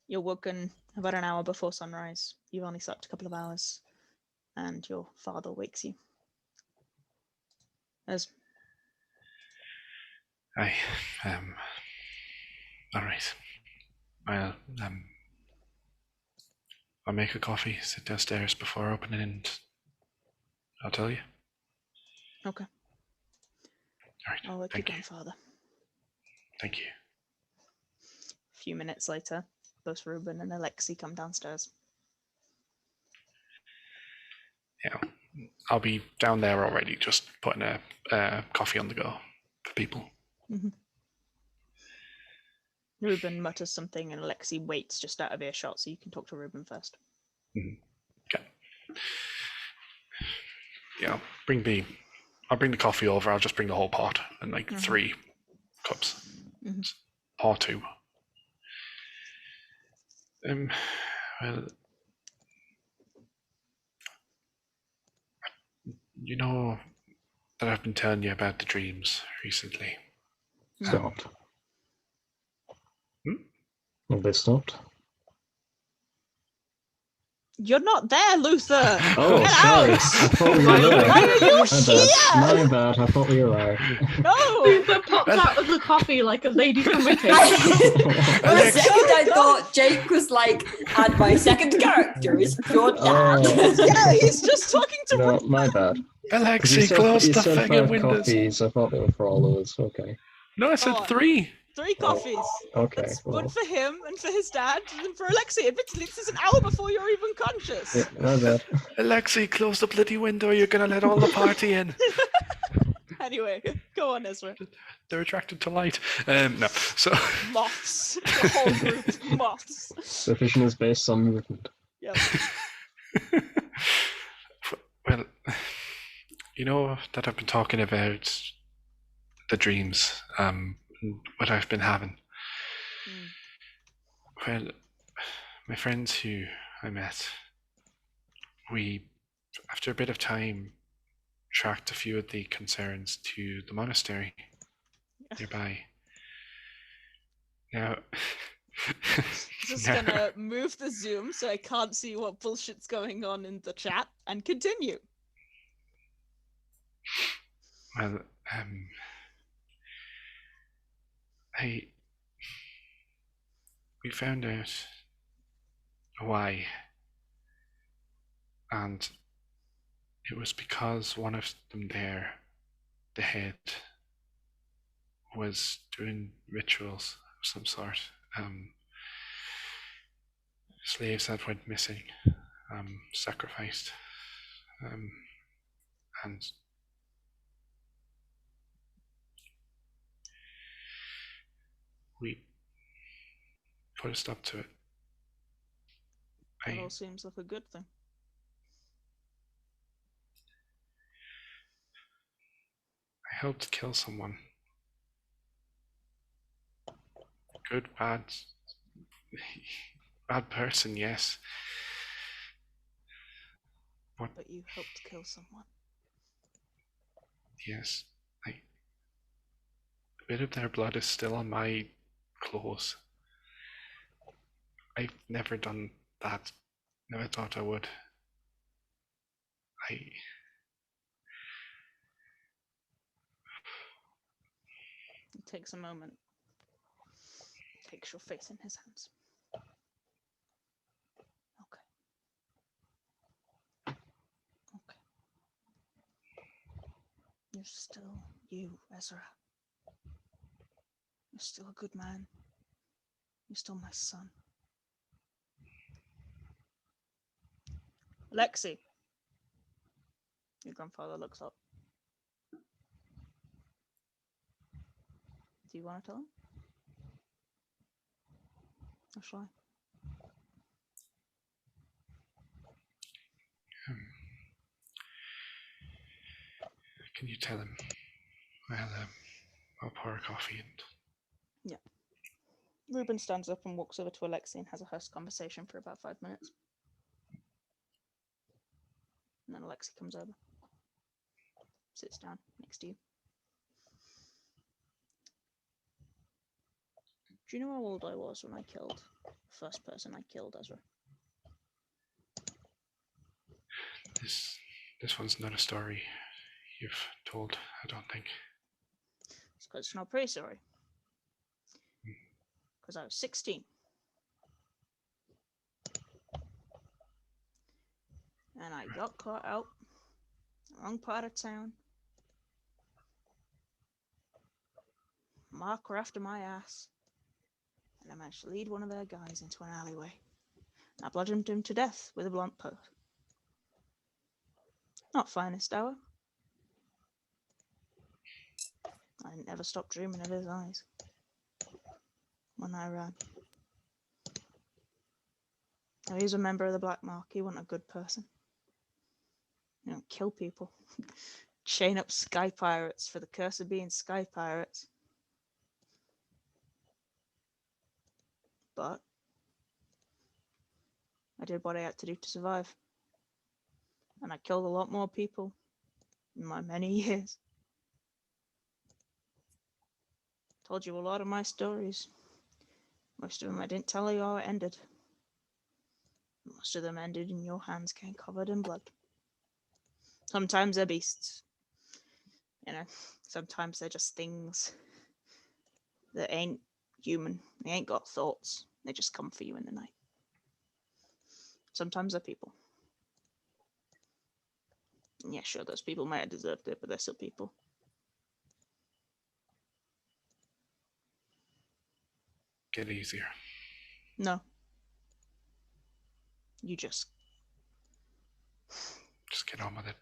You're woken about an hour before sunrise. You've only slept a couple of hours, and your father wakes you. I all right. I'll make a coffee, sit downstairs before opening, and I'll tell you. Okay. All right. I'll let you Thank go, you. Father. Thank you. A few minutes later, both Ruben and Alexei come downstairs. Yeah, I'll be down there already, just putting a coffee on the go for people. Ruben mutters something, and Alexei waits just out of earshot, so you can talk to Ruben first. Okay. Yeah, I'll bring the coffee over. I'll just bring the whole pot and like 3 cups or 2. Well, you know that I've been telling you about the dreams recently. Stopped. Have they stopped? You're not there, Luther! Oh, Get sorry. out! I thought we were there. Why are you My here? bad. I thought we were there. No! Luther pops out of the coffee like a lady from a table. For a second, I thought Jake was like, and my second character is your dad. Yeah, he's just talking to No, Ruben. my bad. 'Cause Alexei, close you the said friggin' 5 windows. coffees. I thought they were for all of us. Okay. No, I said Oh. 3. 3 coffees. Okay. That's Well, one for him and for his dad and for Alexei. Admittedly, this is an hour before you're even conscious. yeah, my bad. Alexei, close the bloody window. You're gonna let all the party in. Anyway, go on, Ezra. They're attracted to light. No, so Moths. The whole group. Moths. The vision is based on movement. Yep. well, you know that I've been talking about the dreams, what I've been having. Well, my friends who I met, we, after a bit of time, tracked a few of the concerns to the monastery nearby. Now, Just gonna move the zoom so I can't see what bullshit's going on in the chat and continue. well, we found out why, and it was because one of them there, the head, was doing rituals of some sort. Slaves that went missing, sacrificed, and we put a stop to it. That all seems like a good thing. I helped kill someone. Good, bad person, yes. But you helped kill someone. Yes. A bit of their blood is still on my clothes. I've never done that. Never thought I would. It takes a moment. Takes your face in his hands. You're still you, Ezra. You're still a good man. You're still my son. Alexei. Your grandfather looks up. Do you want to tell him? Or shall I? Can you tell him? Well, I'll pour a coffee and... Yeah. Ruben stands up and walks over to Alexei and has a hushed conversation for about 5 minutes. And then Alexei comes over. Sits down next to you. Do you know how old I was when I killed the first person I killed, Ezra? This one's not a story you've told, I don't think. It's because it's not a pretty story. Because I was 16. And I got caught out in the wrong part of town. Mark were after my ass. And I managed to lead one of their guys into an alleyway. And I bludgeoned him to death with a blunt post. Not finest hour. I never stopped dreaming of his eyes. When I ran. Now he's a member of the Black Mark. He wasn't a good person. You don't kill people. Chain up sky pirates for the curse of being sky pirates. But I did what I had to do to survive. And I killed a lot more people in my many years. Told you a lot of my stories. Most of them I didn't tell you how it ended. Most of them ended in your hands getting covered in blood. Sometimes they're beasts. You know, sometimes they're just things that ain't human. They ain't got thoughts. They just come for you in the night. Sometimes they're people. And yeah, sure, those people might have deserved it, but they're still people. Get easier. No. You just get on with it.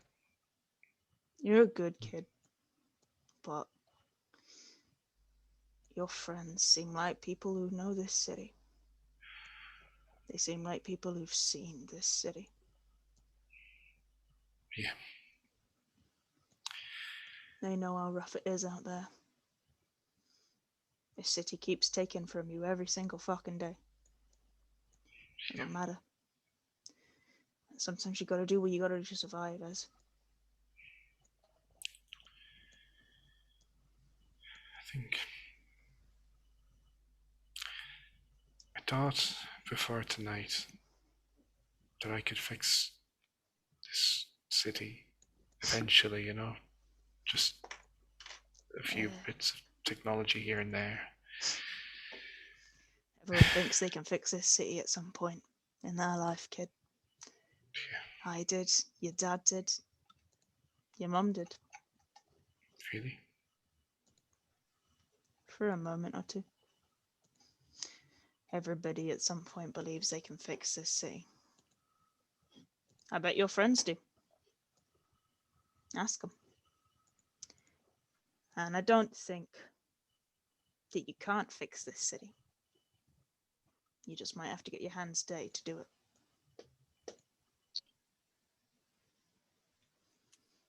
You're a good kid. But your friends seem like people who know this city. They seem like people who've seen this city. Yeah. They know how rough it is out there. This city keeps taking from you every single fucking day. It don't matter. And sometimes you gotta do what you gotta do to survive, as. I thought before tonight that I could fix this city eventually, you know, just a few bits of technology here and there. Everyone thinks they can fix this city at some point in their life, kid. Yeah. I did, your dad did, your mum did. Really? For a moment or two. Everybody at some point believes they can fix this city. I bet your friends do. Ask them. And I don't think that you can't fix this city. You just might have to get your hands dirty to do it.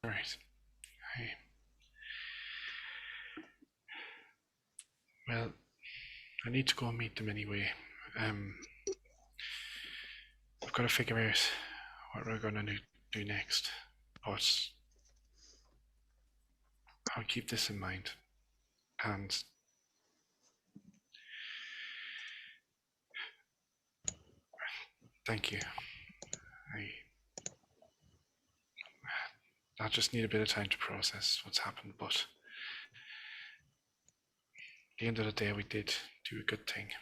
Right. Well, I need to go and meet them anyway. I've got to figure out what we're going to do next. But I'll keep this in mind. And thank you. I just need a bit of time to process what's happened, but at the end of the day, we did do a good thing.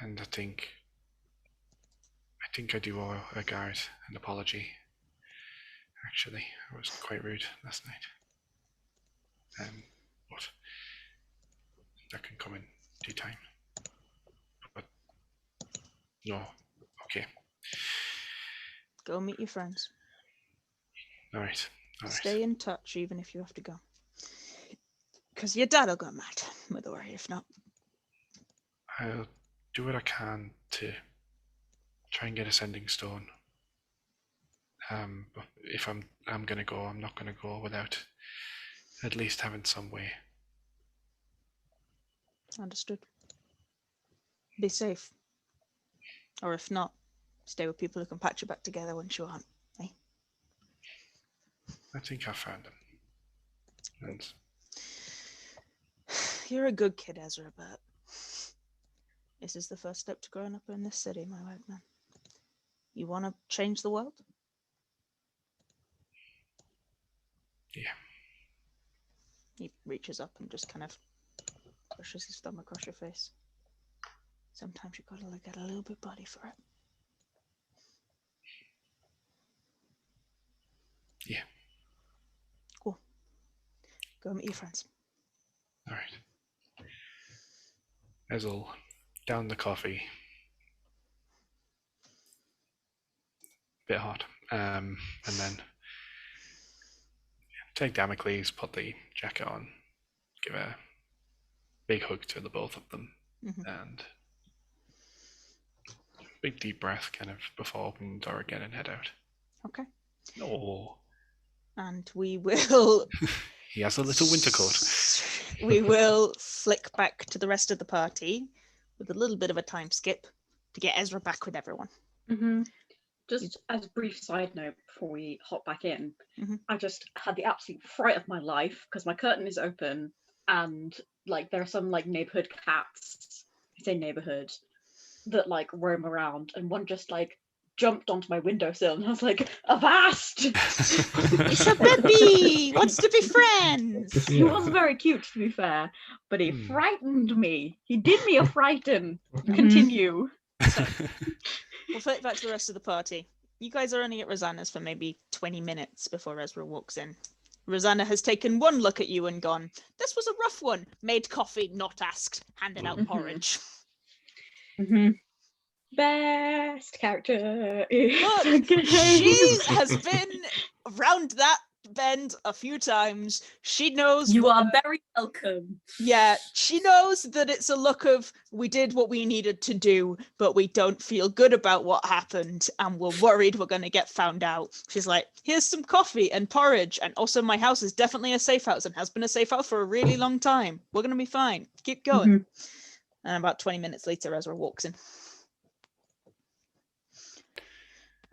And I think I do owe a guard an apology. Actually, I was quite rude last night. But that can come in due time. But no, okay. Go meet your friends. All right. Stay in touch, even if you have to go. Because your dad'll go mad with the worry, if not. I'll do what I can to try and get a sending stone. But if I'm gonna go, I'm not gonna go without at least having some way. Understood. Be safe. Or if not, stay with people who can patch you back together once you aren't. Eh? I think I found them. And You're a good kid, Ezra, but this is the first step to growing up in this city, my white man. You want to change the world? yeah, He reaches up and just kind of pushes his thumb across your face. Sometimes you gotta get a little bit bloody for it. yeah. Cool. Go meet your friends. All right. Ez'll down the coffee. Bit hot. And then take Damocles, put the jacket on, give a big hug to the both of them, and big deep breath kind of before opening the door again and head out. Okay. Oh. And we will... He has a little winter coat. We will flick back to the rest of the party with a little bit of a time skip to get Ezra back with everyone. Just as a brief side note before we hop back in, Mhm. I just had the absolute fright of my life because my curtain is open and like there are some like neighborhood cats, I say neighborhood, that like roam around, and one just like jumped onto my windowsill and I was like, avast! It's a baby! Wants to be friends! He was very cute, to be fair, but he frightened me. He did me a frighten. Continue. We'll flip back to the rest of the party. You guys are only at Rosanna's for maybe 20 minutes before Ezra walks in. Rosanna has taken one look at you and gone, this was a rough one. Made coffee, not asked. Handed out porridge. Best character. Look, she has been around that bend a few times. She knows You are very welcome. Yeah, she knows that it's a look of we did what we needed to do, but we don't feel good about what happened and we're worried we're going to get found out. She's like, here's some coffee and porridge, and also my house is definitely a safe house and has been a safe house for a really long time. We're going to be fine. Keep going. And about 20 minutes later, Ezra walks in.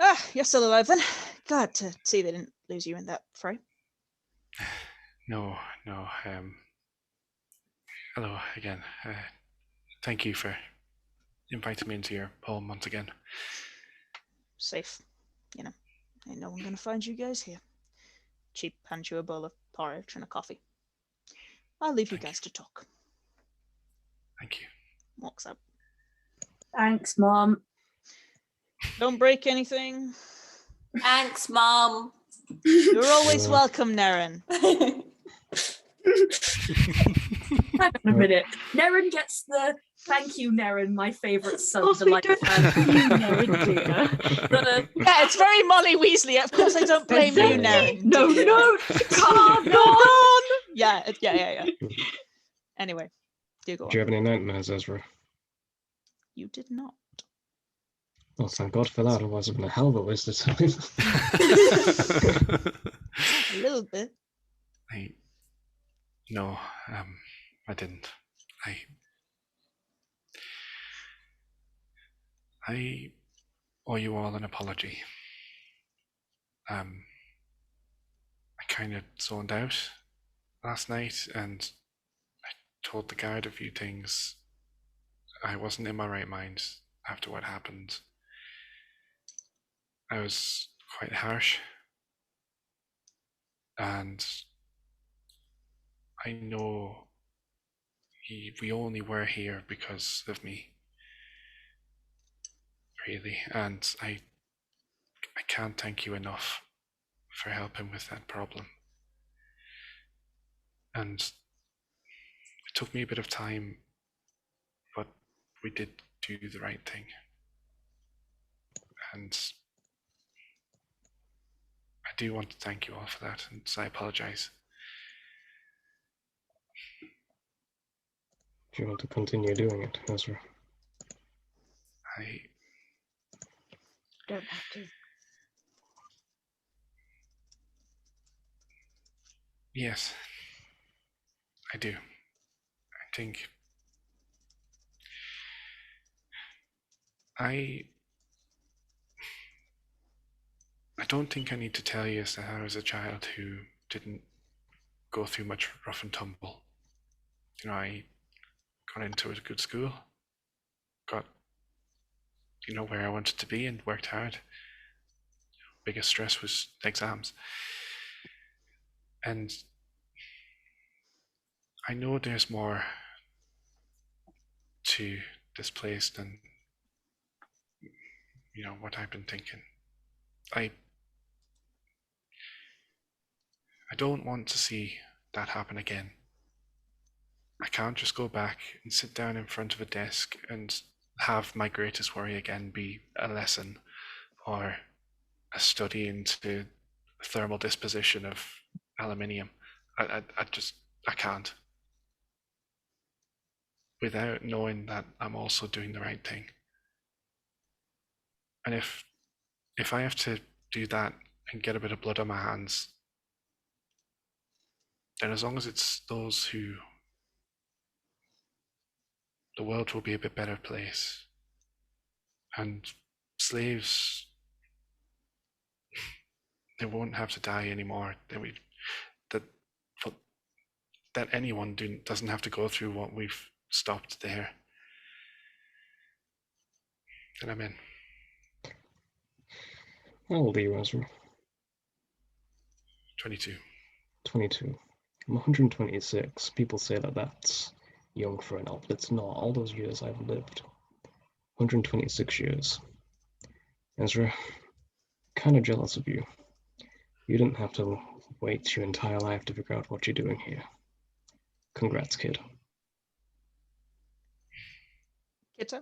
Ah, you're still alive then. Glad to see they didn't lose you in that fray. No. Hello again. Thank you for inviting me into your home once again. Safe. You know, ain't no one gonna find you guys here. She hands you a bowl of porridge and a coffee. I'll leave you guys to talk. Thank you. Walks out. Thanks, Mom. Don't break anything. Thanks, Mom. You're always welcome, Nerin. Hang on a minute. Nerin gets the thank you, Nerin, my favourite son. Of course we don't have you, Nerin, dear. Yeah, it's very Molly Weasley. Of course I don't blame you, Nerin. No, dear. no, come No, on. Yeah. Anyway, do go Do you on. have any nightmares, Ezra? You did not. Oh, thank God for that, otherwise I've been a hell of a waste of time. A little bit. No, I didn't. I owe you all an apology. I kind of zoned out last night and I told the guard a few things. I wasn't in my right mind after what happened. I was quite harsh, and I know we only were here because of me, really, and I can't thank you enough for helping with that problem. And it took me a bit of time, but we did do the right thing. And I do want to thank you all for that, and I apologize. Do you want to continue doing it, Ezra? I Don't have to. Yes, I do. I think I don't think I need to tell you that I was a child who didn't go through much rough and tumble. You know, I got into a good school, got, where I wanted to be and worked hard. Biggest stress was exams. And I know there's more to this place than, what I've been thinking. I don't want to see that happen again. I can't just go back and sit down in front of a desk and have my greatest worry again be a lesson or a study into thermal disposition of aluminium. I can't. Without knowing that I'm also doing the right thing. And if I have to do that and get a bit of blood on my hands, then as long as it's those who, the world will be a bit better place. And slaves, they won't have to die anymore. That anyone doesn't have to go through what we've stopped there. Then I'm in. How old are you, Ezra? 22. 22. I'm 126. People say that that's young for an elf. It's not. All those years I've lived. 126 years. Ezra, kind of jealous of you. You didn't have to wait your entire life to figure out what you're doing here. Congrats, kid. Kitto,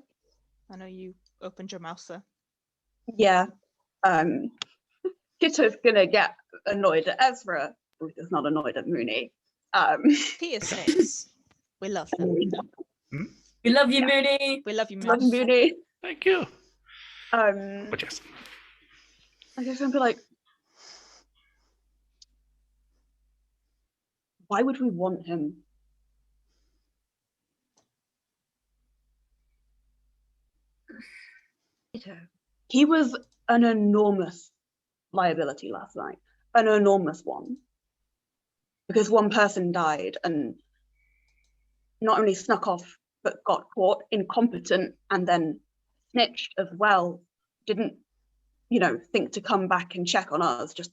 I know you opened your mouth there. Yeah. Kitto's gonna get annoyed at Ezra. Ruth is not annoyed at Mooney. He is snakes. We love them. We love you, Mooney. We love you, Love Moon. Mooney. Thank you. But yes. I guess I'd be like, why would we want him? He was an enormous liability last night, an enormous one, because one person died and not only snuck off, but got caught incompetent and then snitched as well. Didn't, think to come back and check on us, just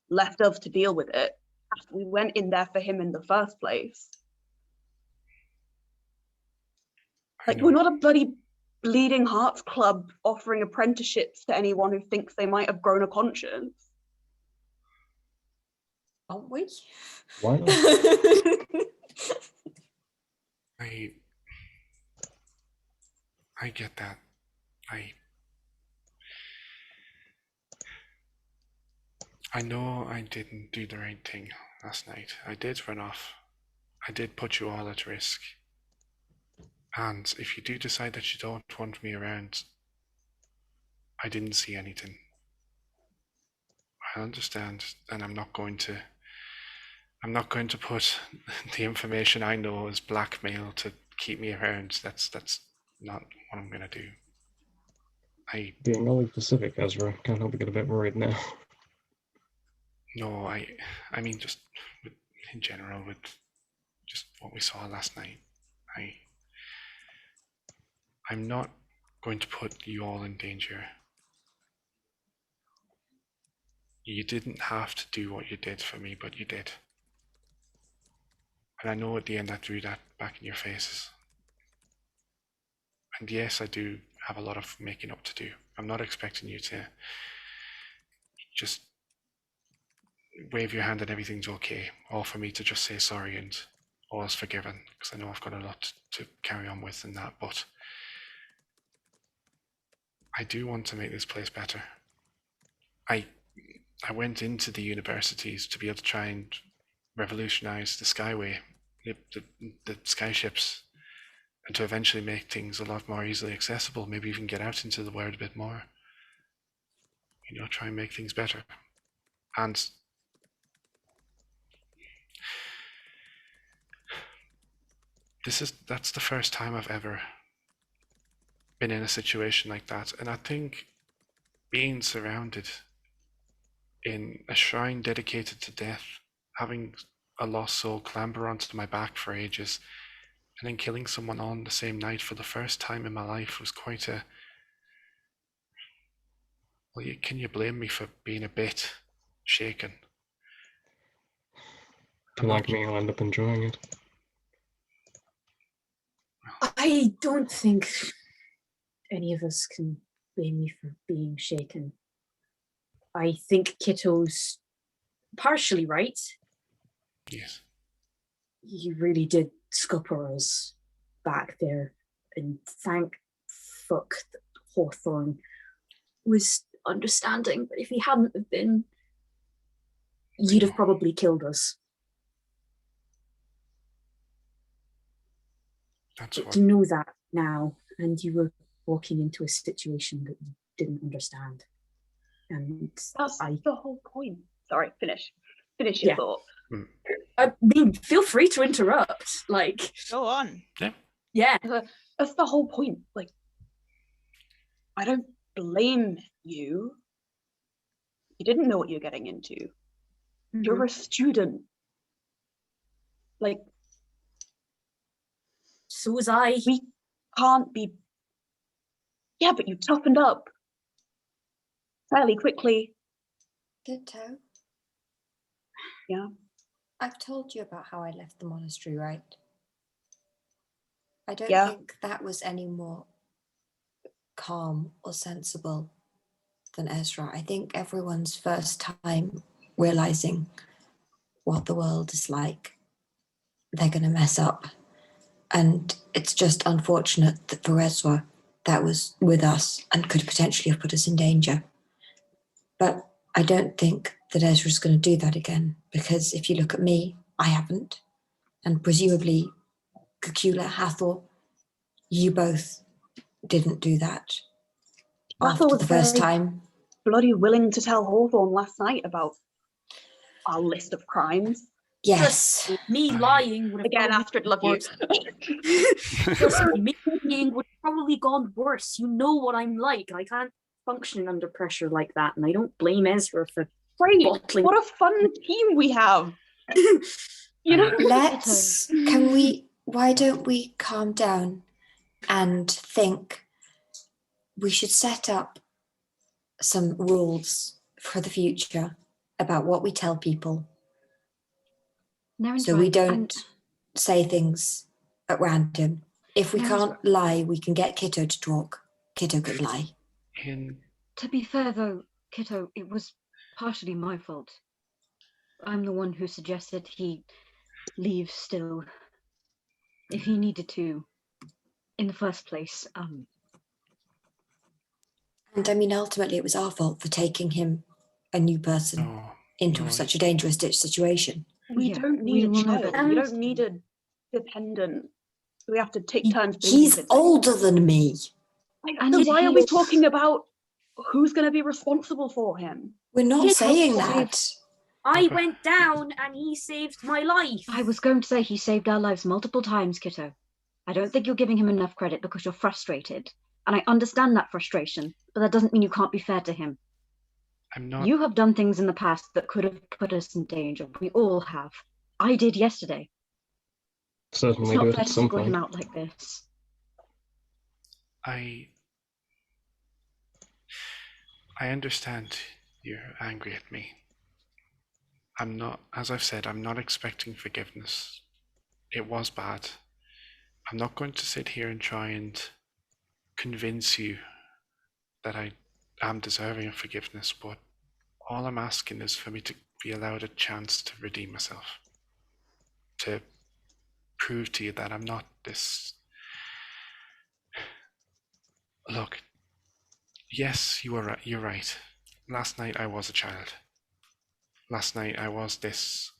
left us to deal with it after we went in there for him in the first place. Like, we're not a bloody Bleeding Hearts Club offering apprenticeships to anyone who thinks they might have grown a conscience. Aren't we? Why not? I get that. I know I didn't do the right thing last night. I did run off. I did put you all at risk. And if you do decide that you don't want me around, I didn't see anything. I understand, and I'm not going to put the information I know as blackmail to keep me around. That's not what I'm gonna do. Being only Pacific, Ezra, can't help but get a bit worried now. No, I mean just in general with just what we saw last night. I'm not going to put you all in danger. You didn't have to do what you did for me, but you did. And I know at the end I threw that back in your faces. And yes, I do have a lot of making up to do. I'm not expecting you to just wave your hand and everything's okay, or for me to just say sorry and all is forgiven, because I know I've got a lot to carry on with in that, but I do want to make this place better. I went into the universities to be able to try and revolutionize the Skyway, the skyships, and to eventually make things a lot more easily accessible, maybe even get out into the world a bit more. You know, try and make things better. And that's the first time I've ever been in a situation like that. And I think being surrounded in a shrine dedicated to death, having a lost soul clamber onto my back for ages, and then killing someone on the same night for the first time in my life was quite a... Well, can you blame me for being a bit shaken? If you like me, I'll end up enjoying it. I don't think any of us can blame you for being shaken. I think Kitto's partially right. Yes. You really did scupper us back there, and thank fuck that Hawthorne was understanding, but if he hadn't have been, you'd have probably killed us. That's But what... to know that now, and you were walking into a situation that you didn't understand. And That's the whole point. Sorry, finish your Yeah. thought. I mean, feel free to interrupt. Like, Go on. yeah. That's the whole point. Like, I don't blame you. You didn't know what you're getting into. Mm-hmm. You're a student. Like, So was I. we can't be... Yeah, but you toughened up fairly quickly. Kitto, Yeah. I've told you about how I left the monastery, right? I don't Yeah. think that was any more calm or sensible than Ezra. I think everyone's first time realizing what the world is like, they're going to mess up. And it's just unfortunate that for Ezra, that was with us and could potentially have put us in danger. But I don't think that Ezra's going to do that again, because if you look at me, I haven't. And presumably, Cacula, Hathor, you both didn't do that. Hathor After was the first very time. bloody willing to tell Hawthorne last night about our list of crimes. Yes. Me lying would have Again, probably Astrid, love gone you. worse. Trust me, me lying would have probably gone worse. You know what I'm like. I can't function under pressure like that, and I don't blame Ezra for Great. bottling. What a fun team we have. You know? Why don't we calm down and think we should set up some rules for the future about what we tell people, Nerin's so we right, don't say things at random. If we Nerin's can't lie, we can get Kitto to talk. Kitto can lie. To be fair, though, Kitto, it was partially my fault. I'm the one who suggested he leave still, if he needed to, in the first place. And I mean, ultimately, it was our fault for taking him, a new person, into such a dangerous situation. We don't need a will child. never We don't need a dependent. We have to take turns. He's babysitting. older than me. And why are we talking about who's going to be responsible for him? We're not saying that. I went down and he saved my life. I was going to say he saved our lives multiple times, Kitto. I don't think you're giving him enough credit because you're frustrated. And I understand that frustration, but that doesn't mean you can't be fair to him. I'm not... You have done things in the past that could have put us in danger. We all have. I did yesterday. Certainly it's not did fair at to some single him point. out like this. I understand you're angry at me. I'm not, as I've said, I'm not expecting forgiveness. It was bad. I'm not going to sit here and try and convince you that I am deserving of forgiveness, but all I'm asking is for me to be allowed a chance to redeem myself, to prove to you that I'm not this. Look, yes, you're right. Last night I was a child. Last night I was this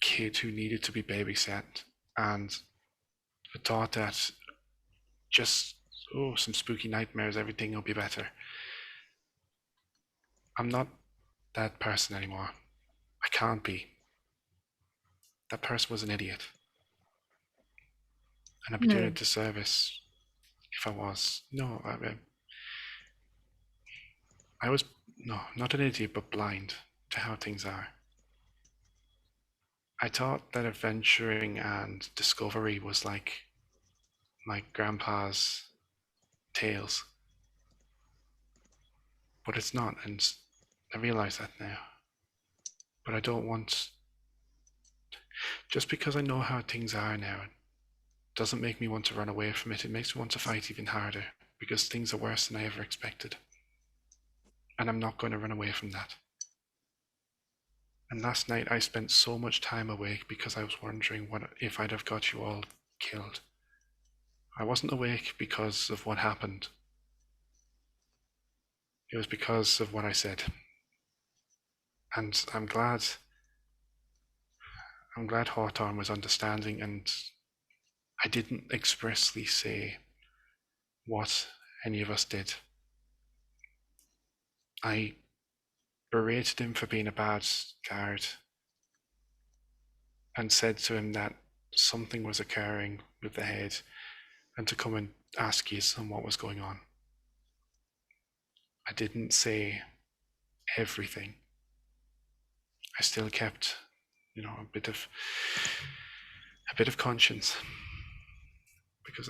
kid who needed to be babysat, and I thought that just, some spooky nightmares, everything will be better. I'm not that person anymore. I can't be. That person was an idiot. And I'd be doing a disservice if I was. No, I was, no, not an idiot, but blind to how things are. I thought that adventuring and discovery was like my grandpa's tales. But it's not, and I realize that now. But I don't want... Just because I know how things are now, it doesn't make me want to run away from it. It makes me want to fight even harder, because things are worse than I ever expected. And I'm not going to run away from that. And last night I spent so much time awake because I was wondering what if I'd have got you all killed. I wasn't awake because of what happened. It was because of what I said. And I'm glad Hathor was understanding, and I didn't expressly say what any of us did. I berated him for being a bad guard and said to him that something was occurring with the head and to come and ask you what was going on. I didn't say everything. I still kept, a bit of conscience, because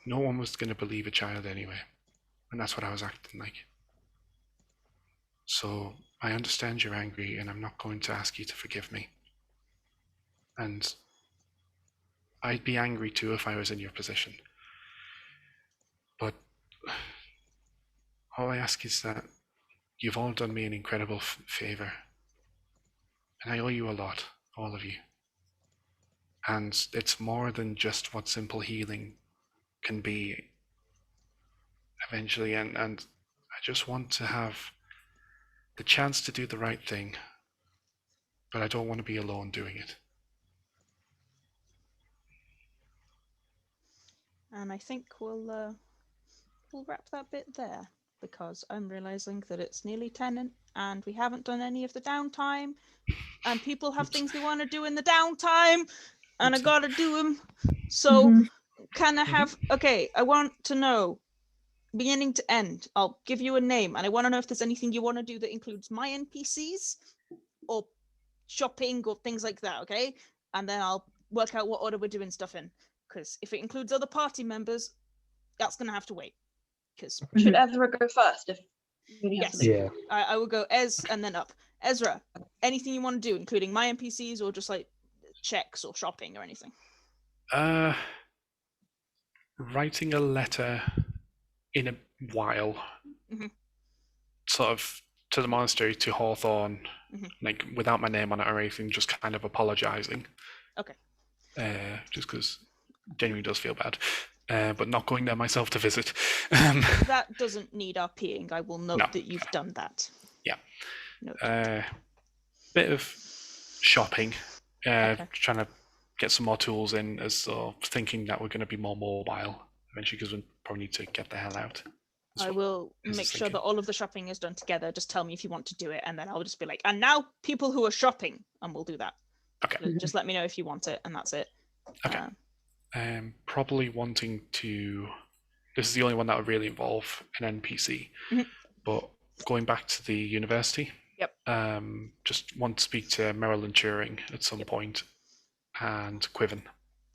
no one was going to believe a child anyway, and that's what I was acting like. So I understand you're angry, and I'm not going to ask you to forgive me. And I'd be angry too if I was in your position. But all I ask is that you've all done me an incredible favor. And I owe you a lot, all of you. And it's more than just what simple healing can be eventually. And I just want to have the chance to do the right thing, but I don't want to be alone doing it. And I think we'll wrap that bit there, because I'm realizing that it's nearly 10 and we haven't done any of the downtime, and people have things they want to do in the downtime, and I gotta do them. So can I have, okay, I want to know, beginning to end, I'll give you a name, and I want to know if there's anything you want to do that includes my NPCs or shopping or things like that, okay? And then I'll work out what order we're doing stuff in, because if it includes other party members, that's gonna have to wait. Because should Ezra go first? If yes, Yeah. I will go and then up. Ezra, anything you want to do, including my NPCs or just like checks or shopping or anything? Writing a letter in a while, sort of to the monastery, to Hawthorne, like without my name on it or anything, just kind of apologizing. Okay. Just because genuinely does feel bad. But not going there myself to visit. That doesn't need RPing. I will note that you've done that. Yeah. Bit of shopping. Trying to get some more tools in, as thinking that we're going to be more mobile eventually, because we probably need to get the hell out. I will make sure that all of the shopping is done together. Just tell me if you want to do it, and then I'll just be like, and now people who are shopping, and we'll do that. Okay. Just let me know if you want it, and that's it. Okay. Probably wanting to... This is the only one that would really involve an NPC. But going back to the university, just want to speak to Marilyn Turing at some point, and Quiven.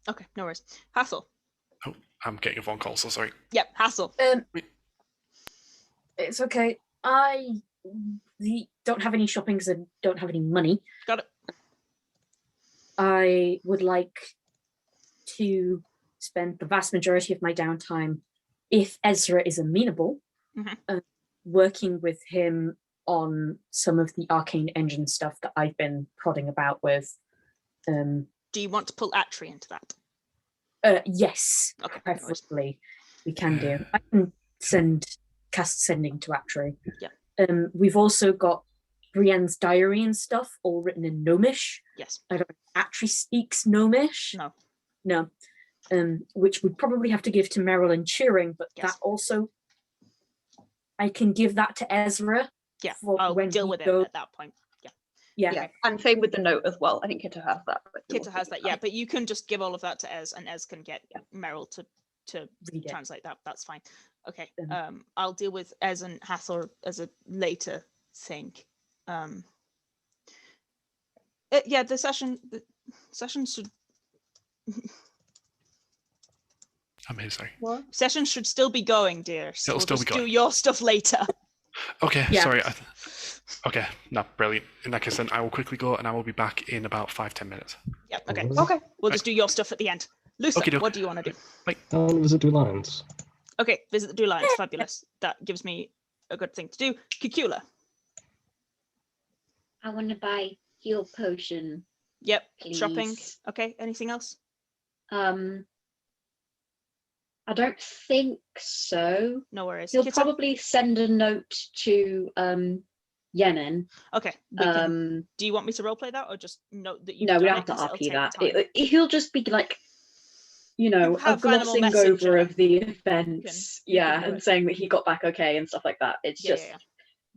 Okay, no worries. Hathor. Oh, I'm getting a phone call, so sorry. Yep, Hathor. It's okay. I don't have any shopping because I don't have any money. Got it. I would like to spend the vast majority of my downtime, if Ezra is amenable, working with him on some of the arcane engine stuff that I've been prodding about with. Do you want to pull Atri into that? Yes, Okay. preferably we can do. I can cast sending to Atri. Yeah. We've also got Brienne's diary and stuff all written in Gnomish. Yes. I don't know if Atri speaks Gnomish. No. Which we'd probably have to give to Merrill and Turing, but Yes. that also I can give that to Ezra. Yeah, for I'll when deal he with it goes- at that point. Yeah. And same with the note as well. I think Kitto has that. but Kitto has that, yeah, but you can just give all of that to Ez, and Ez can get Merrill to Read it. translate that. That's fine. Okay. Mhm. I'll deal with Ez and Hathor as a later thing. Yeah, the session should I'm here, sorry. session should still be going, dear. So It'll we'll still be just do going. your stuff later. Okay, Yeah. sorry. Okay, no, brilliant. In that case, then I will quickly go, and I will be back in about 5-10 minutes. Yeah. Okay. Okay. We'll just do your stuff at the end. Luther, Okey-doke. what do you want to do? I'll visit two lines. Okay, visit the Do Lines. Fabulous. That gives me a good thing to do. Cacula. I want to buy heal potion. Yep. Shopping. Please. Okay. Anything else? I don't think so. No worries. He'll Kitto? probably send a note to Yenin. Okay. We can, do you want me to roleplay that, or just note that you? No, we don't have to RP that. He'll just be like, a Have animal glossing messenger. over of the events, You can do and it. saying that he got back okay and stuff like that. It's just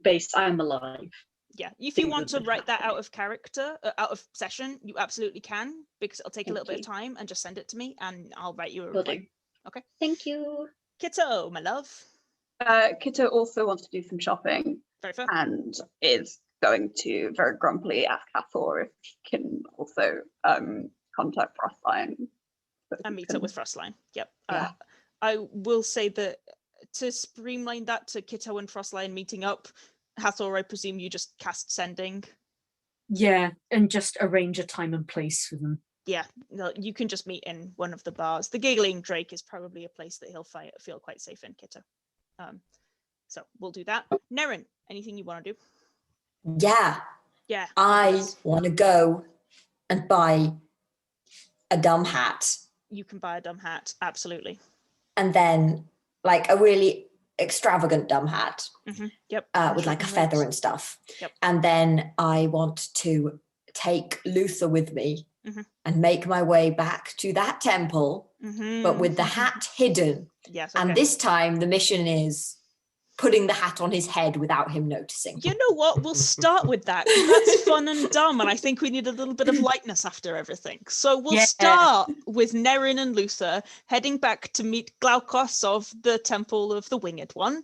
based. I'm alive. Yeah. If you things want that to did write that happen. out of character, out of session, you absolutely can, because it'll take a Thank little bit you. of time, and just send it to me, and I'll write you a Will reply. do. Okay. Thank you. Kitto, my love. Kitto also wants to do some shopping Very fair. and is going to very grumpily ask Hathor if he can also contact Frostline. so And he meet can- up with Frostline. Yep. Yeah. I will say that to streamline that to Kitto and Frostline meeting up, Hathor, I presume you just cast sending. Yeah, and just arrange a time and place for them. Yeah, no, you can just meet in one of the bars. The Giggling Drake is probably a place that he'll feel quite safe in, Kitto. So we'll do that. Nerin, anything you want to do? Yeah, Yeah. I fabulous. want to go and buy a dumb hat, You can buy a dumb hat, absolutely. and then like a really extravagant dumb hat Yep. with like a feather and stuff. Yep. And then I want to take Luther with me Mhm. and make my way back to that temple, but with the hat hidden. Yes. And okay. this time the mission is putting the hat on his head without him noticing. You know what? We'll start with that, 'cause that's fun and dumb, and I think we need a little bit of lightness after everything. So we'll Yeah. start with Nerin and Luther heading back to meet Glaukos of the Temple of the Winged One.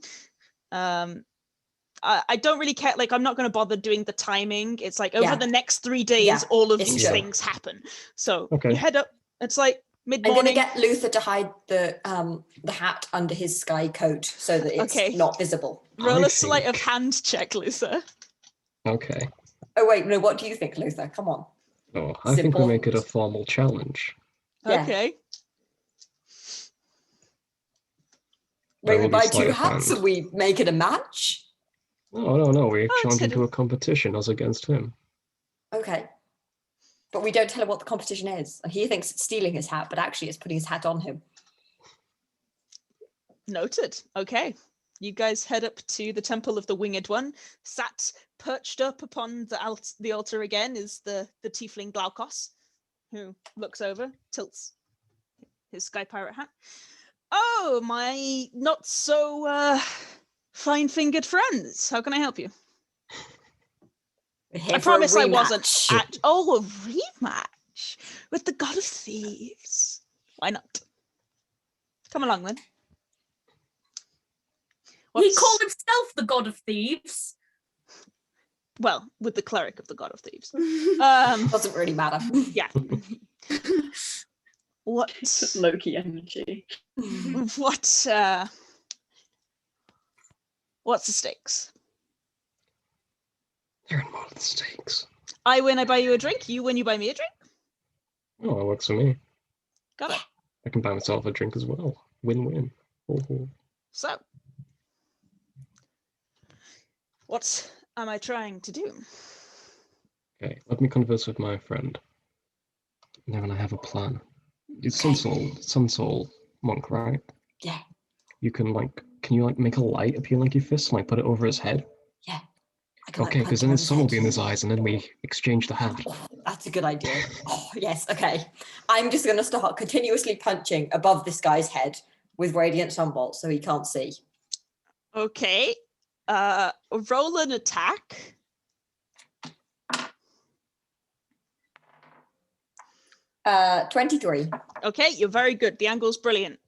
I don't really care. Like, I'm not going to bother doing the timing. It's like over Yeah. the next 3 days, Yeah, all of it's these true. things happen. So Okay. you head up. It's like I'm going to mid-morning. get Luther to hide the hat under his sky coat so that it's Okay. not visible. Roll I a sleight of think- hand check, Luther. Okay. Oh wait, no, what do you think, Luther? Come on. Oh, I think we make it a important. formal challenge. Yeah. Okay. There Wait, we will be buy sleight two of hats hand. and we make it a match? No. We Oh, challenge him it's to a competition, us against him. Okay. But we don't tell him what the competition is. And he thinks it's stealing his hat, but actually it's putting his hat on him. Noted. Okay. You guys head up to the Temple of the Winged One. Sat perched up upon the altar again is the tiefling Glaukos, who looks over, tilts his sky pirate hat. Oh, my not so fine-fingered friends. How can I help you? We're here I for a promise I wasn't rematch. at a rematch with the God of Thieves. Why not? Come along then. He called himself the God of Thieves. Well, with the cleric of the God of Thieves. Doesn't really matter. Yeah. What? Loki energy. What's the stakes? There are more stakes. I win, I buy you a drink. You win, you buy me a drink. Oh, that works for me. Got it. I can buy myself a drink as well. Win-win. Oh. So, what's am I trying to do? Okay, let me converse with my friend. Now I have a plan. It's Sun Soul monk, right? Yeah. You can you make a light appear like your fist and put it over his head? Yeah. I can, Okay, because then his sun will be in his eyes and then we exchange the hat. Oh, that's a good idea. Oh, yes, okay. I'm just going to start continuously punching above this guy's head with radiant sunbolt so he can't see. Okay. Roll an attack. Uh, 23. Okay, you're very good. The angle's brilliant.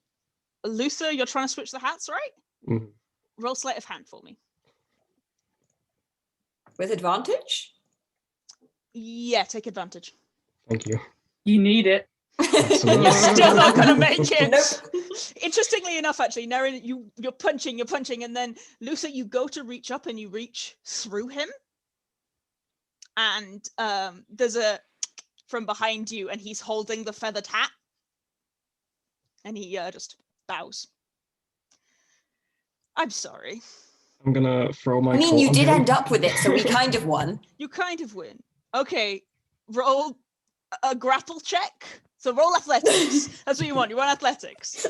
Luther, you're trying to switch the hats, right? Mhm. Roll sleight of hand for me. With advantage? Yeah, take advantage. Thank you. You need it. Absolutely. You're still not gonna make it. Nope. Interestingly enough, actually, Nerin, you're punching, and then Luther, you go to reach up and you reach through him, and there's a from behind you, and he's holding the feathered hat, and he just bows. I'm sorry. I'm gonna throw my. I mean, coat you on did him. end up with it, so we kind of won. You kind of win. Okay, roll a grapple check. So roll athletics. That's what you want. You want athletics.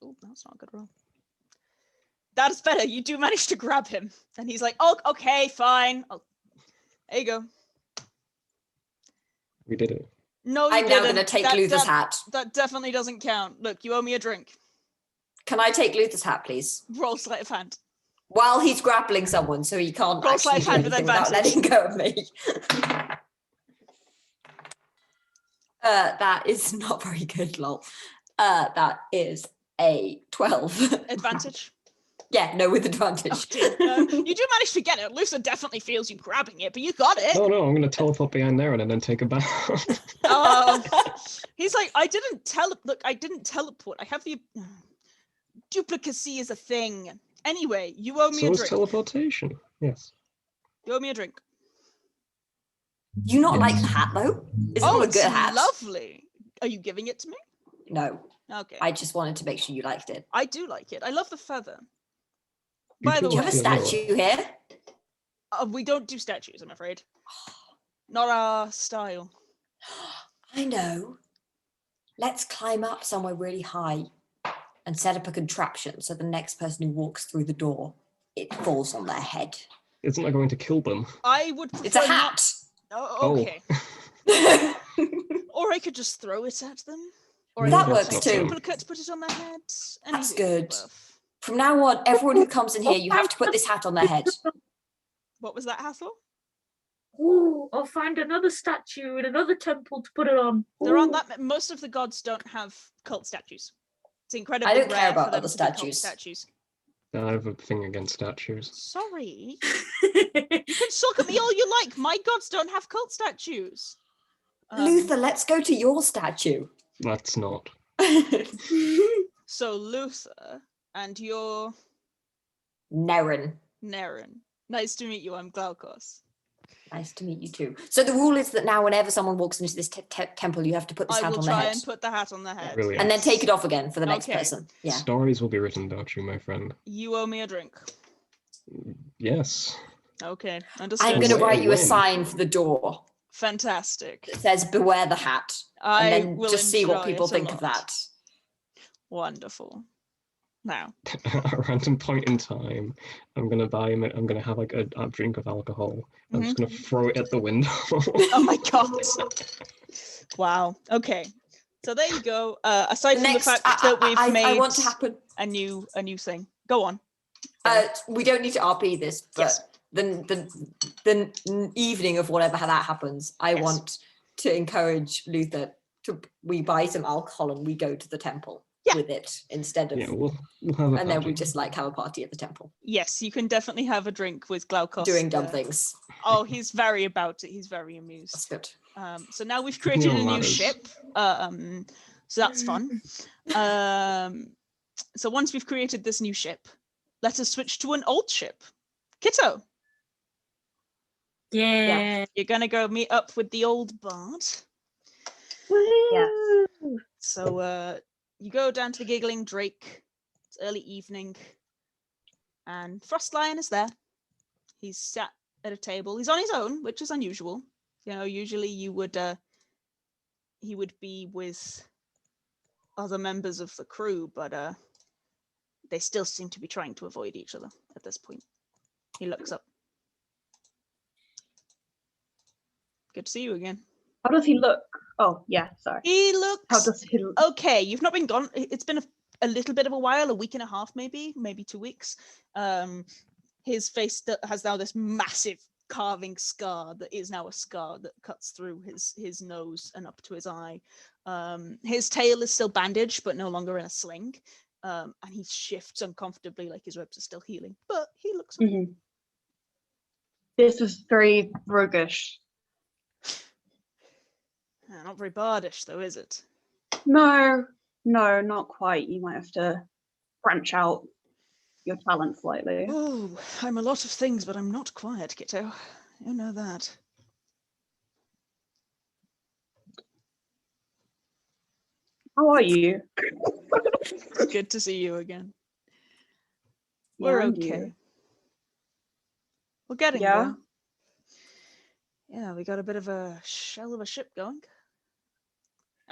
Oh, that's not a good roll. That's better. You do manage to grab him. And he's like, oh, okay, fine. There you go. We did it. No, you I'm didn't. now going to take Luther's hat. That definitely doesn't count. Look, you owe me a drink. Can I take Luther's hat, please? Roll sleight of hand. While he's grappling someone, so he can't Roll actually sleight of do hand with anything without advantage. letting go of me. That is not very good, lol. That is a 12. Advantage. Yeah, no, with advantage. Oh, dear. You do manage to get it. Luther definitely feels you grabbing it, but you got it. No, I'm gonna teleport behind there and then take a bow. He's like, I didn't teleport. I have the duplicacy is a thing. Anyway, you owe me So a is drink. teleportation. Yes. You owe me a drink. Do you not like the hat, though? Is it not a it's good hat? lovely. Are you giving it to me? No, Okay. I just wanted to make sure you liked it. I do like it. I love the feather. You By the do Do you way, have a statue here? we don't do statues, I'm afraid. Not our style. I know. Let's climb up somewhere really high and set up a contraption so the next person who walks through the door, it falls on their head. Isn't that going to kill them? I would prefer It's a not- hat. Oh, okay. Or I could just throw it at them. Or I That could works get too. a duplicate to put it on their heads. That's Anything good. above. From now on, everyone who comes in here, you have to put this hat on their head. What was that, Hathor? Ooh, I'll find another statue in another temple to put it on. There aren't Ooh. that. Most of the gods don't have cult statues. It's incredibly I don't care rare about for them other to be cult statues. statues. I have a thing against statues. Sorry, you can sulk at me all you like. My gods don't have cult statues. Luther, let's go to your statue. That's not. So Luther and your Nerin. Nerin. Nice to meet you. I'm Glaukos. Nice to meet you too. So the rule is that now whenever someone walks into this temple, you have to put this I hat will on their try head. and put the hat on their head. Brilliant. And then take it off again for the next Okay. person. Yeah. Stories will be written about you, my friend. You owe me a drink. Yes. Okay, understood. I'm going to Win. write you a Win. sign for the door Fantastic. that says beware the hat. I And then will just see what enjoy people it a think of lot. that. Wonderful. Now, At a random point in time, I'm gonna have like a drink of alcohol. I'm just gonna throw it at the window. oh my god. Wow. Okay. So there you go. Aside from the fact that we've made I want to happen. a new thing. Go on. We don't need to RP this, but Yes. the evening of whatever that happens, I Yes. want to encourage Luther we buy some alcohol and we go to the temple with it instead of Yeah, we'll have a and then we party. just have a party at the temple Yes, you can definitely have a drink with Glaukos. doing dumb things. Oh, he's very about it. He's very That's amused. good. So now we've created a new ladders. ship. So that's fun. So once we've created this new ship, let us switch to an old ship. Kitto, Yeah. you're gonna go meet up with the old bard. Yeah. So you go down to the Giggling Drake. It's early evening. And Frostlion is there. He's sat at a table. He's on his own, which is unusual. You know, usually you would he would be with other members of the crew, but they still seem to be trying to avoid each other at this point. He looks up. Good to see you again. How does he look? Oh, yeah, sorry. He looks How does he look? okay. You've not been gone. It's been a little bit of a while, a week and a half, maybe 2 weeks. His face has now this massive carving scar that is now a scar that cuts through his nose and up to his eye. His tail is still bandaged, but no longer in a sling. And he shifts uncomfortably, like his ribs are still healing. But he looks okay. Mm-hmm. This is very roguish. Not very bardish, though, is it? No, not quite. You might have to branch out your talent slightly. Oh, I'm a lot of things, but I'm not quiet, Kitto. You know that. How are you? Good to see you again. Yeah, We're and okay. you. We're getting Yeah? there. Yeah, we got a bit of a shell of a ship going.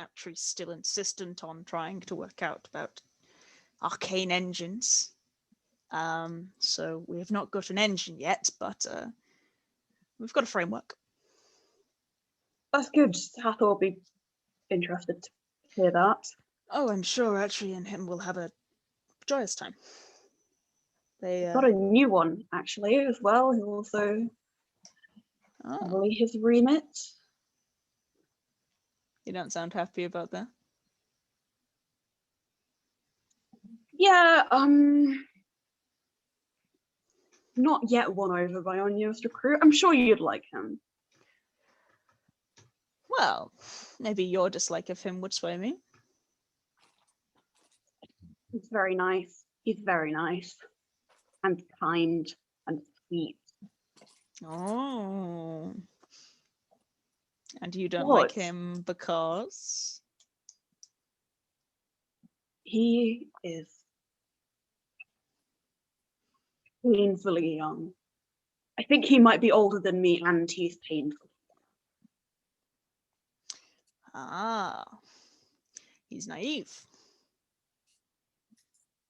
Atri's still insistent on trying to work out about arcane engines. So we have not got an engine yet, but we've got a framework. That's good. Hathor will be interested to hear that. Oh, I'm sure Atri and him will have a joyous time. They Got a new one, actually, as well, who also probably his remit. You don't sound happy about that. Yeah, not yet won over by our newest recruit. I'm sure you'd like him. Well, maybe your dislike of him would sway me. He's very nice. He's very nice. And kind and sweet. Oh. And you don't What? like him because? He is painfully young. I think he might be older than me, and he's painful. Ah. He's naive.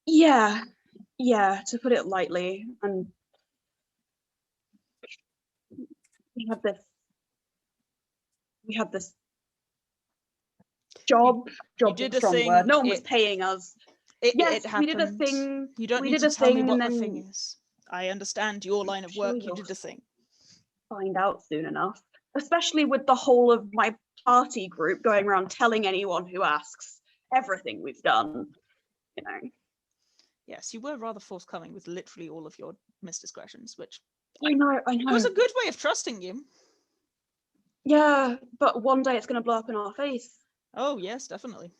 Yeah, to put it lightly. And we had this job. Job's did a a strong thing, word. No one was paying us. Yes, we did a thing. You don't we need did to a tell me thing, what and the then thing is. I understand your line of work. You did a thing. Find out soon enough. Especially with the whole of my party group going around telling anyone who asks everything we've done. You know. Yes, you were rather forthcoming with literally all of your misdiscretions, which I know. was a good way of trusting you. Yeah, but one day it's going to blow up in our face. Oh, yes, definitely.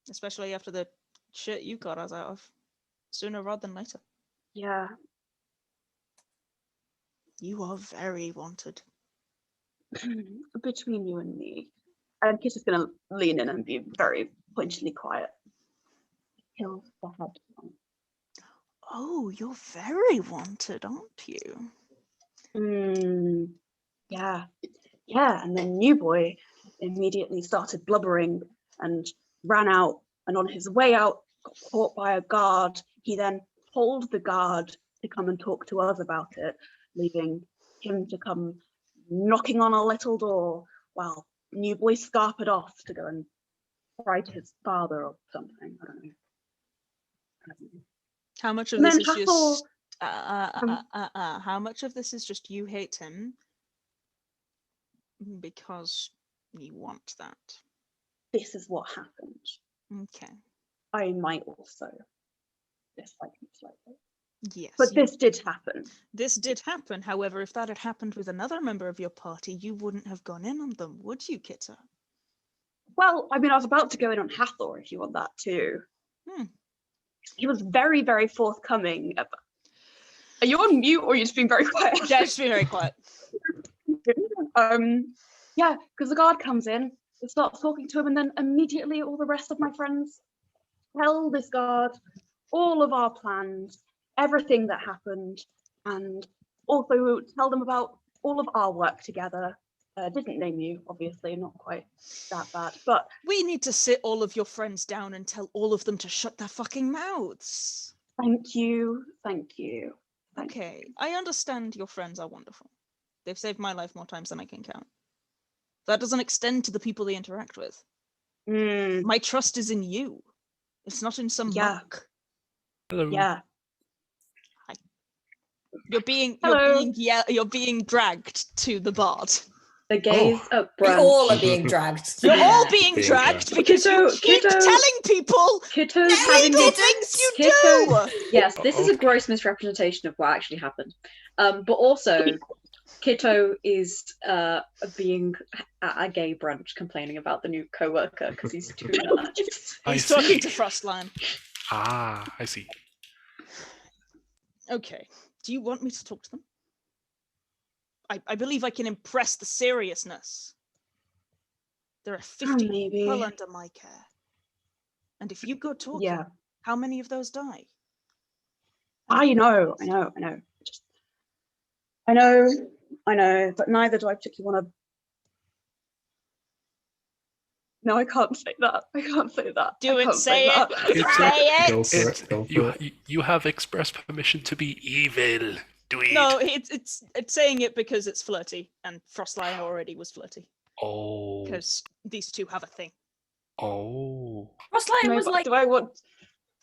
Especially after the shit you got us out of. Sooner rather than later. Yeah. You are very wanted. Between you and me. And Kitto's going to lean in and be very pointedly quiet. Kill the head. Oh, you're very wanted, aren't you? Yeah. Yeah, and then New Boy immediately started blubbering and ran out, and on his way out got caught by a guard. He then told the guard to come and talk to us about it, leaving him to come knocking on a little door while New Boy scarpered off to go and cry to his father or something. I don't know. How much of And this then is Hathor, just how much of this is just you hate him because you want that? this is what happened. Okay. I might also dislike him slightly. Yes. But this did happen. This did happen. However, if that had happened with another member of your party, you wouldn't have gone in on them, would you, Kitto? Well, I mean, I was about to go in on Hathor if you want that too. He was very, very forthcoming. Are you on mute or are you just being very quiet? Yeah, just being very quiet. Yeah, because the guard comes in, starts talking to him, and then immediately all the rest of my friends tell this guard all of our plans, everything that happened, and also tell them about all of our work together. Didn't name you, obviously, not quite that bad, but We need to sit all of your friends down and tell all of them to shut their fucking mouths. thank you, thank you. Thank Okay, you. I understand your friends are wonderful. They've saved my life more times than I can count. That doesn't extend to the people they interact with. My trust is in you. It's not in some Yeah. monk. Hello. Yeah. You're being Hello. you're being dragged to the bard. The gaze at We brunch. all are being dragged. You're Yeah. all being Being dragged dragged. because you keep Kitto- telling people Kitto's having illegal this. things you Kitto- do. Yes, this is a Okay. gross misrepresentation of what actually happened. But also, Kitto is being at a gay brunch complaining about the new co-worker because he's too nice. I He's talking see. to Frostline. Ah, I see. Okay. Do you want me to talk to them? I believe I can impress the seriousness. There are 50 maybe. people under my care. And if you go talking, Yeah. how many of those die? I know. Just, I know, but neither do I particularly want to. No, I can't say that. I can't say that. Do I it, can't say it. that. It's Say it. Go for it. Go for it. You have express permission to be evil. Do it. No, it's saying it because it's flirty, and Frostline already was flirty Oh. because these two have a thing. Oh. Frostline No, was but like, do I want?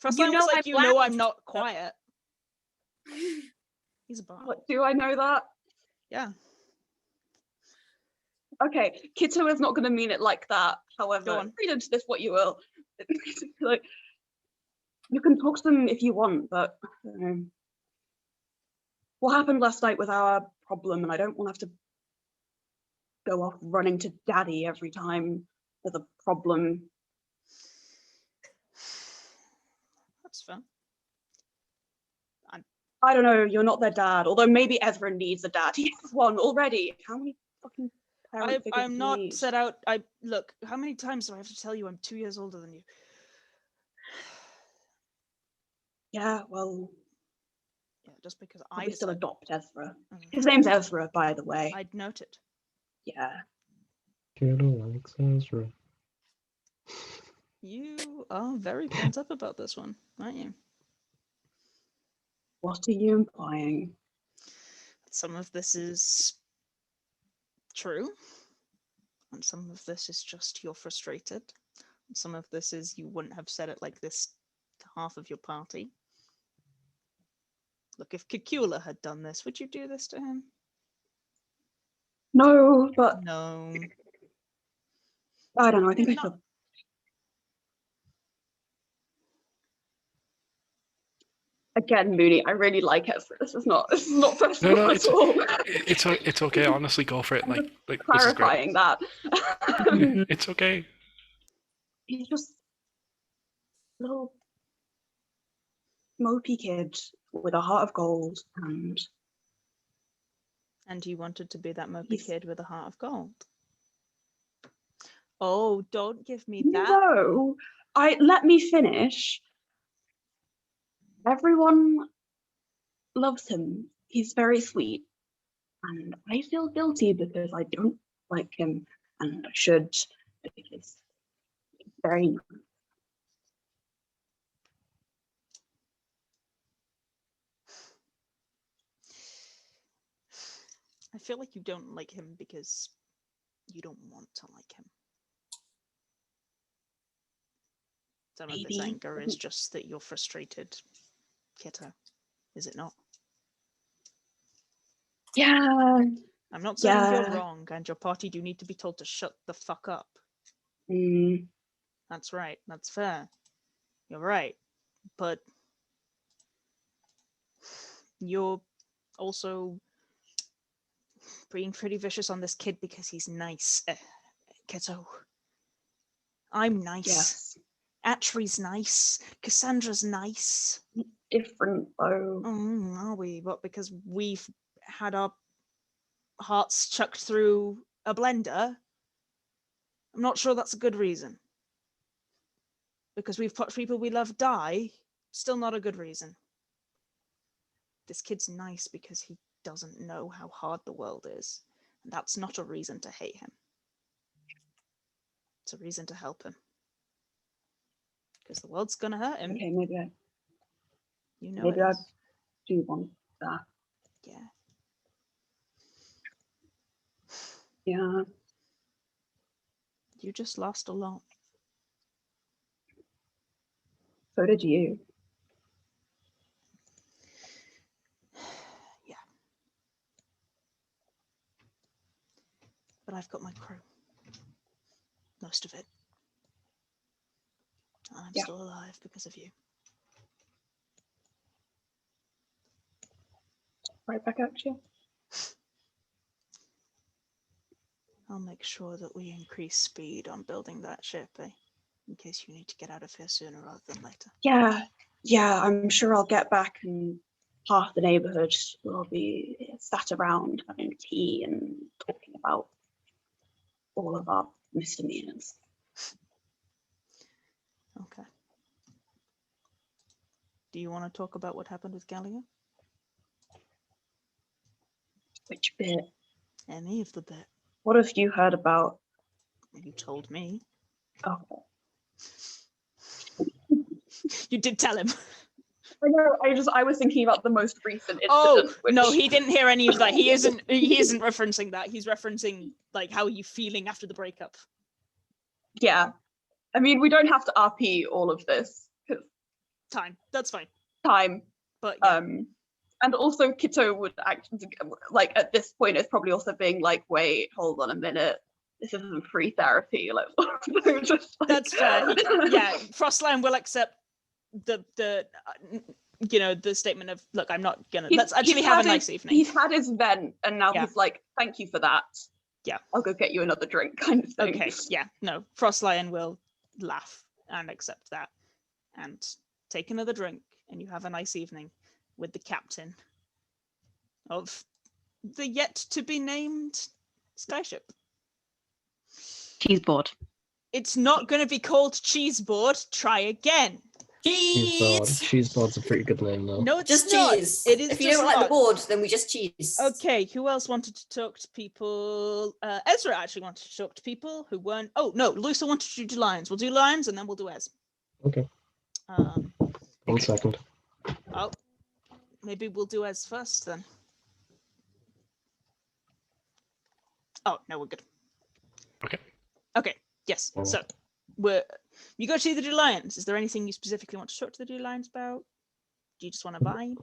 Frostline know was like, I'm you know, I'm loud." not quiet. He's a bard. What, do I know that? Yeah. Okay, Kitto is not going to mean it like that. Go However, on. read into this what you will. Like, you can talk to them if you want, but what happened last night was our problem, and I don't want to have to go off running to Daddy every time there's a problem. That's fun. I don't know. You're not their dad, although maybe Ezra needs a dad. He has one already. How many fucking parent figures I'm do you not need? set out. Look. How many times do I have to tell you I'm 2 years older than you? Yeah, well, Yeah, just because I I still decided- adopt Ezra. Mm, His name's Ezra, by the way. I'd note it. Yeah. Kitto likes Ezra. You are very pent up about this one, aren't you? What are you implying? Some of this is true, and some of this is just you're frustrated. And some of this is you wouldn't have said it like this to half of your party. Look, if Cacula had done this, would you do this to him? No, but No. I don't know. I think I No. should. Again, Mooney, I really like Ezra. This is not personal No, at all. it's okay. Honestly, go for it. I'm Like just this is great. clarifying that. It's okay. He's just a little mopey kid with a heart of gold, and And you wanted to be that mopey He's- kid with a heart of gold. Oh, don't give me that. no, let me finish. Everyone loves him. He's very sweet, and I feel guilty because I don't like him, and I should because he's very nice. I feel like you don't like him because you don't want to like him. Some of this Maybe. anger is just that you're frustrated, Kitto. Is it not? Yeah. I'm not saying you're Yeah. wrong, and your party do need to be told to shut the fuck up. Mm, That's right. That's fair. You're right. But you're also being pretty vicious on this kid because he's nice. Kitto. I'm nice. yes. Atri's nice. Cassandra's nice. Different though. Are we? But because we've had our hearts chucked through a blender, I'm not sure that's a good reason. Because we've watched people we love die, Still not a good reason. This kid's nice because he doesn't know how hard the world is. And that's not a reason to hate him. It's a reason to help him. Because the world's gonna hurt him. Okay, maybe I Maybe I do want that. Yeah. Yeah. You just lost a lot. So did you. Yeah. But I've got my crew. Most of it. And I'm still alive because of you. Right back at you. I'll make sure that we increase speed on building that ship, in case you need to get out of here sooner rather than later. Yeah, I'm sure I'll get back and half the neighborhood will be sat around having tea and talking about all of our misdemeanors. Okay. Do you want to talk about what happened with Gallia? Which bit? Any of the bit. What have you heard about? You told me. Oh. You did tell him. I know. I was thinking about the most recent incident. Oh which... no, he didn't hear any of that. He isn't referencing that. He's referencing like how are you feeling after the breakup. Yeah, I mean we don't have to RP all of this. Time. That's fine. Time. But yeah. And also Kitto would act like at this point it's probably also being like, wait, hold on a minute. This isn't free therapy. Like, just, like... That's fair. Yeah, Frostline will accept the statement of, look, I'm not gonna. Let's actually have a nice evening. He's had his vent, and now he's like, thank you for that. Yeah, I'll go get you another drink, kind of thing. Okay. Yeah. No, Frostlion will laugh and accept that, and take another drink, and you have a nice evening with the captain of the yet to be named skyship. Cheeseboard. It's not going to be called Cheeseboard. Try again. Cheeseboard's a pretty good name, though. No, it's Just not. cheese. It is. If you don't like the board, then we just cheese. Okay, who else wanted to talk to people? Ezra actually wanted to talk to people who weren't. Oh no, Lusa wanted to do lions. We'll do lions and then we'll do Ez. Okay. 1 second. Oh, maybe we'll do Ez first then. Oh no, we're good. Okay. Okay. Yes. So you go to the do lions. Is there anything you specifically want to talk to the do lions about? Do you just want to vibe?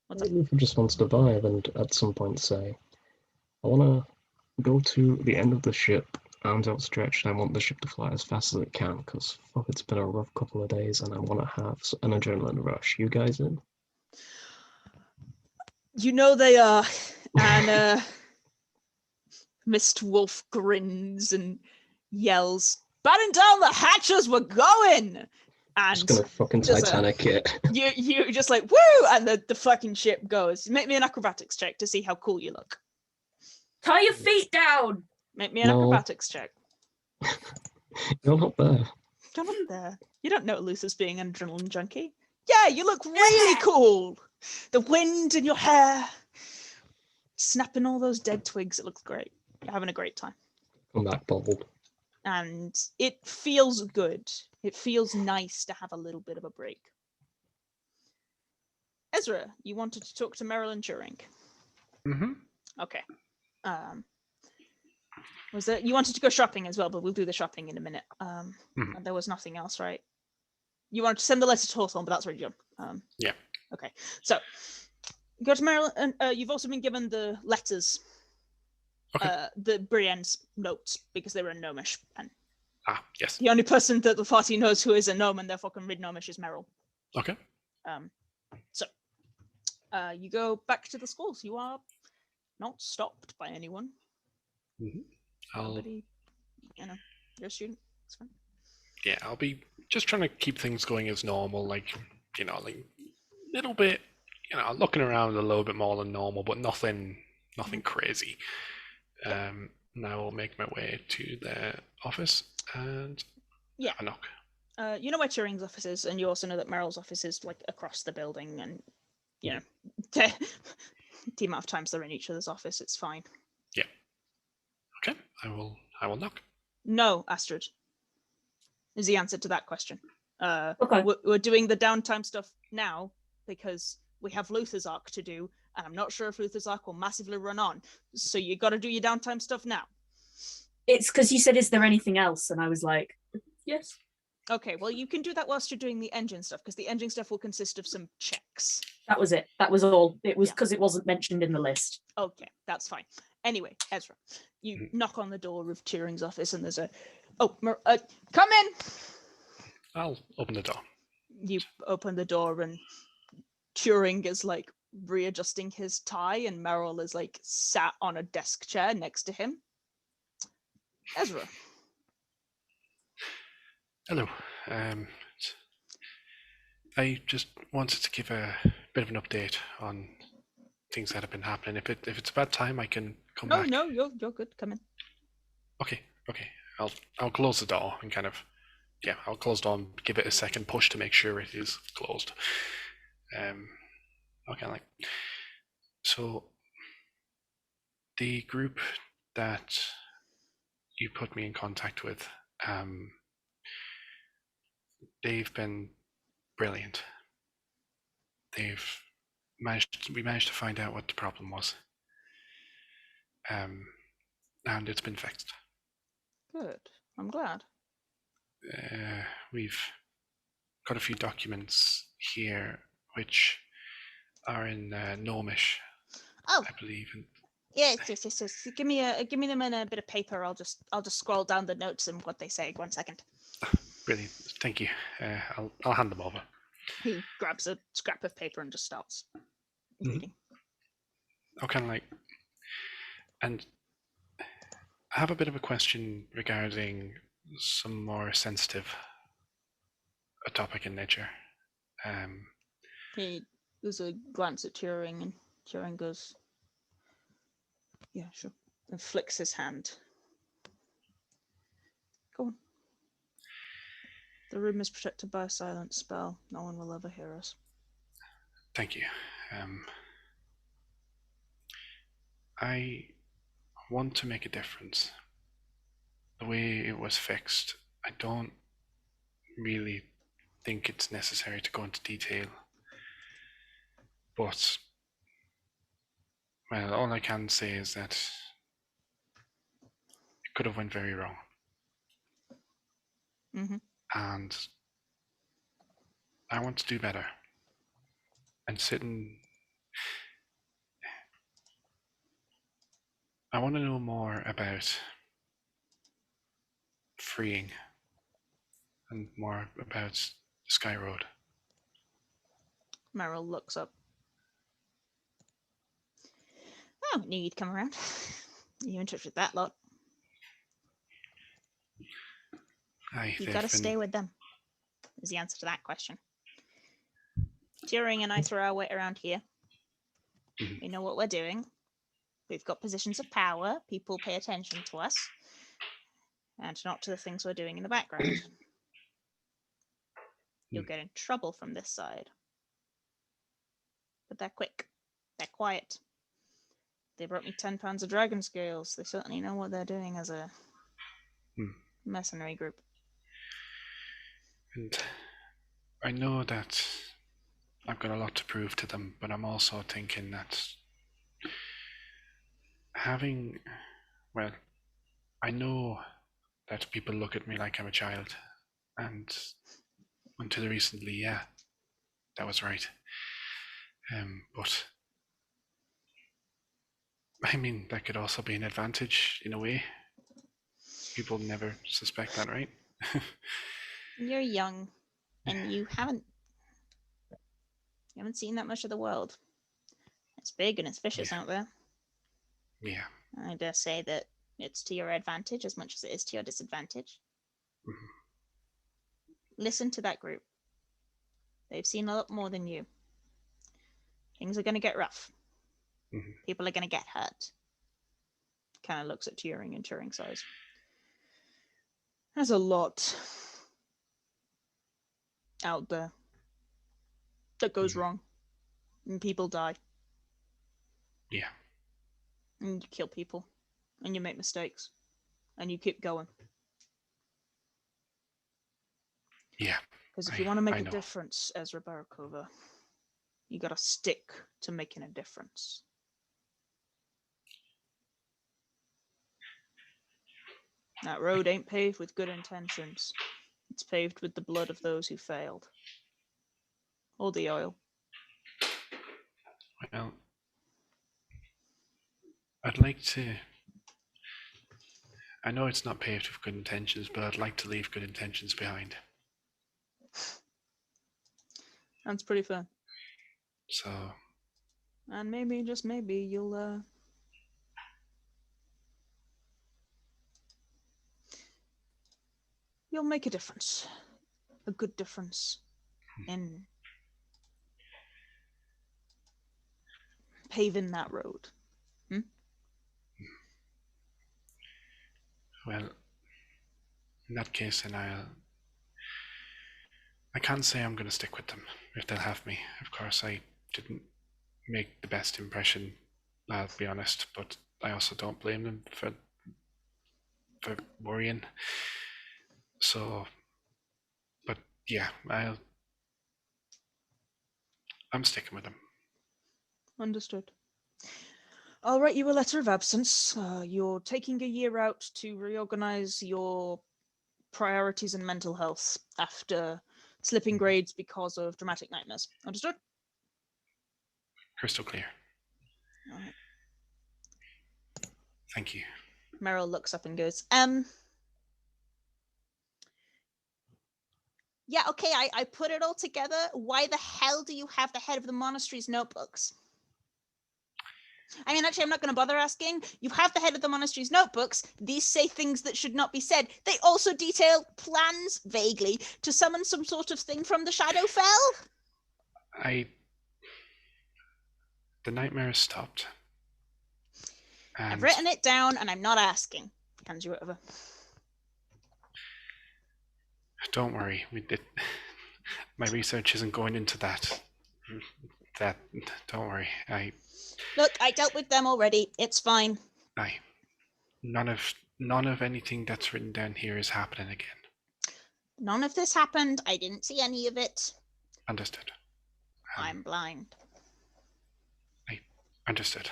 What's up? If he just wants to vibe and at some point say, I want to go to the end of the ship, arms outstretched, I want the ship to fly as fast as it can, because fuck, it's been a rough couple of days and I want to have an adrenaline rush. You guys in? You know they are. And Mist Wolf grins and yells, batten down the hatches, we're going! And just gonna fucking Titanic it. You just like, woo! And the fucking ship goes. Make me an acrobatics check to see how cool you look. Tie your feet down! Make me an acrobatics check. You're not there. You're not there. You don't know Luthor's being an adrenaline junkie. Yeah, you look really cool. The wind in your hair. Snapping all those dead twigs. It looks great. You're having a great time. Come back, bubbled. And it feels good. It feels nice to have a little bit of a break. Ezra, you wanted to talk to Marilyn Turing. Mm-hmm. Okay. Was there, you wanted to go shopping as well, but we'll do the shopping in a minute. And there was nothing else, right? You wanted to send the letter to Hawthorne, but that's already done. Yeah. Okay. So go to Marilyn, and you've also been given the letters. Okay. The Brienne's notes, because they were in Gnomish, and yes. the only person that the party knows who is a gnome and therefore can read Gnomish is Meryl. Okay. So you go back to the schools. You are not stopped by anyone. Mm-hmm. Nobody, you're a student. It's fine. Yeah, I'll be just trying to keep things going as normal, like little bit, looking around a little bit more than normal, but nothing crazy. Now I'll make my way to their office and have a knock. You know where Turing's office is, and you also know that Meryl's office is like across the building, and you know the amount of times they're in each other's office, it's fine. Yeah. Okay, I will knock. No, Astrid is the answer to that question. Okay. We're doing the downtime stuff now because we have Luther's arc to do, and I'm not sure if Luther's arc will massively run on. So you got to do your downtime stuff now. It's because you said, "Is there anything else?" And I was like, "Yes." Okay, well, you can do that whilst you're doing the engine stuff, because the engine stuff will consist of some checks. That was it. That was all. It was Yeah. because it wasn't mentioned in the list. Okay, that's fine. Anyway, Ezra, you knock on the door of Turing's office, and there's a... Oh, come in! I'll open the door. You open the door, and Turing is, like, readjusting his tie, and Meryl is, like, sat on a desk chair next to him. Ezra. Hello. I just wanted to give a bit of an update on things that have been happening. If it's a bad time, I can come back. No, you're good. Come in. Okay. I'll close the door and kind of, yeah, I'll close the door and give it a second push to make sure it is closed. Okay, like, so the group that you put me in contact with, they've been brilliant. We managed to find out what the problem was, and it's been fixed. Good. I'm glad. We've got a few documents here which are in Gnomish, Oh, I believe. And yes. Give me them in a bit of paper. I'll just scroll down the notes and what they say. 1 second. brilliant, thank you. I'll hand them over. He grabs a scrap of paper and just starts reading. Okay, like, and I have a bit of a question regarding some more sensitive topic in nature. He gives a glance at Turing, and Turing goes, "Yeah, sure," and flicks his hand. Go on. The room is protected by a silent spell. No one will ever hear us. Thank you. I want to make a difference. The way it was fixed, I don't really think it's necessary to go into detail. But, well, all I can say is that it could have went very wrong. Mm-hmm. And I want to do better. And I want to know more about freeing and more about the Sky Road. Meryl looks up. Oh, knew you'd come around. You in touch with that lot? You gotta stay with them, is the answer to that question. Turing and I throw our weight around here. We know what we're doing. We've got positions of power. People pay attention to us. And not to the things we're doing in the background. You'll get in trouble from this side. But they're quick. They're quiet. They brought me 10 pounds of dragon scales. They certainly know what they're doing as a mercenary group. And I know that I've got a lot to prove to them, but I'm also thinking that I know that people look at me like I'm a child, and until recently, yeah, that was right. But I mean, that could also be an advantage in a way. People never suspect that, right? You're young, and you haven't seen that much of the world. It's big and it's vicious out there. Yeah. I dare say that it's to your advantage as much as it is to your disadvantage. Listen to that group. They've seen a lot more than you. Things are going to get rough. People are going to get hurt. Kind of looks at Turing and Turing sighs. There's a lot out there that goes wrong, and people die. Yeah. And you kill people, and you make mistakes, and you keep going. Yeah. Because if you want to make I a know. difference, Ezra Barakova, you gotta stick to making a difference. That road ain't paved with good intentions. It's paved with the blood of those who failed. Or the oil. Well, I'd like to. I know it's not paved with good intentions, but I'd like to leave good intentions behind. That's pretty fun. So, And maybe, just maybe, you'll make a difference. A good difference in paving that road. well, in that case, then I can't say I'm going to stick with them if they'll have me. Of course, I didn't make the best impression, I'll be honest, but I also don't blame them for worrying. So, but yeah, I'm sticking with them. Understood. I'll write you a letter of absence. You're taking a year out to reorganize your priorities and mental health after slipping grades because of dramatic nightmares. Understood? Crystal clear. All right. Thank you. Meryl looks up and goes, yeah, okay, I put it all together. Why the hell do you have the head of the monastery's notebooks? I mean, actually, I'm not going to bother asking. You have the head of the monastery's notebooks. These say things that should not be said. They also detail plans, vaguely, to summon some sort of thing from the Shadowfell. The nightmare has stopped. And I've written it down, and I'm not asking. Hands you over. don't worry, my research isn't going into that. Don't worry. Look, I dealt with them already. It's fine. None of anything that's written down here is happening again. None of this happened. I didn't see any of it. Understood. I'm blind. Understood.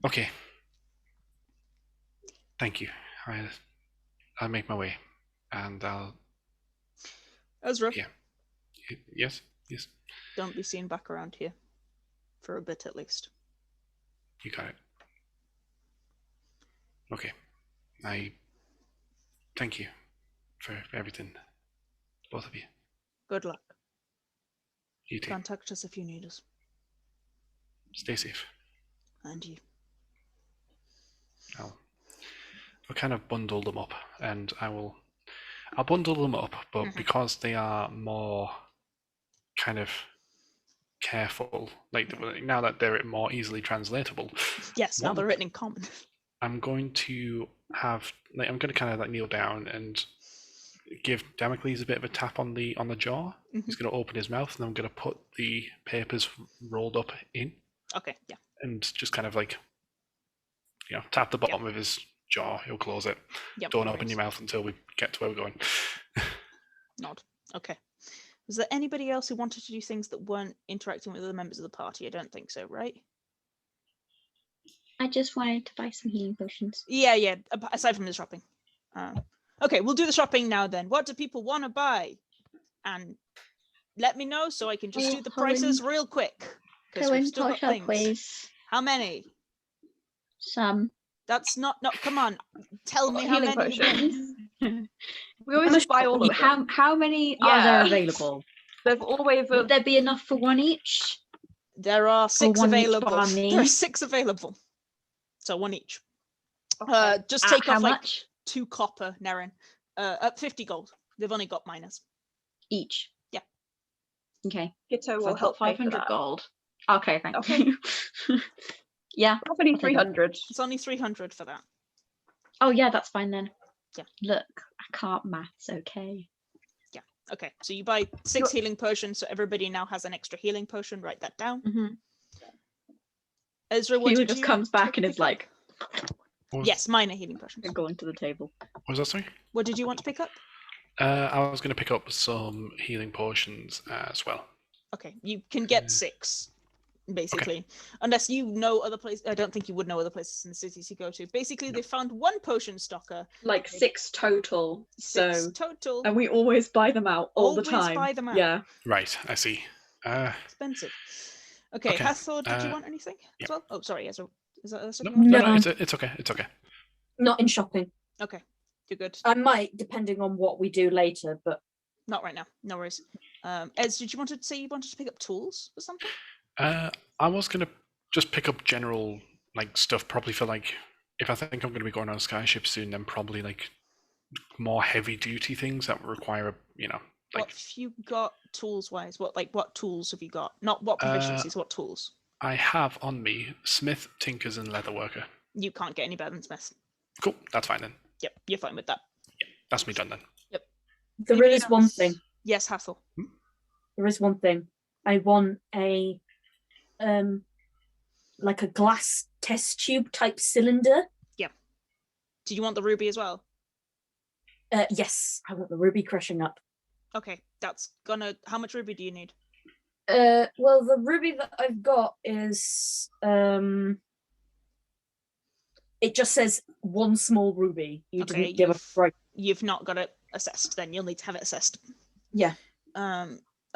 Okay. Thank you. I'll make my way, and I'll. Ezra. Yeah. Yes. Don't be seen back around here. For a bit, at least. You got it. Okay. I thank you for everything, both of you. Good luck. You too. Contact us if you need us. Stay safe. And you. I'll kind of bundle them up, and I'll bundle them up, but because they are more kind of careful, like now that they're more easily translatable. Yes, now they're written in common. I'm going to kind of kneel down and give Damocles a bit of a tap on the jaw. He's going to open his mouth, and I'm going to put the papers rolled up in. Okay, yeah. And just kind of tap the bottom of his jaw. He'll close it. Yep, Don't open your mouth until we get to where we're going. Nod. Okay. Was there anybody else who wanted to do things that weren't interacting with other members of the party? I don't think so, right? I just wanted to buy some healing potions. Yeah. Aside from the shopping. Okay, we'll do the shopping now then. What do people want to buy? And let me know so I can just do the prices real quick. Because we've still got things. Please. How many? Some. That's not. Come on. Tell me how many potions. you want. We always buy all of them. How many are there available? They've always. Would there be enough for one each? There are 6 one each available. bar me? There are 6 available. So 1 each. Okay. Just take how off much? 2 copper, Nerin. 50 gold. They've only got minors. Each. Yeah. Okay. Kitto So will I've help got pay for 500 that. gold. Okay, thank Okay. you. Yeah. Probably I'll take it. 300. It's only 300 for that. Oh yeah, that's fine then. Yeah. Look, I can't maths, okay. Yeah. Okay, so you buy 6 healing potions, so everybody now has an extra healing potion. Write that down. Ezra, what Hugh did just you comes back and pick is up? like, Yes, minor healing potions. and going to the table. What was that, sorry? What did you want to pick up? I was going to pick up some healing potions as well. Okay, you can get 6, basically. Unless you know other places. I don't think you would know other places in the cities you go to. Basically, they found 1 potion stocker. Like 6 total. 6 So, total. and we always buy them out all the Always time. buy them out. Yeah. Right, I see. Expensive. Okay, Okay, Hathor, did you want anything as well? Oh, sorry, Ezra. Is that something you No, want? no, it's okay. It's okay. Not in shopping. Okay, you're good. I might, depending on what we do later, but Not right now. No worries. Ez, did you want to say you wanted to pick up tools or something? I was going to just pick up general like stuff, probably for like if I think I'm going to be going on a skyship soon, then probably like more heavy duty things that require What have you got tools wise? What tools have you got? Not what proficiencies, what tools? I have on me smith, tinkers, and leatherworker. You can't get any better than Smith. Cool, that's fine then. Yep, you're fine with that. That's me done then. Yep. there Anybody is one else? thing. Yes, Hathor. There is one thing. I want a like a glass test tube type cylinder. Do you want the ruby as well? Yes, I want the ruby crushing up. Okay, that's gonna. How much ruby do you need? Well, the ruby that I've got is it just says 1 small ruby. You Okay, didn't give a right. You've not got it assessed. Then you'll need to have it assessed. Yeah.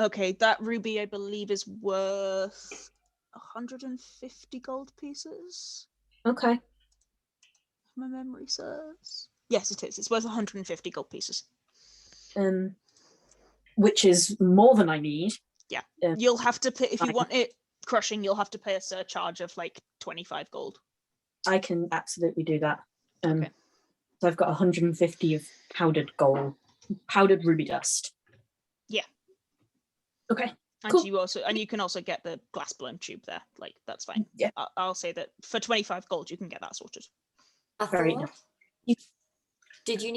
Okay, that ruby I believe is worth 150 gold pieces. Okay. If my memory serves. Yes, it is. It's worth 150 gold pieces. Which is more than I need. Yeah. You'll have to pay if you want it crushing. You'll have to pay a surcharge of like 25 gold. I can absolutely do that. Okay. So I've got 150 of powdered ruby dust. Yeah. Okay. And Cool. you can also get the glass blown tube there. Like that's fine. Yeah. I'll say that for 25 gold you can get that sorted. Fair Hathor, enough. do you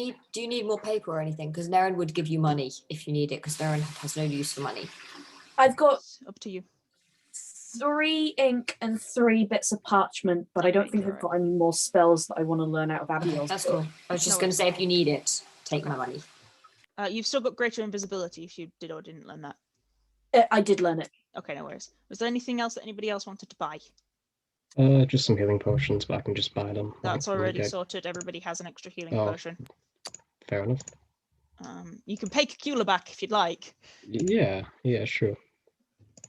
need more paper or anything? Because Nerin would give you money if you need it, because Nerin has no use for money. I've got It's up to you. 3 ink and 3 bits of parchment, but I don't think I've got any more spells that I want to learn out of Abigail's. That's cool. I was just No going to worries. say, if you need it, take my money. You've still got greater invisibility if you did or didn't learn that. I did learn it. Okay, no worries. Was there anything else that anybody else wanted to buy? Just some healing potions, but I can just buy them. That's like, already okay. sorted. Everybody has an extra healing Oh. potion. Fair enough. You can pay Cacula back if you'd like. Yeah, sure.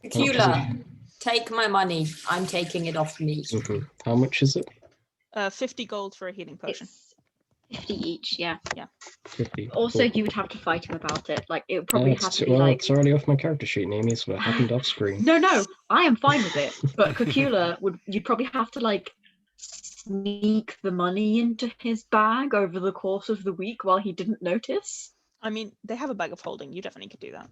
Cacula, take my money. I'm taking it off me. Mhm. How much is it? 50 gold for a healing potion. It's 50 each, yeah. 50. Also, Cool. you would have to fight him about it. Like, it would probably have to be well, like... it's already off my character sheet, Niimi, so it happened off screen. No, I am fine with it. But Cacula, you'd probably have to, like, sneak the money into his bag over the course of the week while he didn't notice. I mean, they have a bag of holding. You definitely could do that.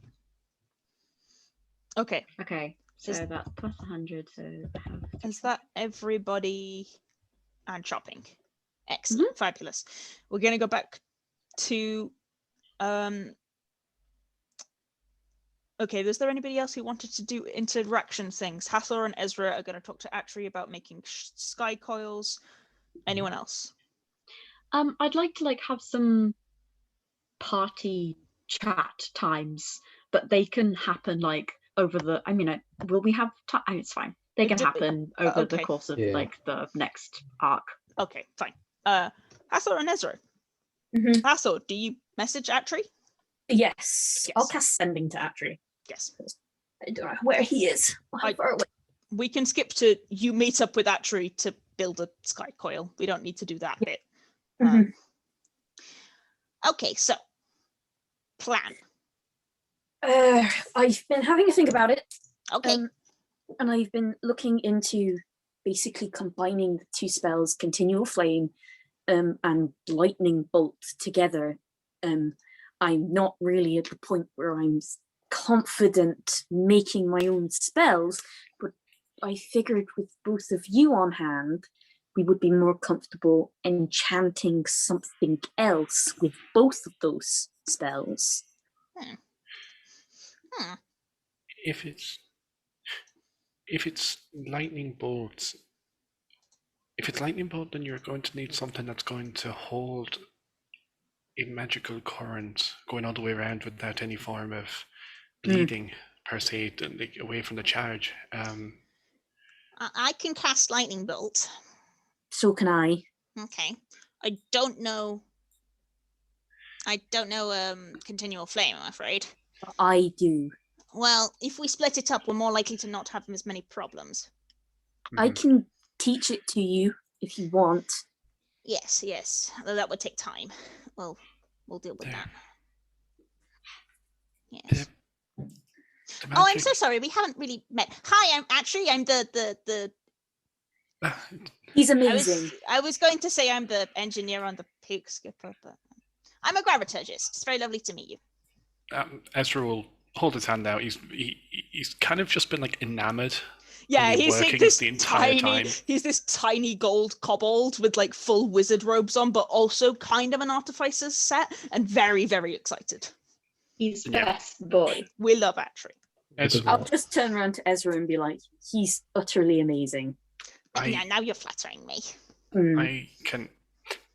Okay. Okay, so Is- that's plus 100, so I have... Is that everybody and shopping? Excellent. Fabulous. We're going to go back to okay, is there anybody else who wanted to do interaction things? Hathor and Ezra are going to talk to Atri about making sky coils. Anyone else? I'd like to like have some party chat times, but they can happen like over the. I mean, will we have time? It's fine. They can happen over the okay. course of Yeah. like the next arc. Okay, fine. Hathor and Ezra. Mhm. Hathor, do you message Atri? Yes. I'll Yes. cast sending to Atri. Yes. I don't know where he is. Or how far away. We can skip to you meet up with Atri to build a sky coil. We don't need to do that bit. Mhm. Okay, so plan. I've been having a think about it. Okay. And I've been looking into basically combining the 2 spells, Continual Flame and Lightning Bolt together. I'm not really at the point where I'm confident making my own spells, but I figured with both of you on hand, we would be more comfortable enchanting something else with both of those spells. If it's lightning bolts, if it's lightning bolt, then you're going to need something that's going to hold a magical current going all the way around without any form of bleeding per se, like, away from the charge. I can cast lightning bolt. So can I. Okay. I don't know continual flame, I'm afraid. I do. Well, if we split it up, we're more likely to not have as many problems. I can teach it to you if you want. Yes. Though that would take time. Well, we'll deal with that. Yes. Oh, I'm so sorry. We haven't really met. Hi, I'm the He's amazing. I was going to say I'm the engineer on the Puke Skipper, but I'm a graviturgist. It's very lovely to meet you. Ezra will hold his hand out. He's kind of just been like enamored. Yeah, he's like this the entire time. He's this tiny gold kobold with like full wizard robes on, but also kind of an artificer's set, and very, very excited. He's best boy. We love Astrid. I'll just turn around to Ezra and be like, he's utterly amazing. Now you're flattering me. I can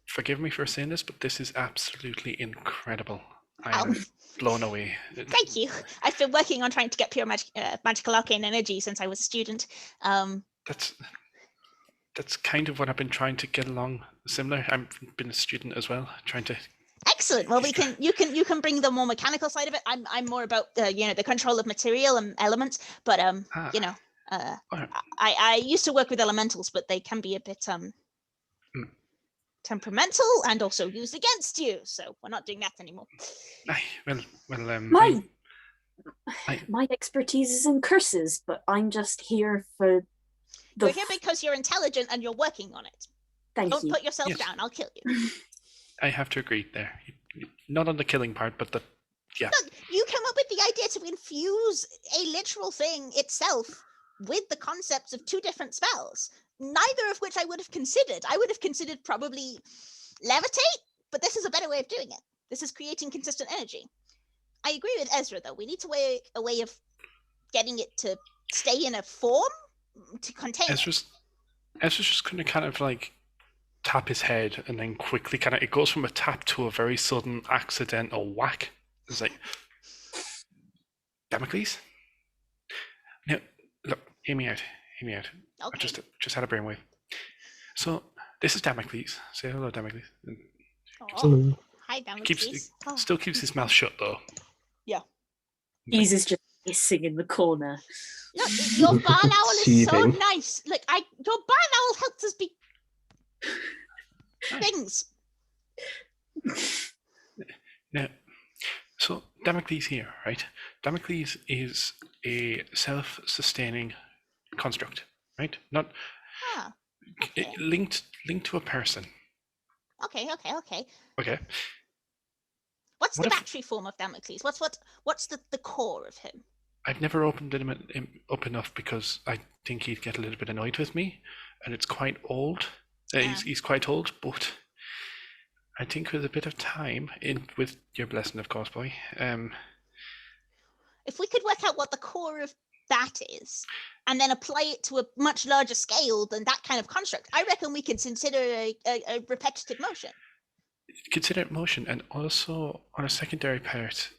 forgive me for saying this, but this is absolutely incredible. I am blown away. Thank you. I've been working on trying to get pure magical arcane energy since I was a student. That's kind of what I've been trying to get along. Similar. I've been a student as well, trying to. Excellent. Well, you can bring the more mechanical side of it. I'm more about the control of material and elements, but I used to work with elementals, but they can be a bit temperamental and also used against you. So we're not doing that anymore. My expertise is in curses, but I'm just here for the. You're here because you're intelligent and you're working on it. Don't put yourself down. I'll kill you. I have to agree there. Not on the killing part, but Look, you came up with the idea to infuse a literal thing itself with the concepts of two different spells, neither of which I would have considered. I would have considered probably levitate, but this is a better way of doing it. This is creating consistent energy. I agree with Ezra, though. We need a way of getting it to stay in a form to contain Ezra's just going to kind of like tap his head, and then quickly it goes from a tap to a very sudden accidental whack. It's like, Damocles? Now, look, hear me out. Okay. I just had a brainwave. So, this is Damocles. Say hello, Damocles. Hello. Hi, Damocles. Still keeps his mouth shut, though. Yeah. He's just hissing in the corner. Look, your barn owl is so nice. Look, your barn owl helps us be things. Now, so Damocles here, right? Damocles is a self-sustaining construct, right? Not linked to a person. Okay. Okay. What's the battery form of Damocles? What's the core of him? I've never opened him up enough because I think he'd get a little bit annoyed with me, and it's quite old. He's quite old, but I think with a bit of time, with your blessing, of course, boy. If we could work out what the core of that is, and then apply it to a much larger scale than that kind of construct, I reckon we could consider a repetitive motion. Consider it motion, and also on a secondary part,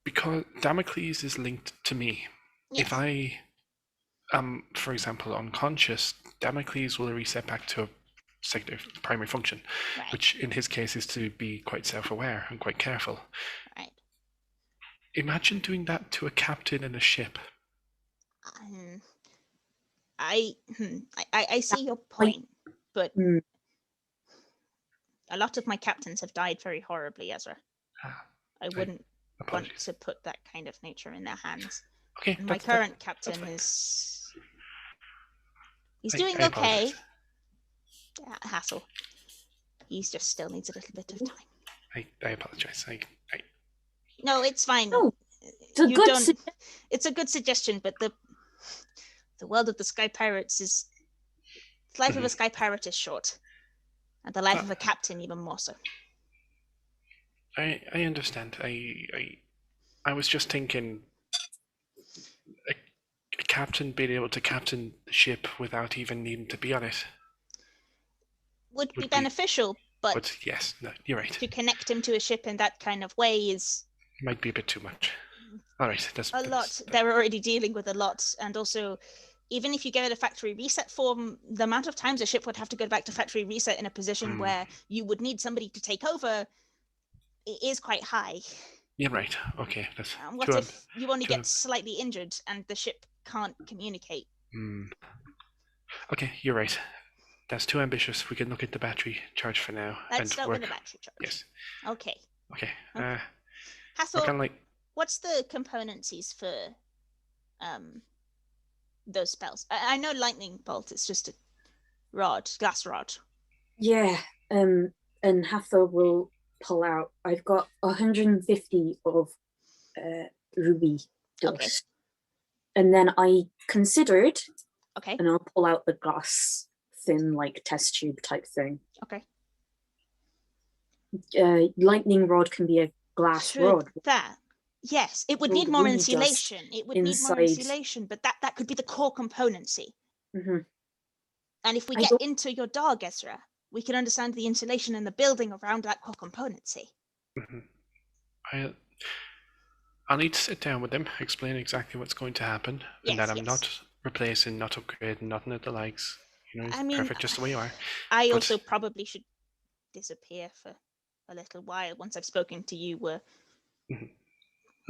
because Damocles is linked to me. Yes. If I am, for example, unconscious, Damocles will reset back to a secondary primary function, right, which in his case is to be quite self-aware and quite careful. Right. Imagine doing that to a captain in a ship. I see your point, but a lot of my captains have died very horribly, Ezra. I wouldn't want to put that kind of nature in their hands. Okay. And my current captain he's doing okay. Hassle. He just still needs a little bit of time. I apologize. No, it's fine. No, it's a good suggestion, but the world of the Sky Pirates is the life of a Sky Pirate is short, and the life of a captain even more so. I understand. I was just thinking a captain being able to captain the ship without even needing to be on it Would be be- beneficial, but But yes, no, you're right. to connect him to a ship in that kind of way is Might be a bit too much. All right, a lot. They're already dealing with a lot, and also, even if you give it a factory reset form, the amount of times a ship would have to go back to factory reset in a position where you would need somebody to take over, it is quite high. You're right. Okay, that's What if you only get slightly injured and the ship can't communicate? Okay, you're right. That's too ambitious. We can look at the battery charge for now. Let's start with the battery charge. Yes. Okay. Okay. Hathor, kind of like. What's the componencies for those spells? I know lightning bolt. It's just a glass rod. Yeah. And Hathor will pull out. I've got 150 of ruby dust. Okay. And then I considered. Okay. And I'll pull out the glass thin, like test tube type thing. Okay. Lightning rod can be a glass rod. That. Yes, it would need more insulation. It would need more insulation, but that could be the core componency. Mm-hmm. And if we get into your dog, Ezra, we can understand the insulation in the building around that core componency. Mm-hmm. I'll need to sit down with them, explain exactly what's going to happen, and that I'm not replacing, not upgrading, nothing of the likes. You know, perfect just the way you are. I also probably should disappear for a little while once I've spoken to you. We're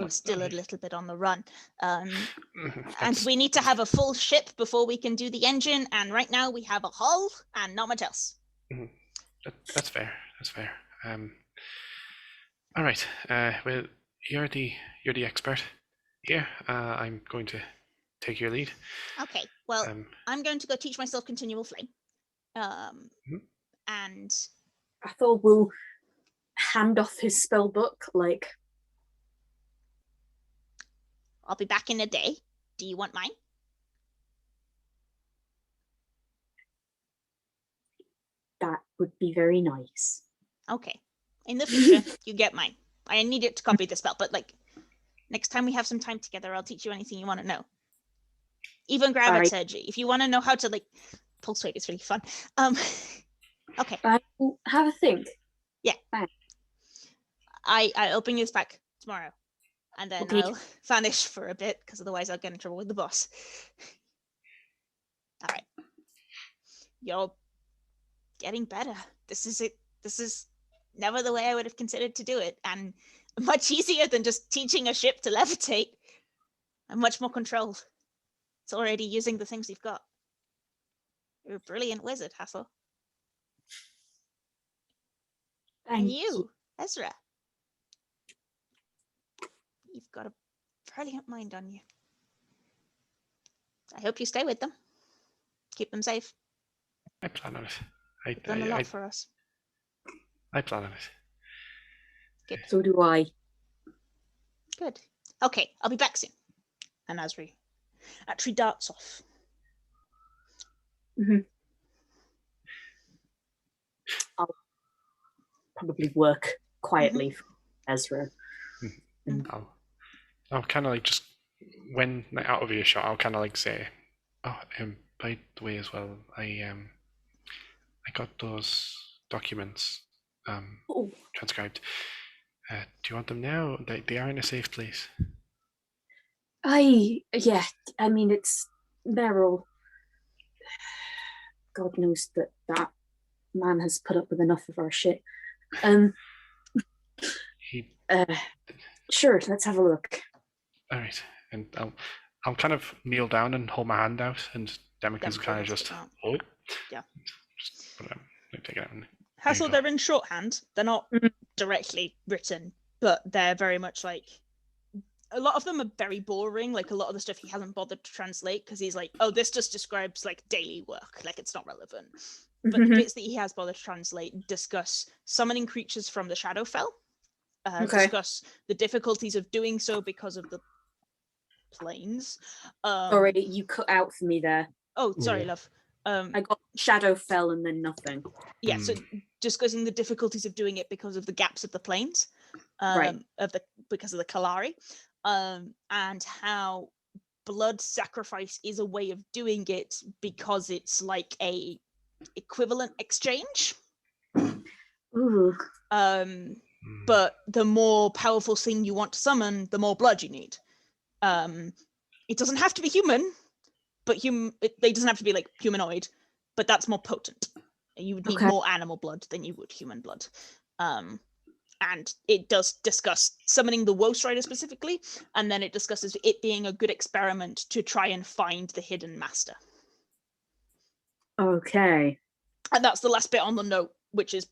still a little bit on the run. And we need to have a full ship before we can do the engine, and right now we have a hull and not much else. That's fair. That's fair. All right. Well, you're the expert here. I'm going to take your lead. Okay. Well, I'm going to go teach myself continual flame. And Hathor will hand off his spell book, like. I'll be back in a day. Do you want mine? That would be very nice. Okay. In the future, you get mine. I need it to copy the spell, but like next time we have some time together, I'll teach you anything you want to know. Even gravity. If you want to know how to like pulse wave, it's really fun. Okay. I will have a think. Yeah. Thanks. I'll bring this back tomorrow. And then I'll vanish for a bit, because otherwise I'll get in trouble with the boss. All right. You're getting better. This is it. This is never the way I would have considered to do it. And much easier than just teaching a ship to levitate. And much more controlled. It's already using the things you've got. You're a brilliant wizard, Hathor. And you, Ezra. You've got a brilliant mind on you. I hope you stay with them. Keep them safe. I plan on it. You've done a lot for us. I plan on it. Good. So do I. Good. Okay, I'll be back soon. And Asri actually darts off. I'll probably work quietly for Ezra. I'll kind of like just when out of earshot, I'll kind of like say, by the way, as well, I got those documents transcribed. Do you want them now? They are in a safe place. I mean, it's Meryl. God knows that man has put up with enough of our shit. Sure, let's have a look. All right, and I'll kind of kneel down and hold my hand out, and Demika's kind of just yeah. Just take it out. Hassel, they're in shorthand. They're not directly written, but they're very much like. A lot of them are very boring. Like a lot of the stuff he hasn't bothered to translate because he's like, oh, this just describes like daily work, like it's not relevant. But the bits that he has bothered to translate discuss summoning creatures from the Shadowfell. Discuss the difficulties of doing so because of the planes. Already, you cut out for me there. Oh, sorry, love. I got Shadowfell and then nothing. Yeah, so discussing the difficulties of doing it because of the gaps of the planes, because of the Kalari, and how blood sacrifice is a way of doing it because it's like a equivalent exchange. Ooh. But the more powerful thing you want to summon, the more blood you need. It doesn't have to be human, but it doesn't have to be like humanoid, but that's more potent. You would need more animal blood than you would human blood. And it does discuss summoning the Woe Strider specifically, and then it discusses it being a good experiment to try and find the hidden master. Okay. And that's the last bit on the note, which if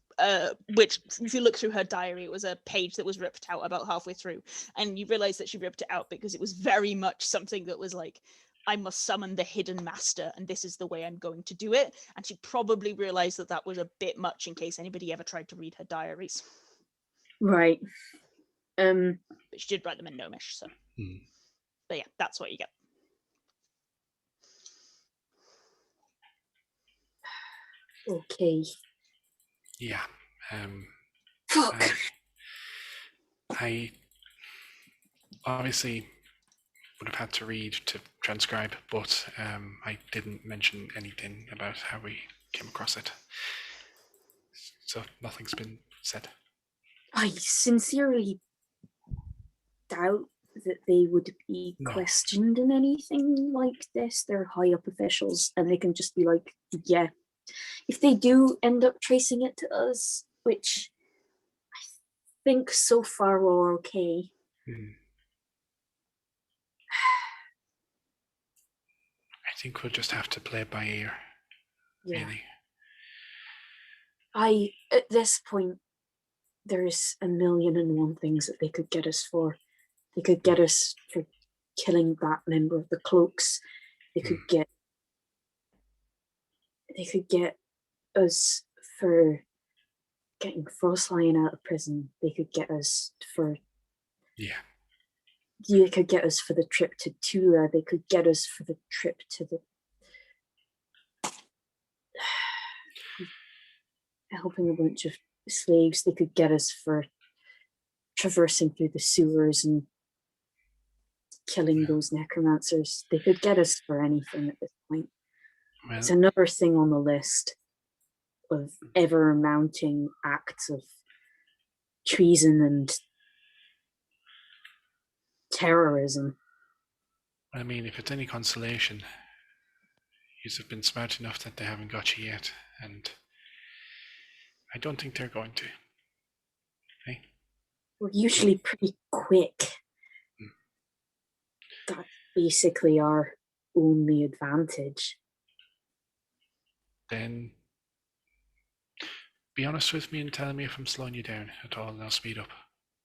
you look through her diary, it was a page that was ripped out about halfway through, and you realize that she ripped it out because it was very much something that was like, I must summon the hidden master, and this is the way I'm going to do it. And she probably realized that was a bit much in case anybody ever tried to read her diaries. Right. But she did write them in Gnomish, so. But yeah, that's what you get. Okay. Yeah. Fuck. I obviously would have had to read to transcribe, but I didn't mention anything about how we came across it. So nothing's been said. I sincerely doubt that they would be questioned in anything like this. They're high up officials, and they can just be like, yeah. If they do end up tracing it to us, which I think so far we're okay. I think we'll just have to play it by ear. Yeah. Really. At this point, there's 1,000,001 things that they could get us for. They could get us for killing that member of the Cloaks. They could get us for getting Frostlion out of prison. They could get us for they could get us for the trip to Tula. They could get us for the trip to the helping a bunch of slaves. They could get us for traversing through the sewers and killing those necromancers. They could get us for anything at this point. Well, it's another thing on the list of ever mounting acts of treason and terrorism. I mean, if it's any consolation, you've been smart enough that they haven't got you yet, and I don't think they're going to. Hey? We're usually pretty quick. That's basically our only advantage. Then be honest with me and tell me if I'm slowing you down at all, and I'll speed up.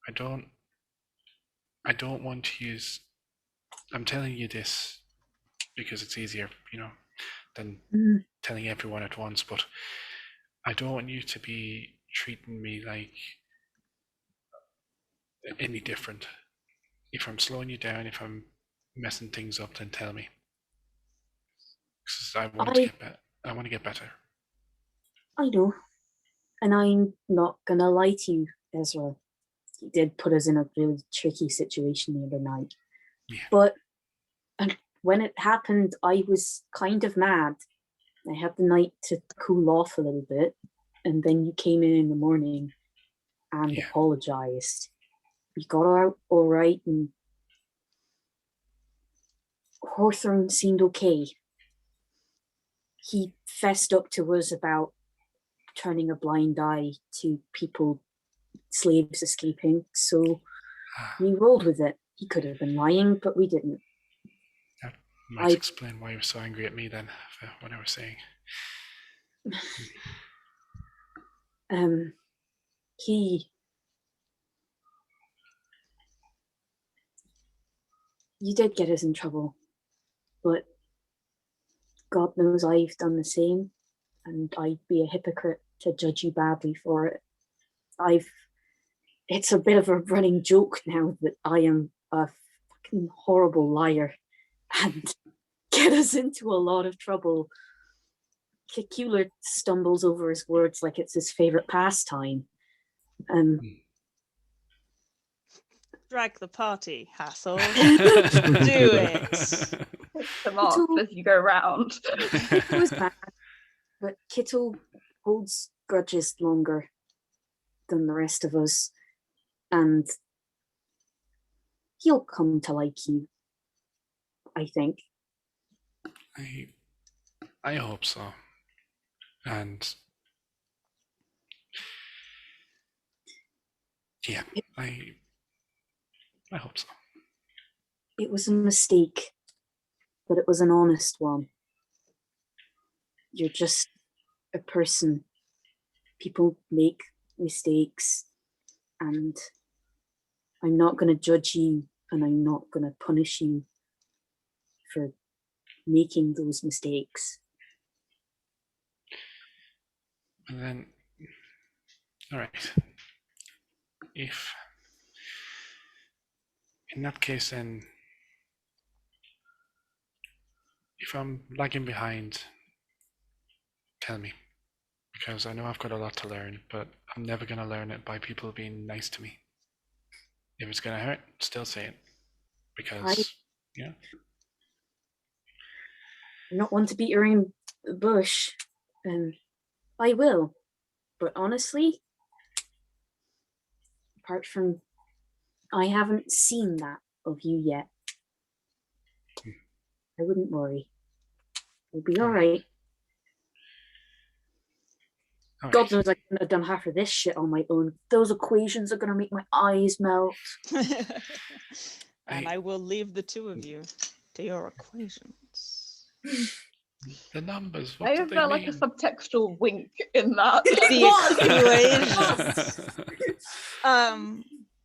I don't want to use. I'm telling you this because it's easier, than telling everyone at once, but I don't want you to be treating me like any different. If I'm slowing you down, if I'm messing things up, then tell me. Because I want to get better. I know. And I'm not gonna lie to you, Ezra. He did put us in a really tricky situation the other night. Yeah. But when it happened, I was kind of mad. I had the night to cool off a little bit, and then you came in the morning and apologized. We got out all right, and Hawthorne seemed okay. He fessed up to us about turning a blind eye to slaves escaping, so we rolled with it. He could have been lying, but we didn't. That might explain why you were so angry at me then, for what I was saying. You did get us in trouble, but God knows I've done the same, and I'd be a hypocrite to judge you badly for it. It's a bit of a running joke now that I am a fucking horrible liar and get us into a lot of trouble. Cacula stumbles over his words like it's his favorite pastime. Drag the party, Hathor. Do it. Pick them off as you go round. It was bad, but Kitto holds grudges longer than the rest of us, and he'll come to like you, I think. I hope so. And yeah, I hope so. It was a mistake, but it was an honest one. You're just a person. People make mistakes, and I'm not going to judge you, and I'm not going to punish you for making those mistakes. And then, all right. If in that case, then, if I'm lagging behind, tell me. Because I know I've got a lot to learn, but I'm never going to learn it by people being nice to me. If it's going to hurt, still say it. Because, yeah. I'm not one to beat around the bush. I will. But honestly, apart from, I haven't seen that of you yet. I wouldn't worry. We'll be all right. God knows I couldn't have done half of this shit on my own. Those equations are going to make my eyes melt. And I will leave the two of you to your equations. The numbers, I what do they felt mean? like a subtextual wink in that. The equations.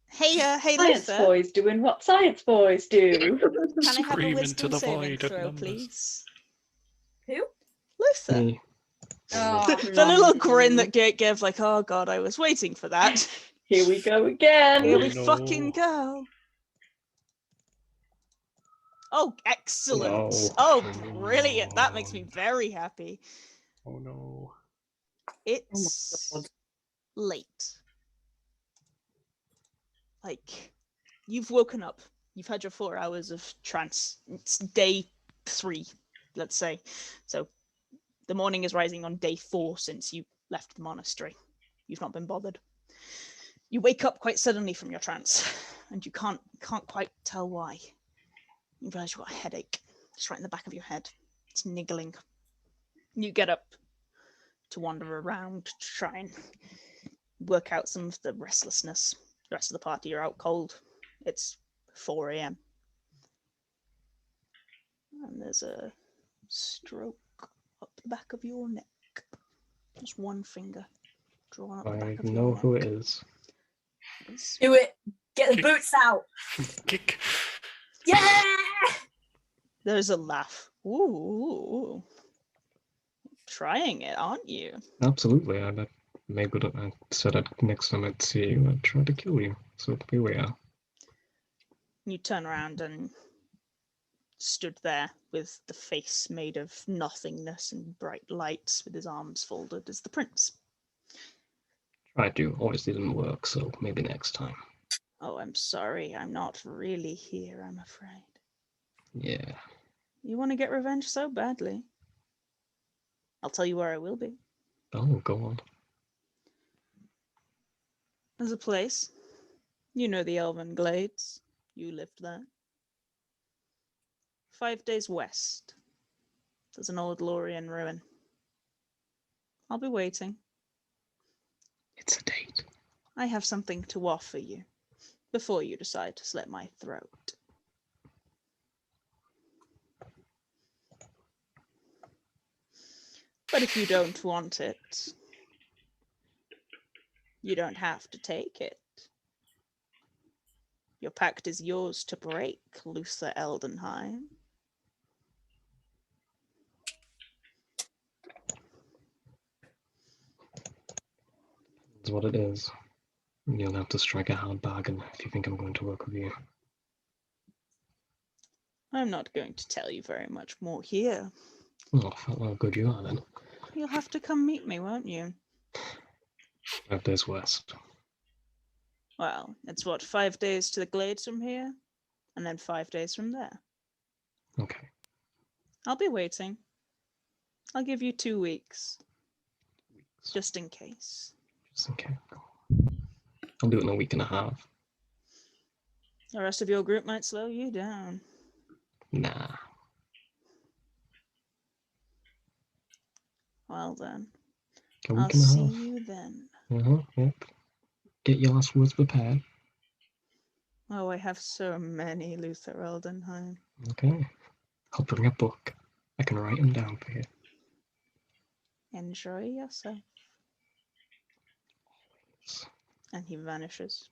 Hey, Science Luther. boys doing what science boys do. Can I have a Scream into wisdom the saving void of throw, numbers. please? Who? Luther. Me. Oh, The little grin that Gate gave, like, oh god, I was waiting for that. Here we go again. Here we no. fucking go. Oh, excellent. No. Oh, brilliant. That makes me very happy. Oh no. It's God. late. Like, you've woken up. You've had your 4 hours of trance. It's day 3, let's say. So the morning is rising on day 4 since you left the monastery. You've not been bothered. You wake up quite suddenly from your trance, and you can't quite tell why. You realize you've got a headache. It's right in the back of your head. It's niggling. You get up to wander around to try and work out some of the restlessness. The rest of the party are out cold. It's 4 a.m. And there's a stroke up the back of your neck. Just one finger drawn up the I back of your know neck. who it is. do it. Get the boots out. Kick. Yeah. There's a laugh. Ooh. Trying it, aren't you? Absolutely. I said next time I'd see you, I'd try to kill you. So here we are. You turn around and stood there with the face made of nothingness and bright lights with his arms folded as the prince. Tried to. Obviously didn't work, so maybe next time. Oh, I'm sorry. I'm not really here, I'm afraid. Yeah. You want to get revenge so badly. I'll tell you where I will be. Oh, go on. There's a place. You know the Elven Glades. You lived there. 5 days west. There's an old Lorien ruin. I'll be waiting. It's a date. I have something to offer you before you decide to slit my throat. But if you don't want it, you don't have to take it. Your pact is yours to break, Luther Eldenheim. It's what it is. You'll have to strike a hard bargain if you think I'm going to work with you. I'm not going to tell you very much more here. Oh, how good you are then. You'll have to come meet me, won't you? 5 days west. Well, it's what, 5 days to the Glades from here? And then 5 days from there. Okay. I'll be waiting. I'll give you 2 weeks. Just in case. Just okay. I'll do it in a week and a half. The rest of your group might slow you down. Nah. Well then. A week I'll and a see half. you then. Yep. Get your last words prepared. Oh, I have so many, Luther Eldenheim. Okay. I'll bring a book. I can write them down for you. Enjoy yourself. And he vanishes.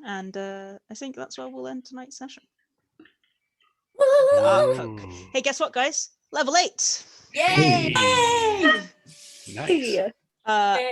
And I think that's where we'll end tonight's session. The Arc Hook. Ooh. Hey, guess what, guys? Level 8! Yay! Nice. Yeah.